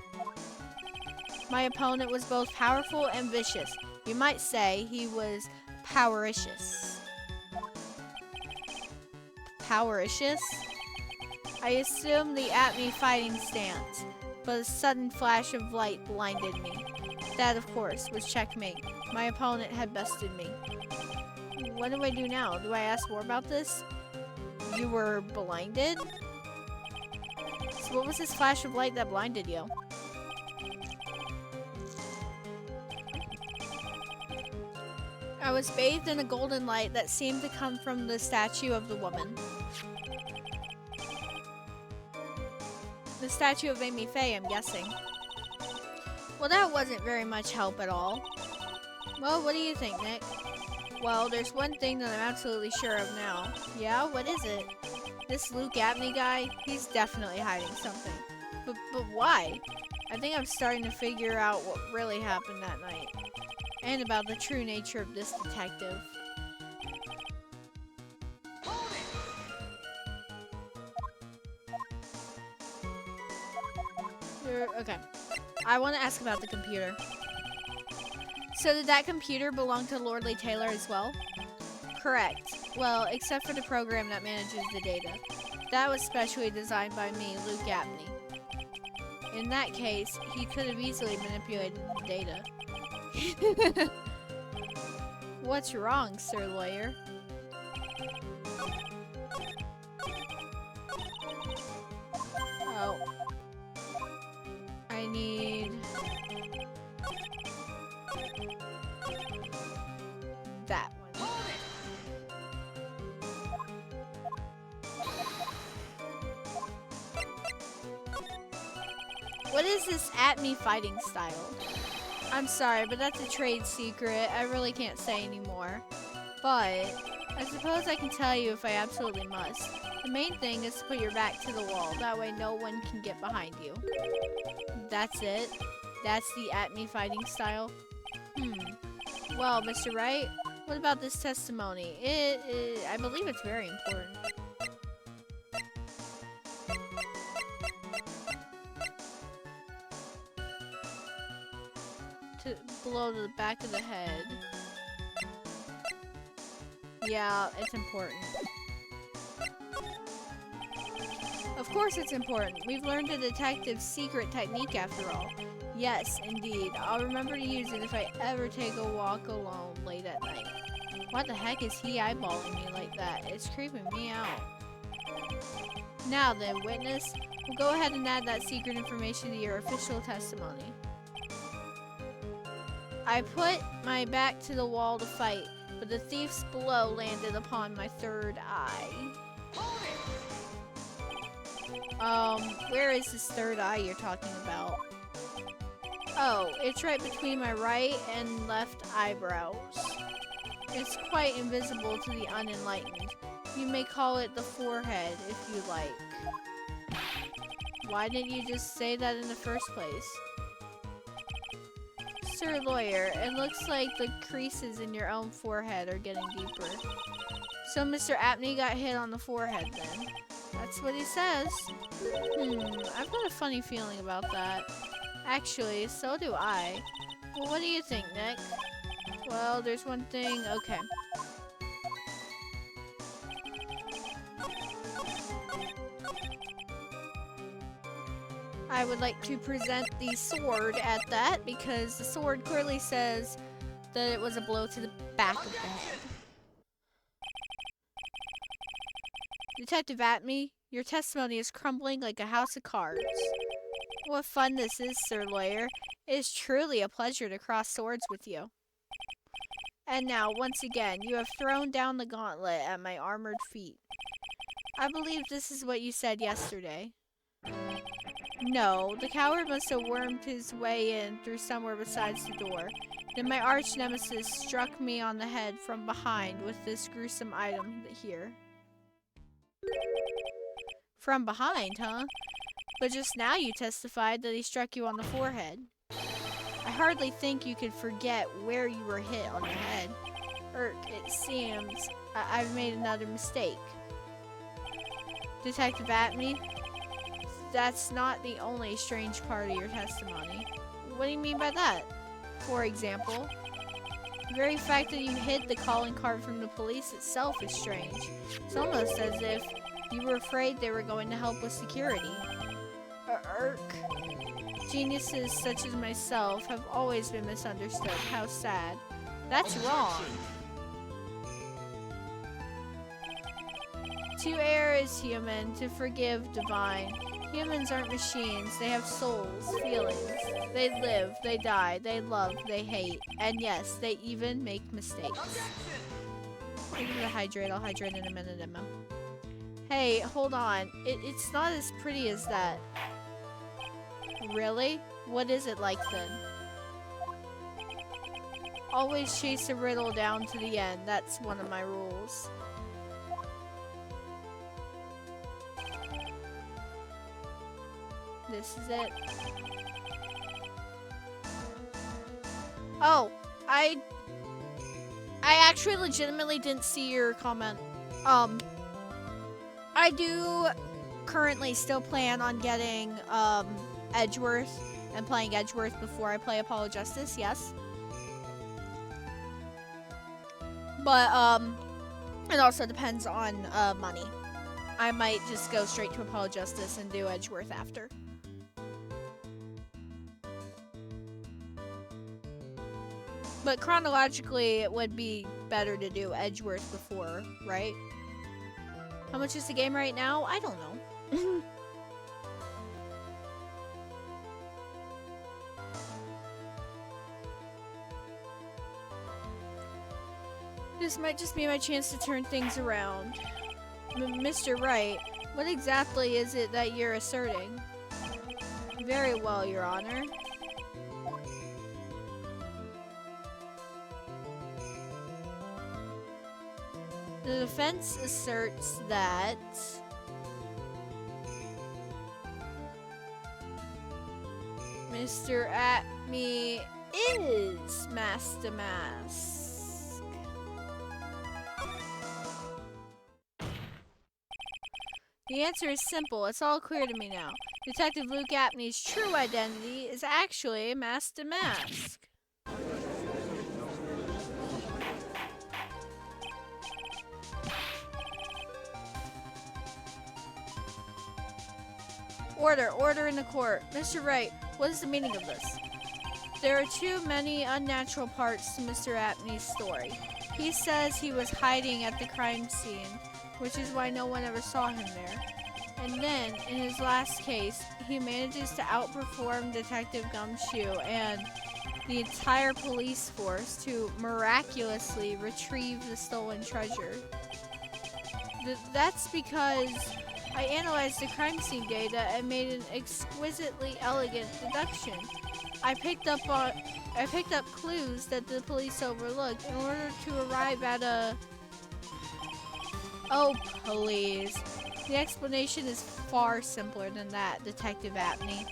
My opponent was both powerful and vicious. You might say he was powericious. Powericious? I assumed the at-me fighting stance, but a sudden flash of light blinded me. That, of course, was checkmate. My opponent had bested me. What do I do now? Do I ask more about this? You were blinded? So what was this flash of light that blinded you? I was bathed in a golden light that seemed to come from the statue of the woman. The statue of Amy Faye, I'm guessing. Well, that wasn't very much help at all. Well, what do you think, Nick? Well, there's one thing that I'm absolutely sure of now. Yeah, what is it? This Luke Abney guy, he's definitely hiding something. But why? I think I'm starting to figure out what really happened that night. And about the true nature of this detective. Okay. I want to ask about the computer. So did that computer belong to Lordly Taylor as well? Correct. Well, except for the program that manages the data. That was specially designed by me, Luke Abney. In that case, he could have easily manipulated the data. What's wrong, Sir Lawyer? Oh. I need... that one. What is this at-me fighting style? I'm sorry, but that's a trade secret. I really can't say anymore. But I suppose I can tell you if I absolutely must. The main thing is to put your back to the wall. That way no one can get behind you. That's it? That's the at-me fighting style? Well, Mr. Wright, what about this testimony? I believe it's very important. To blow to the back of the head. Yeah, it's important. Of course it's important. We've learned a detective's secret technique after all. Yes, indeed. I'll remember to use it if I ever take a walk alone late at night. What the heck is he eyeballing me like that? It's creeping me out. Now then, witness, we'll go ahead and add that secret information to your official testimony. I put my back to the wall to fight, but the thief's blow landed upon my third eye. Where is this third eye you're talking about? Oh, it's right between my right and left eyebrows. It's quite invisible to the unenlightened. You may call it the forehead if you like. Why didn't you just say that in the first place? Sir Lawyer, it looks like the creases in your own forehead are getting deeper. So Mr. Abney got hit on the forehead then. That's what he says. I've got a funny feeling about that. Actually, so do I. Well, what do you think, Nick? Well, there's one thing. Okay. I would like to present the sword at that because the sword clearly says that it was a blow to the back of the head. Detective Atme, your testimony is crumbling like a house of cards. What fun this is, Sir Lawyer. It is truly a pleasure to cross swords with you. And now, once again, you have thrown down the gauntlet at my armored feet. I believe this is what you said yesterday. No, the coward must have wormed his way in through somewhere besides the door. Then my arch nemesis struck me on the head from behind with this gruesome item here. From behind, huh? But just now you testified that he struck you on the forehead. I hardly think you could forget where you were hit on your head. It seems I've made another mistake. Detective Atney, that's not the only strange part of your testimony. What do you mean by that? For example, the very fact that you hid the calling card from the police itself is strange. It's almost as if you were afraid they were going to help with security. Geniuses such as myself have always been misunderstood. How sad. That's wrong. To err is human, to forgive divine. Humans aren't machines. They have souls, feelings. They live, they die, they love, they hate. And yes, they even make mistakes. Thank you for the hydrate. I'll hydrate in a minute, Emma. Hey, hold on. It's not as pretty as that. Really? What is it like then? Always chase a riddle down to the end. That's one of my rules. This is it. Oh, I actually legitimately didn't see your comment. I do currently still plan on getting Edgeworth and playing Edgeworth before I play Apollo Justice, yes. But it also depends on money. I might just go straight to Apollo Justice and do Edgeworth after. But chronologically, it would be better to do Edgeworth before, right? How much is the game right now? I don't know. This might just be my chance to turn things around. Mr. Wright, what exactly is it that you're asserting? Very well, Your Honor. The defense asserts that Mr. Atney is Master Mask. The answer is simple. It's all clear to me now. Detective Luke Atney's true identity is actually Master Mask. Order in the court. Mr. Wright, what is the meaning of this? There are too many unnatural parts to Mr. Atney's story. He says he was hiding at the crime scene, which is why no one ever saw him there. And then, in his last case, he manages to outperform Detective Gumshoe and the entire police force to miraculously retrieve the stolen treasure. That's because I analyzed the crime scene data and made an exquisitely elegant deduction. I picked up clues that the police overlooked in order to arrive at a... Oh, please. The explanation is far simpler than that, Detective Atney.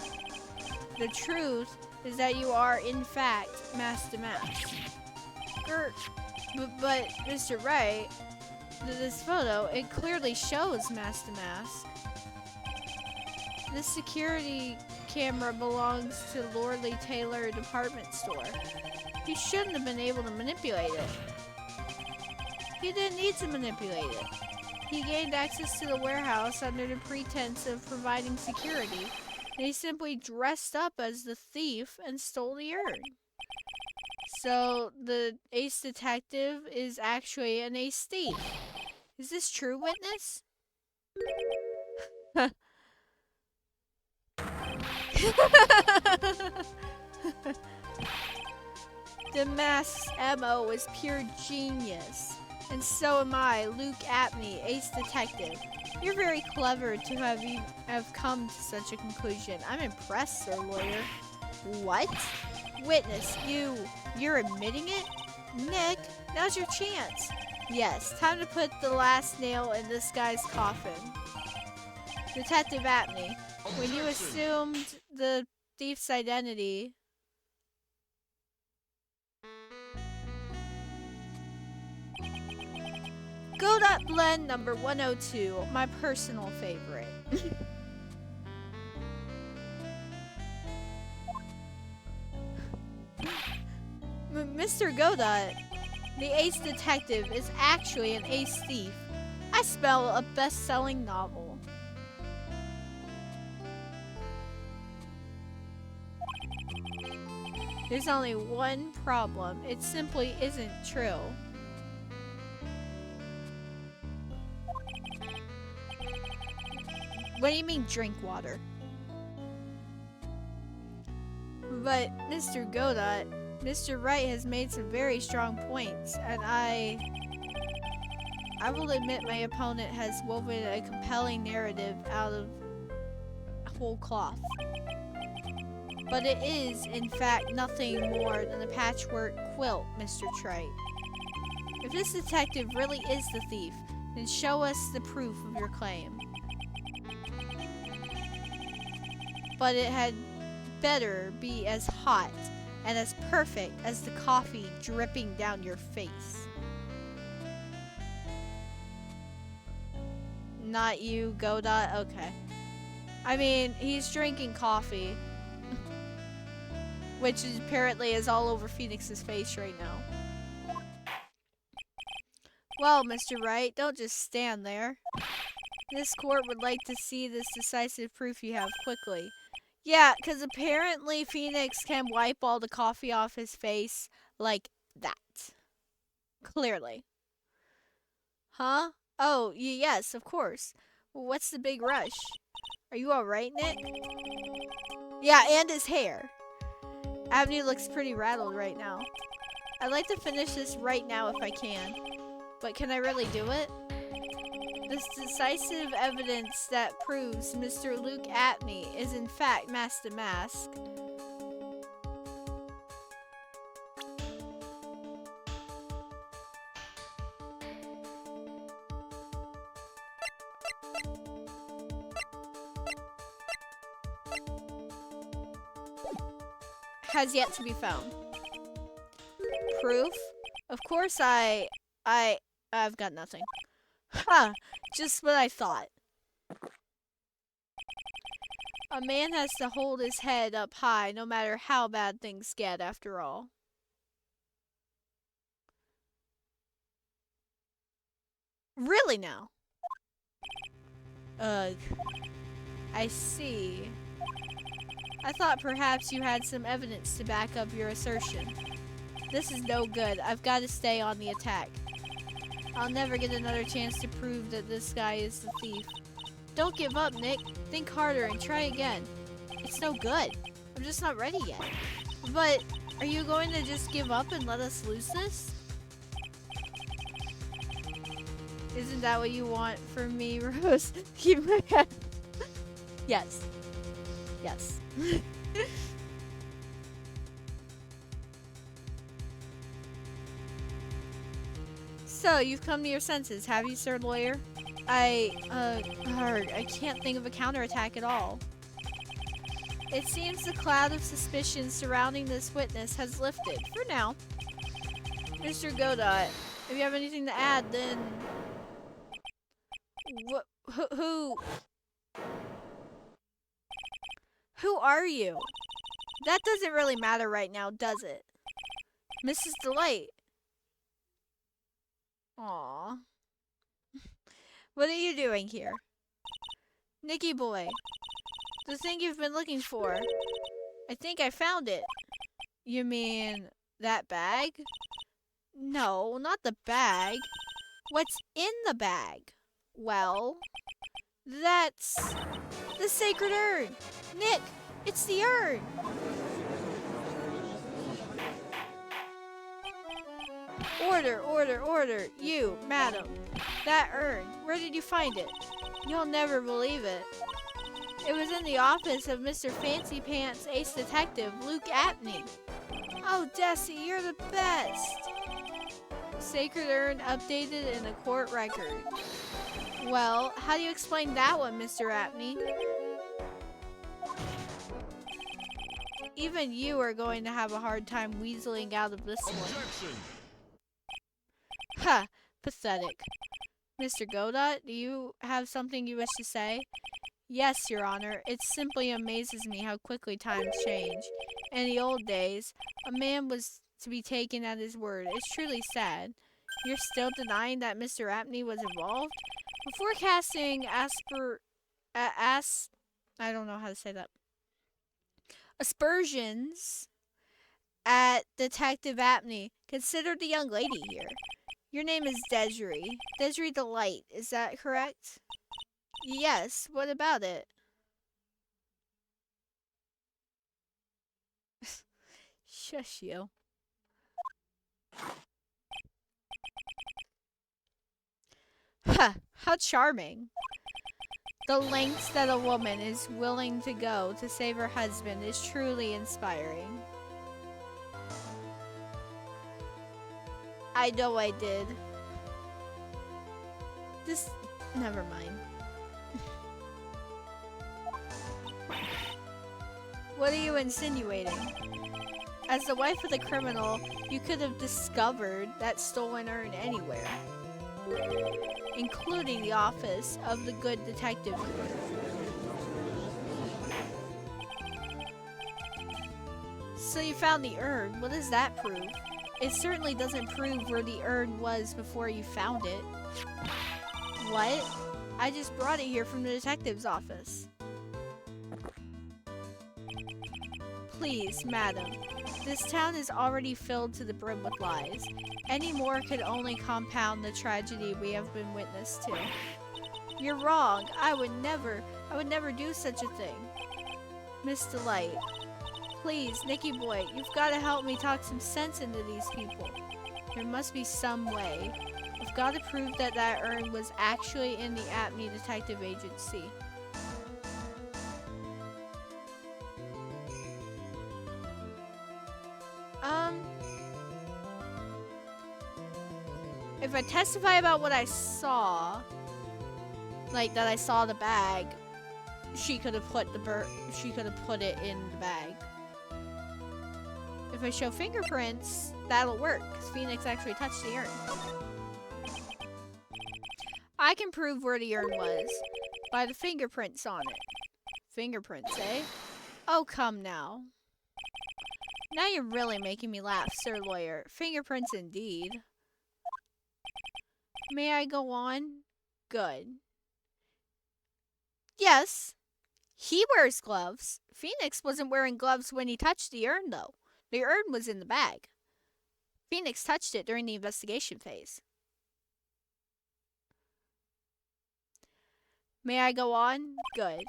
The truth is that you are, in fact, Master Mask. But Mr. Wright, this photo, it clearly shows Master Mask. This security camera belongs to Lordly Taylor department store. He shouldn't have been able to manipulate it. He didn't need to manipulate it. He gained access to the warehouse under the pretense of providing security, and he simply dressed up as the thief and stole the urn. So, the ace detective is actually an ace thief. Is this true, witness? The mask's MO is pure genius. And so am I, Luke Apney, ace detective. You're very clever to have come to such a conclusion. I'm impressed, sir lawyer. What? Witness, you're admitting it? Nick, now's your chance. Yes, time to put the last nail in this guy's coffin. Detective Apney, when you assumed the thief's identity... Godot Blend number 102, my personal favorite. Mr. Godot, the ace detective, is actually an ace thief. I spell a best-selling novel. There's only one problem. It simply isn't true. What do you mean, drink water? But, Mr. Godot, Mr. Wright has made some very strong points, and I will admit my opponent has woven a compelling narrative out of whole cloth. But it is, in fact, nothing more than a patchwork quilt, Mr. Wright. If this detective really is the thief, then show us the proof of your claim. But it had better be as hot and as perfect as the coffee dripping down your face. Not you, Godot? Okay. I mean, he's drinking coffee. Which apparently is all over Phoenix's face right now. Well, Mr. Wright, don't just stand there. This court would like to see this decisive proof you have quickly. Yeah, because apparently Phoenix can wipe all the coffee off his face like that. Clearly. Huh? Oh, yes, of course. Well, what's the big rush? Are you alright, Nick? Yeah, and his hair. Avenue looks pretty rattled right now. I'd like to finish this right now if I can. But can I really do it? This decisive evidence that proves Mr. Luke Apney is in fact Master Mask. Has yet to be found. Proof? Of course I've got nothing. Ha! Just what I thought. A man has to hold his head up high no matter how bad things get, after all. Really now? Ugh. I see. I thought perhaps you had some evidence to back up your assertion. This is no good. I've got to stay on the attack. I'll never get another chance to prove that this guy is the thief. Don't give up, Nick. Think harder and try again. It's no good. I'm just not ready yet. But, are you going to just give up and let us lose this? Isn't that what you want from me, Rose? Keep my head. Yes. Yes. So, you've come to your senses, have you, sir lawyer? I can't think of a counterattack at all. It seems the cloud of suspicion surrounding this witness has lifted, for now. Mr. Godot, if you have anything to add, then... Who are you? That doesn't really matter right now, does it? Mrs. Delight. Aww. What are you doing here? Nicky boy. The thing you've been looking for. I think I found it. You mean that bag? No, not the bag. What's in the bag? Well, that's the sacred urn. Nick, it's the urn. Order, order, order! You, madam! That urn, where did you find it? You'll never believe it. It was in the office of Mr. Fancy Pants Ace Detective Luke Apney. Oh, Desi, you're the best! Sacred urn updated in the court record. Well, how do you explain that one, Mr. Apney? Even you are going to have a hard time weaseling out of this one. Ha! Pathetic. Mr. Godot, do you have something you wish to say? Yes, Your Honor. It simply amazes me how quickly times change. In the old days, a man was to be taken at his word. It's truly sad. You're still denying that Mr. Apney was involved? Before casting I don't know how to say that. Aspersions at Detective Apney, consider the young lady here. Your name is Desiree. Desiree Delight, is that correct? Yes, what about it? Shush you. Ha! How charming. The lengths that a woman is willing to go to save her husband is truly inspiring. I know I did. Never mind. What are you insinuating? As the wife of the criminal, you could have discovered that stolen urn anywhere, including the office of the good detective. So you found the urn. What does that prove? It certainly doesn't prove where the urn was before you found it. What? I just brought it here from the detective's office. Please, madam. This town is already filled to the brim with lies. Any more could only compound the tragedy we have been witness to. You're wrong. I would never do such a thing. Miss Delight. Please, Nicky boy, you've got to help me talk some sense into these people. There must be some way. I've got to prove that that urn was actually in the Apney Detective Agency. If I testify about what I saw, like that I saw the bag, she could have put it in the bag. If I show fingerprints, that'll work, because Phoenix actually touched the urn. I can prove where the urn was by the fingerprints on it. Fingerprints, eh? Oh, come now. Now you're really making me laugh, Sir Lawyer. Fingerprints indeed. May I go on? Good. Yes. He wears gloves. Phoenix wasn't wearing gloves when he touched the urn, though. The urn was in the bag. Phoenix touched it during the investigation phase. May I go on? Good.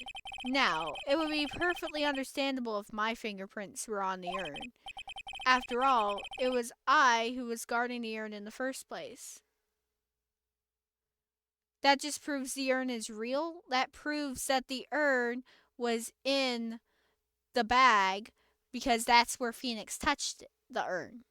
Now, it would be perfectly understandable if my fingerprints were on the urn. After all, it was I who was guarding the urn in the first place. That just proves the urn is real. That proves that the urn was in the bag because that's where Phoenix touched the urn.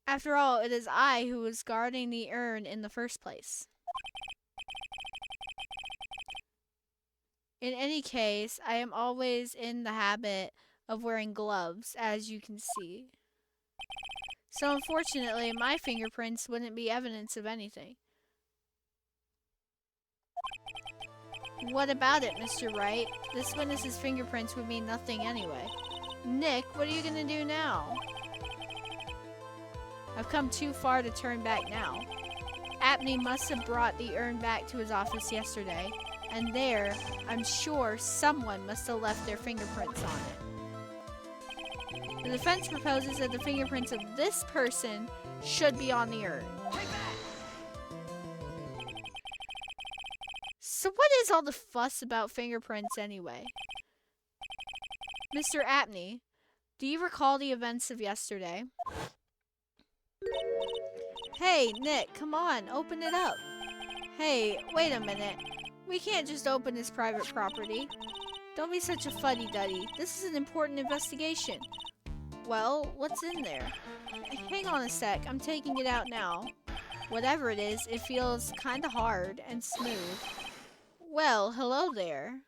After all, it is I who was guarding the urn in the first place. In any case, I am always in the habit of wearing gloves, as you can see. So unfortunately, my fingerprints wouldn't be evidence of anything. What about it, Mr. Wright? This witness's fingerprints would mean nothing anyway. Nick, what are you gonna do now? I've come too far to turn back now. Apney must have brought the urn back to his office yesterday, and there, I'm sure someone must have left their fingerprints on it. The defense proposes that the fingerprints of this person should be on the urn. So what is all the fuss about fingerprints anyway? Mr. Apney, do you recall the events of yesterday? Hey, Nick, come on, open it up. Hey, wait a minute. We can't just open his private property. Don't be such a fuddy-duddy. This is an important investigation. Well, what's in there? Hang on a sec, I'm taking it out now. Whatever it is, it feels kinda hard and smooth. Well, hello there.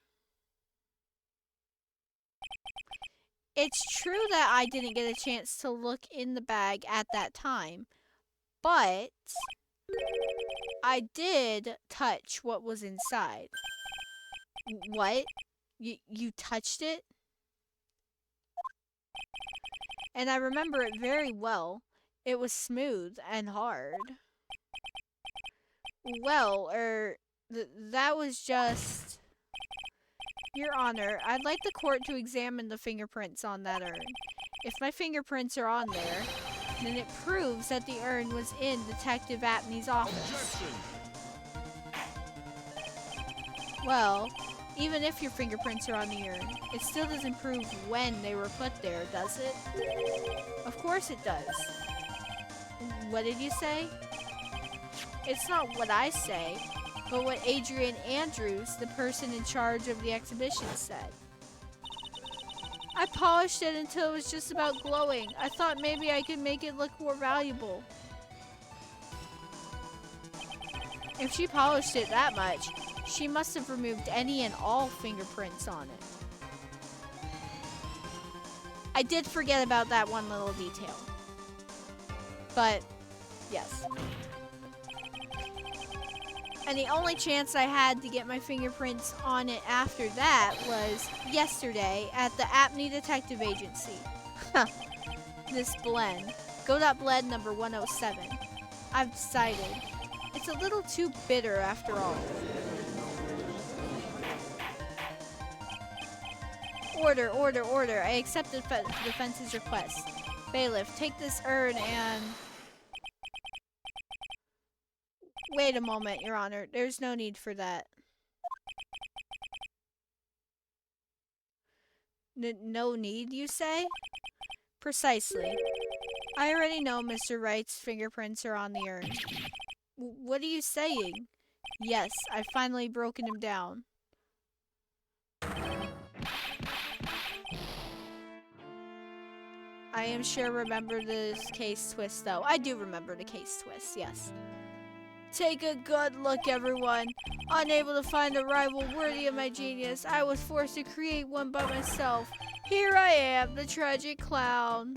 It's true that I didn't get a chance to look in the bag at that time, but I did touch what was inside. What? You touched it? And I remember it very well. It was smooth and hard. Well, that was just... Your Honor, I'd like the court to examine the fingerprints on that urn. If my fingerprints are on there, then it proves that the urn was in Detective Apney's office. Well, even if your fingerprints are on the urn, it still doesn't prove when they were put there, does it? Of course it does. What did you say? It's not what I say, but what Adrian Andrews, the person in charge of the exhibition, said. I polished it until it was just about glowing. I thought maybe I could make it look more valuable. If she polished it that much, she must have removed any and all fingerprints on it. I did forget about that one little detail. But, yes. And the only chance I had to get my fingerprints on it after that was yesterday at the Apney Detective Agency. This blend. Go.blend number 107. I've decided. It's a little too bitter after all. Order, order, order. I accept the defense's request. Bailiff, take this urn and... Wait a moment, Your Honor. There's no need for that. No need, you say? Precisely. I already know Mr. Wright's fingerprints are on the urn. What are you saying? Yes, I've finally broken him down. I am sure remember this case twist, though. I do remember the case twist, yes. Take a good look, everyone. Unable to find a rival worthy of my genius, I was forced to create one by myself. Here I am, the tragic clown.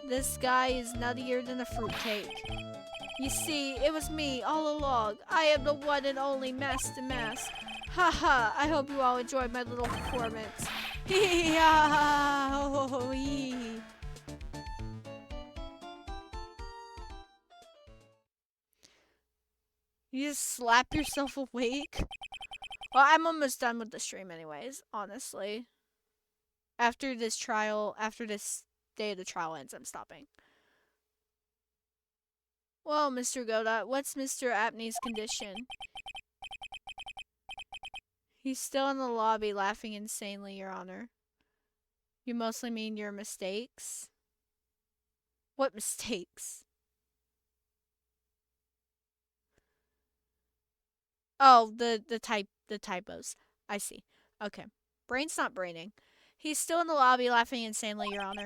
This guy is nuttier than a fruitcake. You see, it was me all along. I am the one and only Master Mask. Haha, I hope you all enjoyed my little performance. Hee ha ho hee. You just slap yourself awake? Well, I'm almost done with the stream anyways, honestly. After this day of the trial ends, I'm stopping. Well, Mr. Godot, what's Mr. Apney's condition? He's still in the lobby laughing insanely, Your Honor. You mostly mean your mistakes? What mistakes? Oh, the typos. I see. Okay. Brain's not braining. He's still in the lobby laughing insanely, Your Honor.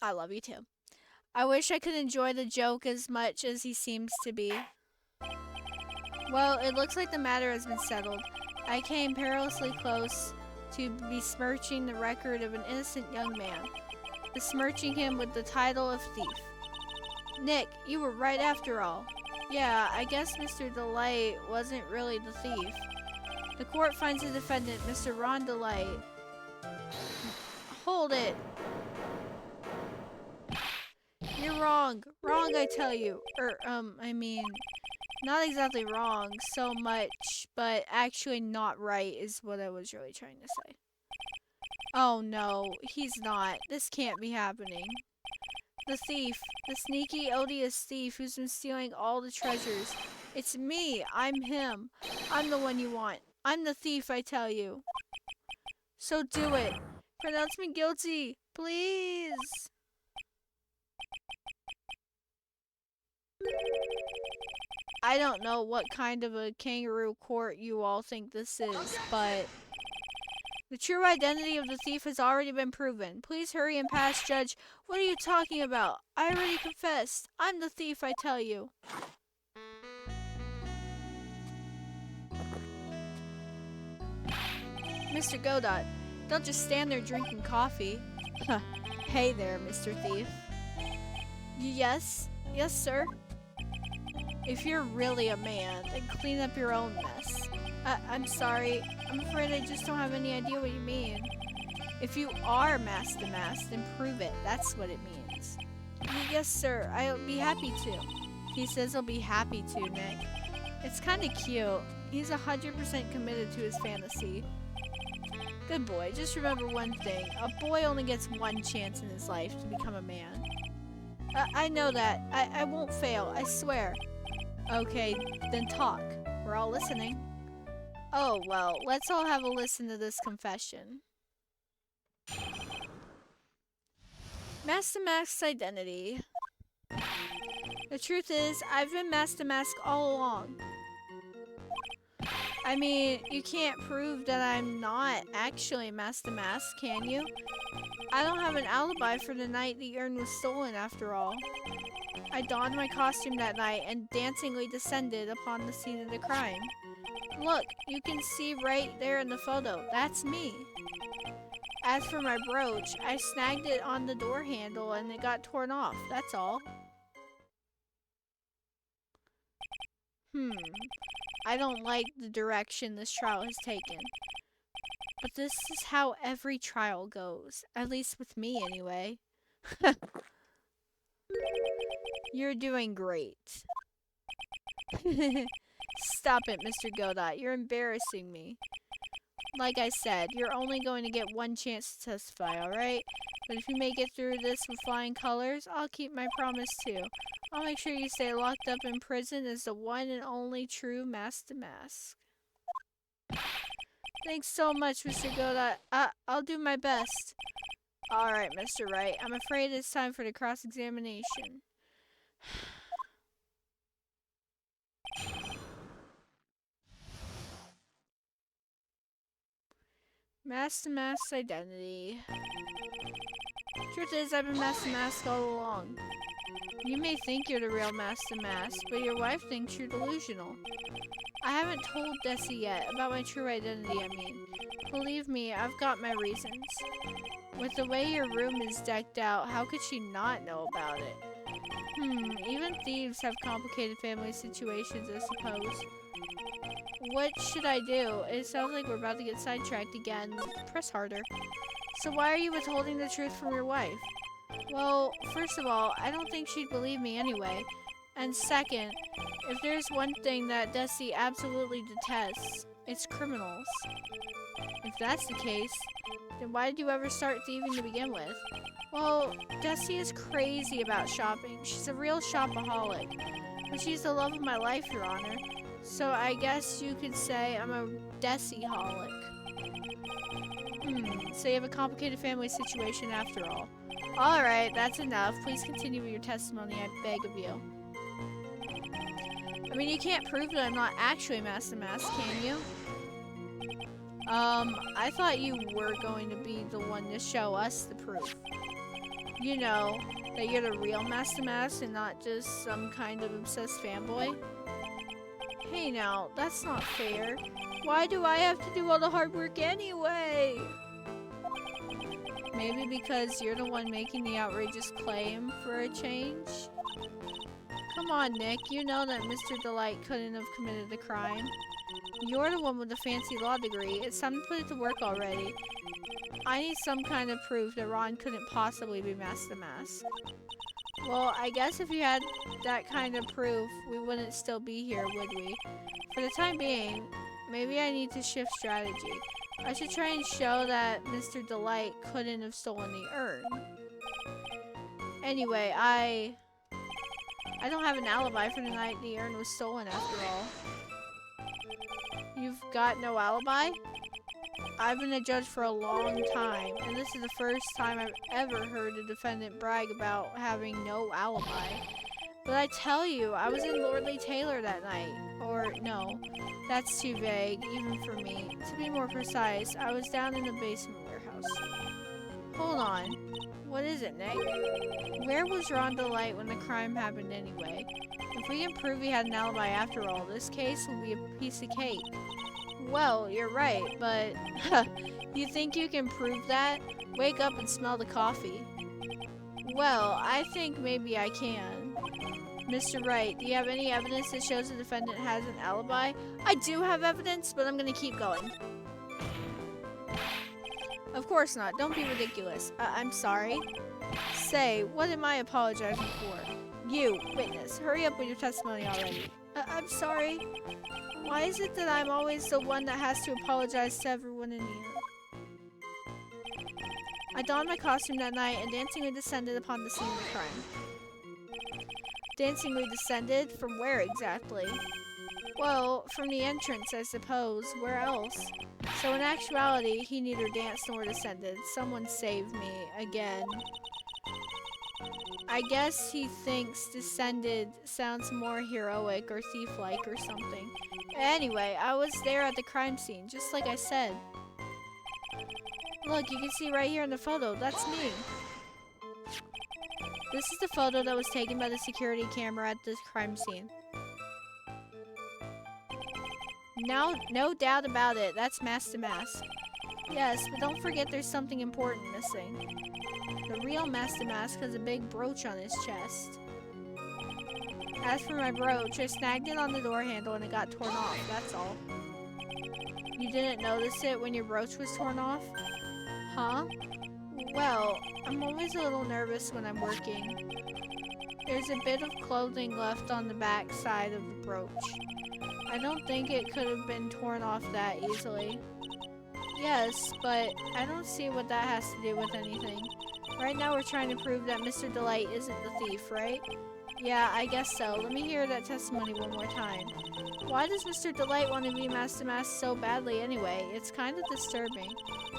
I love you too. I wish I could enjoy the joke as much as he seems to be. Well, it looks like the matter has been settled. I came perilously close to besmirching the record of an innocent young man, besmirching him with the title of thief. Nick, you were right after all. Yeah, I guess Mr. Delight wasn't really the thief. The court finds the defendant, Mr. Ron Delight. Hold it. You're wrong. Wrong, I tell you. I mean, not exactly wrong so much, but actually not right is what I was really trying to say. Oh no, he's not. This can't be happening. The thief. The sneaky, odious thief who's been stealing all the treasures. It's me. I'm him. I'm the one you want. I'm the thief, I tell you. So do it. Pronounce me guilty. Please. I don't know what kind of a kangaroo court you all think this is, but the true identity of the thief has already been proven. Please hurry and pass, Judge. What are you talking about? I already confessed. I'm the thief, I tell you. Mr. Godot, don't just stand there drinking coffee. Hey there, Mr. Thief. Yes? Yes, sir? If you're really a man, then clean up your own mess. I'm sorry. I'm afraid I just don't have any idea what you mean. If you are Master Mask, then prove it. That's what it means. Yes, sir. I'll be happy to. He says he'll be happy to, Nick. It's kind of cute. He's 100% committed to his fantasy. Good boy. Just remember one thing. A boy only gets one chance in his life to become a man. I know that. I won't fail. I swear. Okay, then talk. We're all listening. Oh, well, let's all have a listen to this confession. Master Mask's identity. The truth is, I've been Master Mask all along. I mean, you can't prove that I'm not actually Master Mask, can you? I don't have an alibi for the night the urn was stolen, after all. I donned my costume that night and dancingly descended upon the scene of the crime. Look, you can see right there in the photo. That's me. As for my brooch, I snagged it on the door handle and it got torn off. That's all. I don't like the direction this trial has taken. But this is how every trial goes. At least with me, anyway. You're doing great. Stop it, Mr. Godot. You're embarrassing me. Like I said, you're only going to get one chance to testify, alright? But if you make it through this with flying colors, I'll keep my promise too. I'll make sure you stay locked up in prison as the one and only true Master Mask. Thanks so much, Mr. Godot. I'll do my best. Alright, Mr. Wright. I'm afraid it's time for the cross-examination. Master Mask's identity. Truth is, I've been Master Mask all along. You may think you're the real Master Mask, but your wife thinks you're delusional. I haven't told Desi yet about my true identity, I mean. Believe me, I've got my reasons. With the way your room is decked out, how could she not know about it? Even thieves have complicated family situations, I suppose. What should I do? It sounds like we're about to get sidetracked again. Press harder. So why are you withholding the truth from your wife? Well, first of all, I don't think she'd believe me anyway. And second, if there's one thing that Desi absolutely detests, it's criminals. If that's the case, then why did you ever start thieving to begin with? Well, Desi is crazy about shopping. She's a real shopaholic. But she's the love of my life, Your Honor. So I guess you could say I'm a Desi-holic. So you have a complicated family situation after all. Alright, that's enough. Please continue with your testimony, I beg of you. I mean, you can't prove that I'm not actually Master Mask, can you? I thought you were going to be the one to show us the proof. You know, that you're the real Master Mask and not just some kind of obsessed fanboy. Hey now, that's not fair. Why do I have to do all the hard work anyway? Maybe because you're the one making the outrageous claim for a change? Come on, Nick. You know that Mr. Delight couldn't have committed the crime. You're the one with the fancy law degree. It's time to put it to work already. I need some kind of proof that Ron couldn't possibly be Master Mask. Well, I guess if you had that kind of proof, we wouldn't still be here, would we? For the time being, maybe I need to shift strategy. I should try and show that Mr. Delight couldn't have stolen the urn. Anyway, I don't have an alibi for the night the urn was stolen after all. You've got no alibi? I've been a judge for a long time, and this is the first time I've ever heard a defendant brag about having no alibi. But I tell you, I was in Lordly Taylor that night. Or, no, that's too vague, even for me. To be more precise, I was down in the basement warehouse. Hold on. What is it, Nick? Where was Ron Delight when the crime happened anyway? If we can prove he had an alibi after all, this case will be a piece of cake. Well, you're right, but you think you can prove that? Wake up and smell the coffee. Well, I think maybe I can. Mr. Wright, do you have any evidence that shows the defendant has an alibi? I do have evidence, but I'm gonna keep going. Of course not. Don't be ridiculous. I'm sorry. Say, what am I apologizing for? You, witness, hurry up with your testimony already. I'm sorry. Why is it that I'm always the one that has to apologize to everyone in here? I donned my costume that night and dancingly descended upon the scene of the crime. Dancingly descended? From where exactly? Well, from the entrance, I suppose. Where else? So in actuality, he neither danced nor descended. Someone saved me. Again. I guess he thinks descended sounds more heroic or thief-like or something. Anyway, I was there at the crime scene, just like I said. Look, you can see right here in the photo. That's me. This is the photo that was taken by the security camera at this crime scene. No doubt about it. That's mask to mask. Yes, but don't forget there's something important missing. The real mask to mask has a big brooch on his chest. As for my brooch, I snagged it on the door handle and it got torn off, that's all. You didn't notice it when your brooch was torn off? Huh? Well, I'm always a little nervous when I'm working. There's a bit of clothing left on the back side of the brooch. I don't think it could have been torn off that easily. Yes, but I don't see what that has to do with anything. Right now we're trying to prove that Mr. Delight isn't the thief, right? Yeah, I guess so. Let me hear that testimony one more time. Why does Mr. Delight want to be mask to mask so badly anyway? It's kind of disturbing.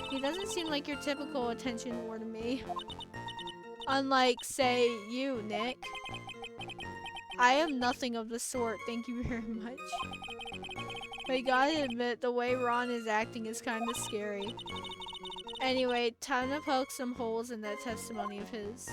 He doesn't seem like your typical attention whore to me. Unlike, say, you, Nick. I am nothing of the sort, thank you very much. But you gotta admit, the way Ron is acting is kind of scary. Anyway, time to poke some holes in that testimony of his.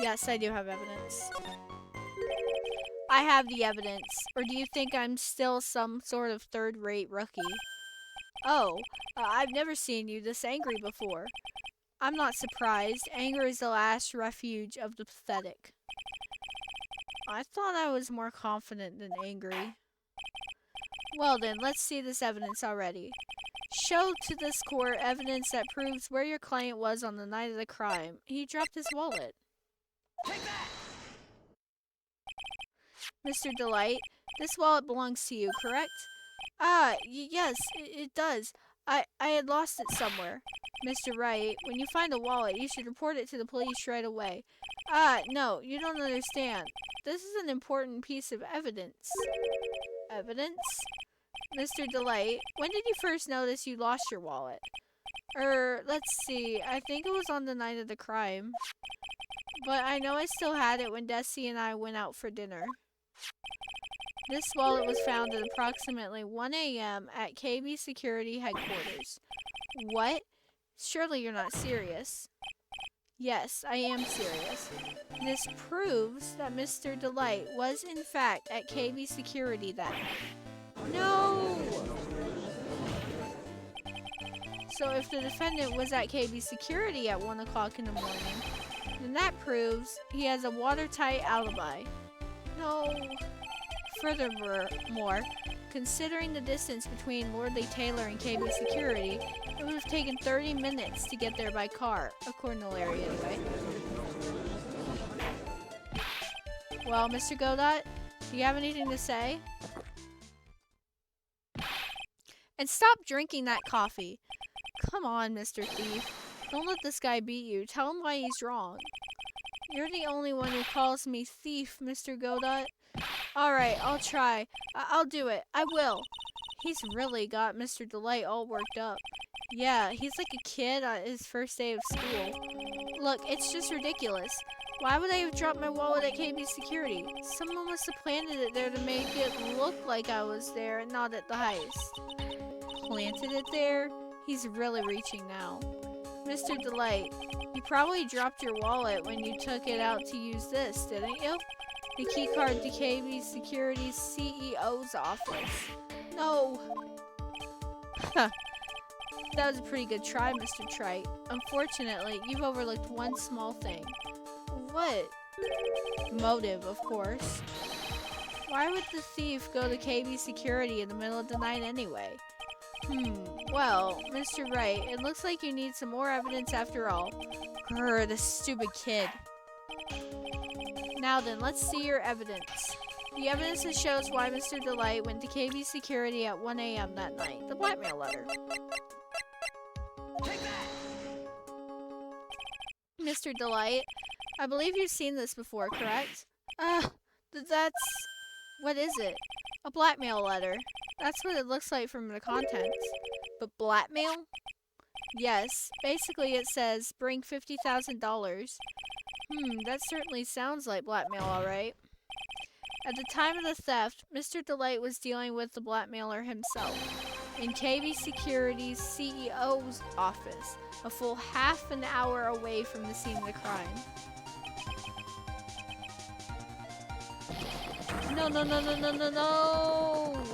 Yes, I do have evidence. I have the evidence. Or do you think I'm still some sort of third-rate rookie? Oh, I've never seen you this angry before. I'm not surprised. Anger is the last refuge of the pathetic. I thought I was more confident than angry. Well then, let's see this evidence already. Show to this court evidence that proves where your client was on the night of the crime. He dropped his wallet. Take that! Mr. Delight, this wallet belongs to you, correct? Ah, yes, it does. I had lost it somewhere. Mr. Wright, when you find a wallet, you should report it to the police right away. Ah, no, you don't understand. This is an important piece of evidence. Evidence? Mr. Delight, when did you first notice you lost your wallet? Let's see, I think it was on the night of the crime. But I know I still had it when Desi and I went out for dinner. This wallet was found at approximately 1 a.m. at KB Security Headquarters. What? Surely you're not serious. Yes, I am serious. This proves that Mr. Delight was in fact at KB Security that night. No! So if the defendant was at KB Security at 1 o'clock in the morning, then that proves he has a watertight alibi. No. Furthermore, considering the distance between Lordly Taylor and KB Security, it would have taken 30 minutes to get there by car, according to Larry anyway. Well, Mr. Godot, do you have anything to say? And stop drinking that coffee. Come on, Mr. Thief. Don't let this guy beat you. Tell him why he's wrong. You're the only one who calls me thief, Mr. Godot. Alright, I'll try. I'll do it. I will. He's really got Mr. Delight all worked up. Yeah, he's like a kid on his first day of school. Look, it's just ridiculous. Why would I have dropped my wallet at KB Security? Someone must have planted it there to make it look like I was there and not at the heist. Planted it there? He's really reaching now. Mr. Delight, you probably dropped your wallet when you took it out to use this, didn't you? The keycard to KB Security's CEO's office. No. That was a pretty good try, Mr. Trite. Unfortunately, you've overlooked one small thing. What? Motive, of course. Why would the thief go to KB Security in the middle of the night anyway? Well, Mr. Wright, it looks like you need some more evidence after all. Grr, this stupid kid. Now then, let's see your evidence. The evidence that shows why Mr. Delight went to KB Security at 1 a.m. that night. The blackmail letter. Take that! Mr. Delight, I believe you've seen this before, correct? That's... What is it? A blackmail letter. That's what it looks like from the contents. But blackmail? Yes. Basically it says, bring $50,000. That certainly sounds like blackmail, alright. At the time of the theft, Mr. Delight was dealing with the blackmailer himself in KB Security's CEO's office, a full half an hour away from the scene of the crime. No, no, no, no, no, no, no!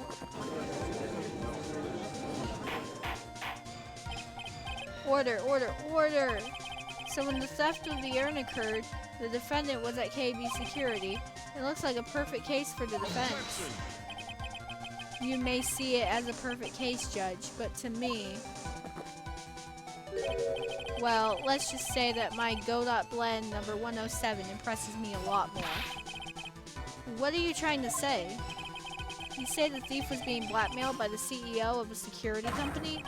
Order, order, order! So when the theft of the urn occurred, the defendant was at KB Security. It looks like a perfect case for the defense. You may see it as a perfect case, Judge, but to me... Well, let's just say that my Godot blend number 107 impresses me a lot more. What are you trying to say? You say the thief was being blackmailed by the CEO of a security company?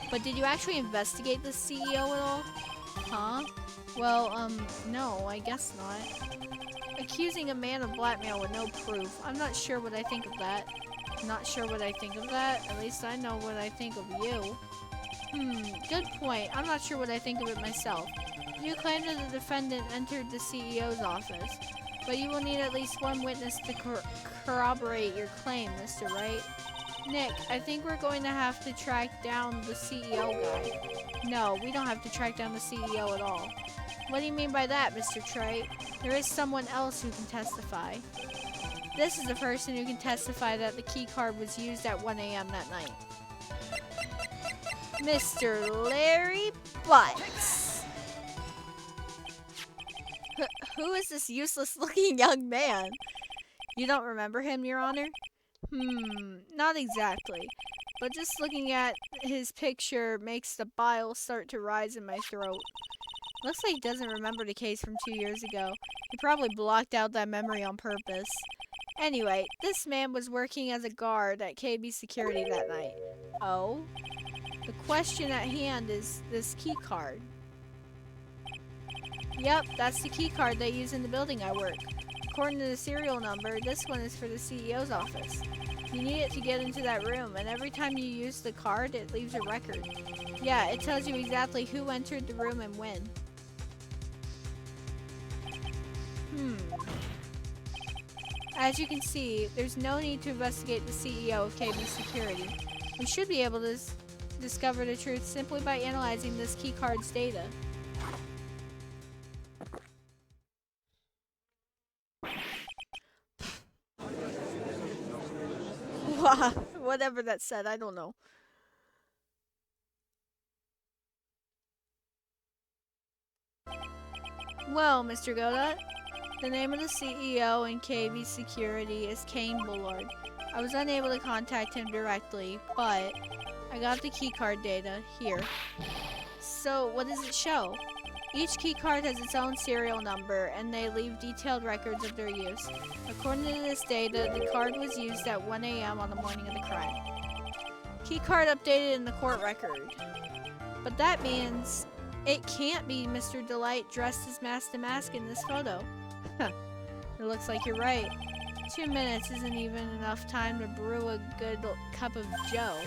But did you actually investigate the CEO at all? Huh? Well, no, I guess not. Accusing a man of blackmail with no proof. I'm not sure what I think of that. Not sure what I think of that? At least I know what I think of you. Good point. I'm not sure what I think of it myself. You claim that the defendant entered the CEO's office, but you will need at least one witness to corroborate your claim, Mr. Wright. Nick, I think we're going to have to track down the CEO guy. No, we don't have to track down the CEO at all. What do you mean by that, Mr. Trite? There is someone else who can testify. This is the person who can testify that the key card was used at 1 a.m. that night. Mr. Larry Butts. Who is this useless-looking young man? You don't remember him, Your Honor? Not exactly. But just looking at his picture makes the bile start to rise in my throat. Looks like he doesn't remember the case from 2 years ago. He probably blocked out that memory on purpose. Anyway, this man was working as a guard at KB Security that night. Oh? The question at hand is this key card. Yep, that's the key card they use in the building I work. According to the serial number, this one is for the CEO's office. You need it to get into that room, and every time you use the card, it leaves a record. Yeah, it tells you exactly who entered the room and when. As you can see, there's no need to investigate the CEO of KB Security. We should be able to discover the truth simply by analyzing this key card's data. Whatever that said, I don't know. Well, Mr. Godot, the name of the CEO in KB Security is Kane Bullard. I was unable to contact him directly, but I got the keycard data here. So, what does it show? Each keycard has its own serial number, and they leave detailed records of their use. According to this data, the card was used at 1 a.m. on the morning of the crime. Keycard updated in the court record. But that means it can't be Mr. Delight dressed as Mask to Mask in this photo. It looks like you're right. 2 minutes isn't even enough time to brew a good cup of joe.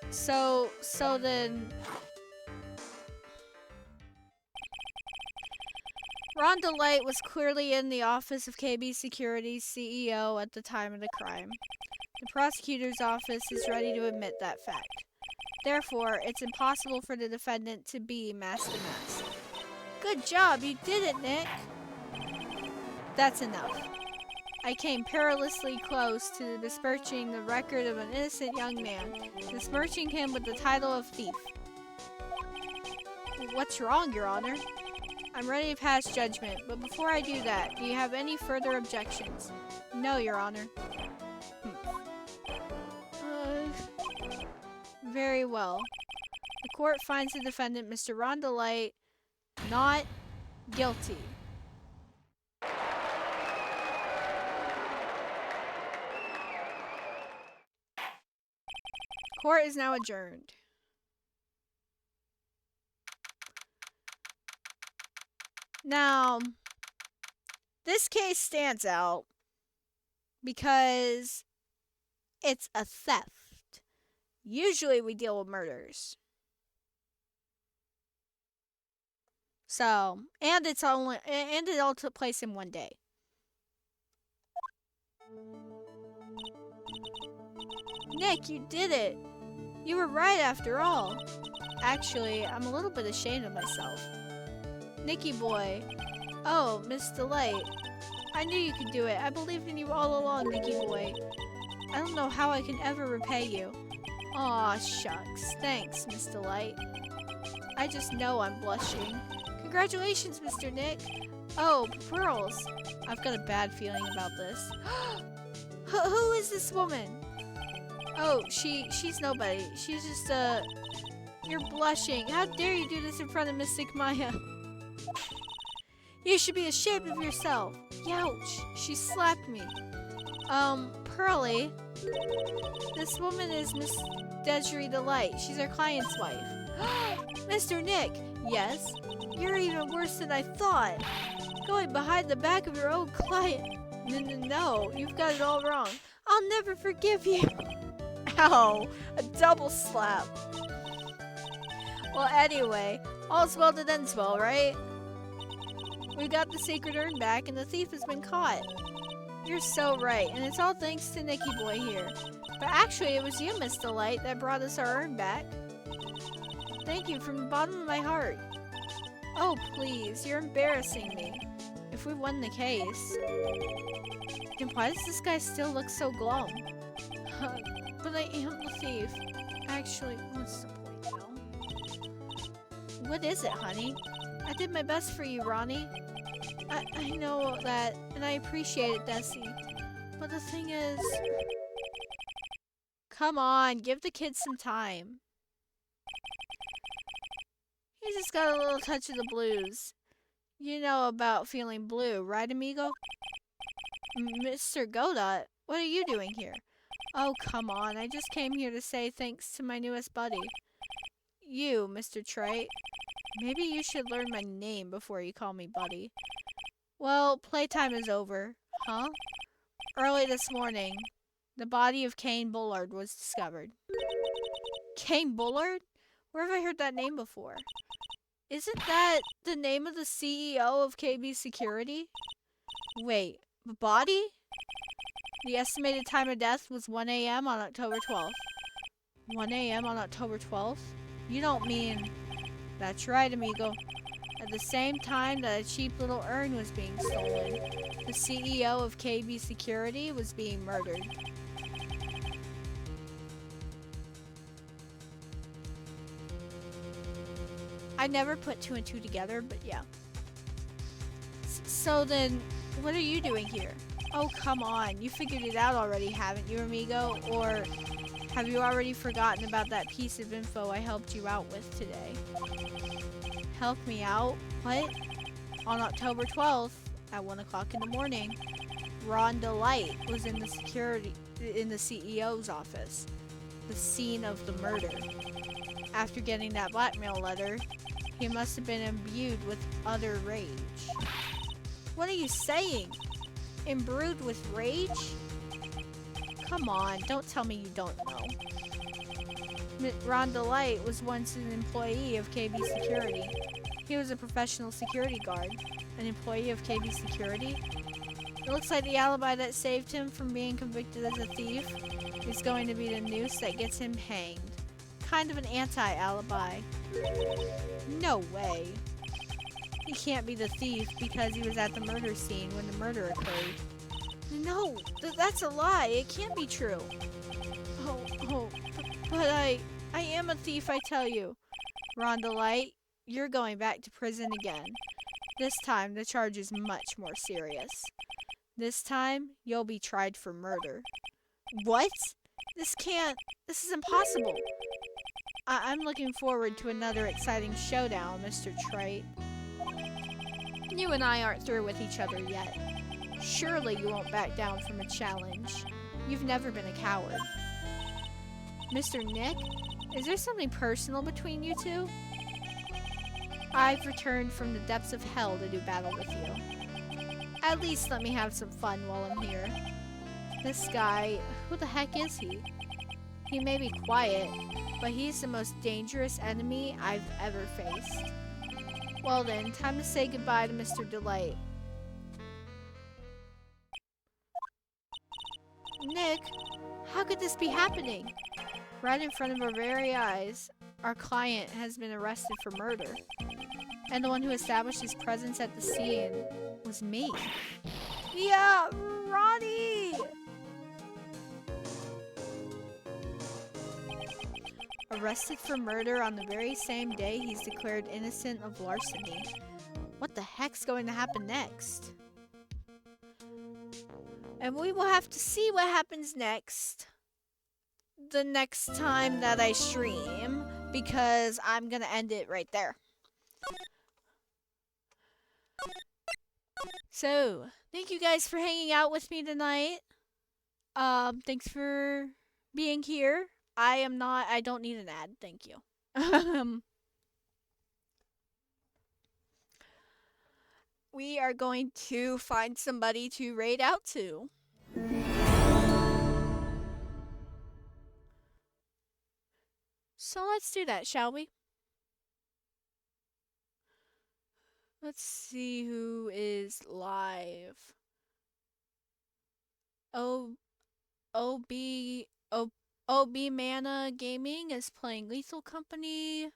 So then... Ron Delight was clearly in the office of KB Security's CEO at the time of the crime. The prosecutor's office is ready to admit that fact. Therefore, it's impossible for the defendant to be Mask to Mask. Good job, you did it, Nick! That's enough. I came perilously close to besmirching the record of an innocent young man, besmirching him with the title of thief. What's wrong, Your Honor? I'm ready to pass judgment, but before I do that, do you have any further objections? No, Your Honor. Very well. The court finds the defendant, Mr. Ron Delight, not guilty. Court is now adjourned. Now, this case stands out because it's a theft. Usually we deal with murders. So, and it all took place in one day. Nick, you did it. You were right after all. Actually, I'm a little bit ashamed of myself. Nicky boy. Oh, Miss Delight. I knew you could do it. I believed in you all along, Nicky boy. I don't know how I can ever repay you. Aw, shucks. Thanks, Miss Delight. I just know I'm blushing. Congratulations, Mr. Nick. Oh, pearls. I've got a bad feeling about this. Who is this woman? Oh, she's nobody. She's just, You're blushing. How dare you do this in front of Mystic Maya? You should be ashamed of yourself. Youch. She slapped me. Pearly. This woman is Miss Desiree Delight. She's our client's wife. Mr. Nick. Yes? You're even worse than I thought. Going behind the back of your own client. No, you've got it all wrong. I'll never forgive you. Ow, a double slap. Well, anyway, all's well that ends well, right? We got the sacred urn back and the thief has been caught. You're so right, and it's all thanks to Nicky boy here. But actually, it was you, Miss Delight, that brought us our urn back. Thank you from the bottom of my heart. Oh, please, you're embarrassing me. If we won the case. Then why does this guy still look so glum? But I am the thief. Actually, what's the point now? What is it, honey? I did my best for you, Ronnie. I know that, and I appreciate it, Desi. But the thing is... Come on, give the kids some time. He just got a little touch of the blues. You know about feeling blue, right, amigo? Mr. Godot, what are you doing here? Oh, come on. I just came here to say thanks to my newest buddy. You, Mr. Trey. Maybe you should learn my name before you call me buddy. Well, playtime is over. Huh? Early this morning, the body of Kane Bullard was discovered. Kane Bullard? Where have I heard that name before? Isn't that the name of the CEO of KB Security? Wait, the body? The estimated time of death was 1 a.m. on October 12th. 1 a.m. on October 12th? You don't mean... That's right, amigo. At the same time that a cheap little urn was being stolen, the CEO of KB Security was being murdered. I never put two and two together, but yeah. So then, what are you doing here? Oh, come on. You figured it out already, haven't you, amigo? Or have you already forgotten about that piece of info I helped you out with today? Help me out? What? On October 12th, at 1 o'clock in the morning, Rhonda Light was in the CEO's office, the scene of the murder. After getting that blackmail letter, he must have been imbued with utter rage. What are you saying? Imbued with rage? Come on, don't tell me you don't know. Rhonda Light was once an employee of KB Security. He was a professional security guard. An employee of KB Security? It looks like the alibi that saved him from being convicted as a thief is going to be the noose that gets him hanged. Kind of an anti-alibi. No way. He can't be the thief because he was at the murder scene when the murder occurred. No, that's a lie. It can't be true. But I am a thief, I tell you. Rhonda Light, you're going back to prison again. This time, the charge is much more serious. This time, you'll be tried for murder. What? This is impossible. I'm looking forward to another exciting showdown, Mr. Wright. You and I aren't through with each other yet. Surely you won't back down from a challenge. You've never been a coward. Mr. Nick, is there something personal between you two? I've returned from the depths of hell to do battle with you. At least let me have some fun while I'm here. This guy, who the heck is he? He may be quiet, but he's the most dangerous enemy I've ever faced. Well then, time to say goodbye to Mr. Delight. Nick, how could this be happening? Right in front of our very eyes, our client has been arrested for murder. And the one who established his presence at the scene was me. Yeah, Ronnie! Arrested for murder on the very same day he's declared innocent of larceny. What the heck's going to happen next? And we will have to see what happens next the next time that I stream, because I'm gonna end it right there. So, thank you guys for hanging out with me tonight. Thanks for being here. I don't need an ad, thank you. We are going to find somebody to raid out to. So let's do that, shall we? Let's see who is live. OB Mana Gaming is playing Lethal Company.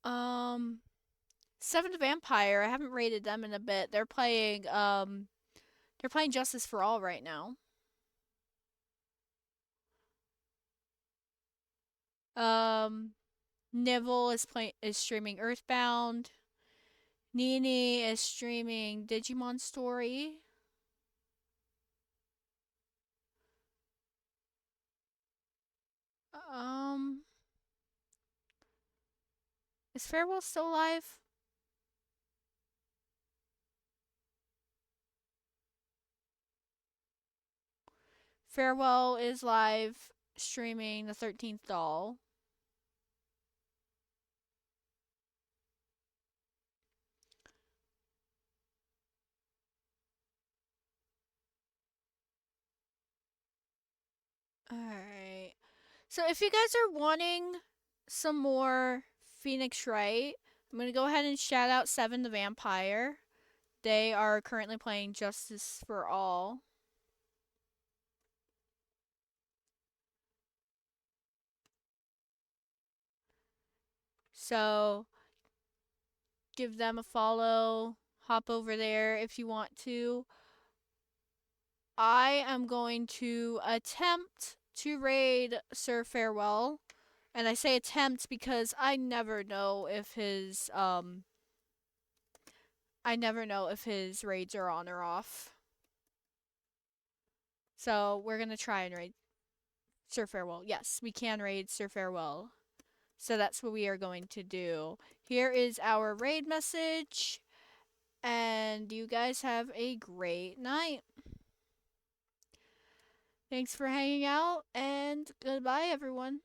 Seven Vampire, I haven't rated them in a bit. They're playing Justice for All right now. Nibble is streaming Earthbound. Nini is streaming Digimon Story. Is Farewell still live? Farewell is live streaming the 13th Doll. Alright. So if you guys are wanting some more Phoenix Wright, I'm going to go ahead and shout out Seven the Vampire. They are currently playing Justice for All. So give them a follow. Hop over there if you want to. I am going to attempt to raid Sir Farewell. And I say attempt because I never know if his raids are on or off. So we're gonna try and raid Sir Farewell. Yes, we can raid Sir Farewell. So that's what we are going to do. Here is our raid message. And you guys have a great night. Thanks for hanging out, and goodbye, everyone.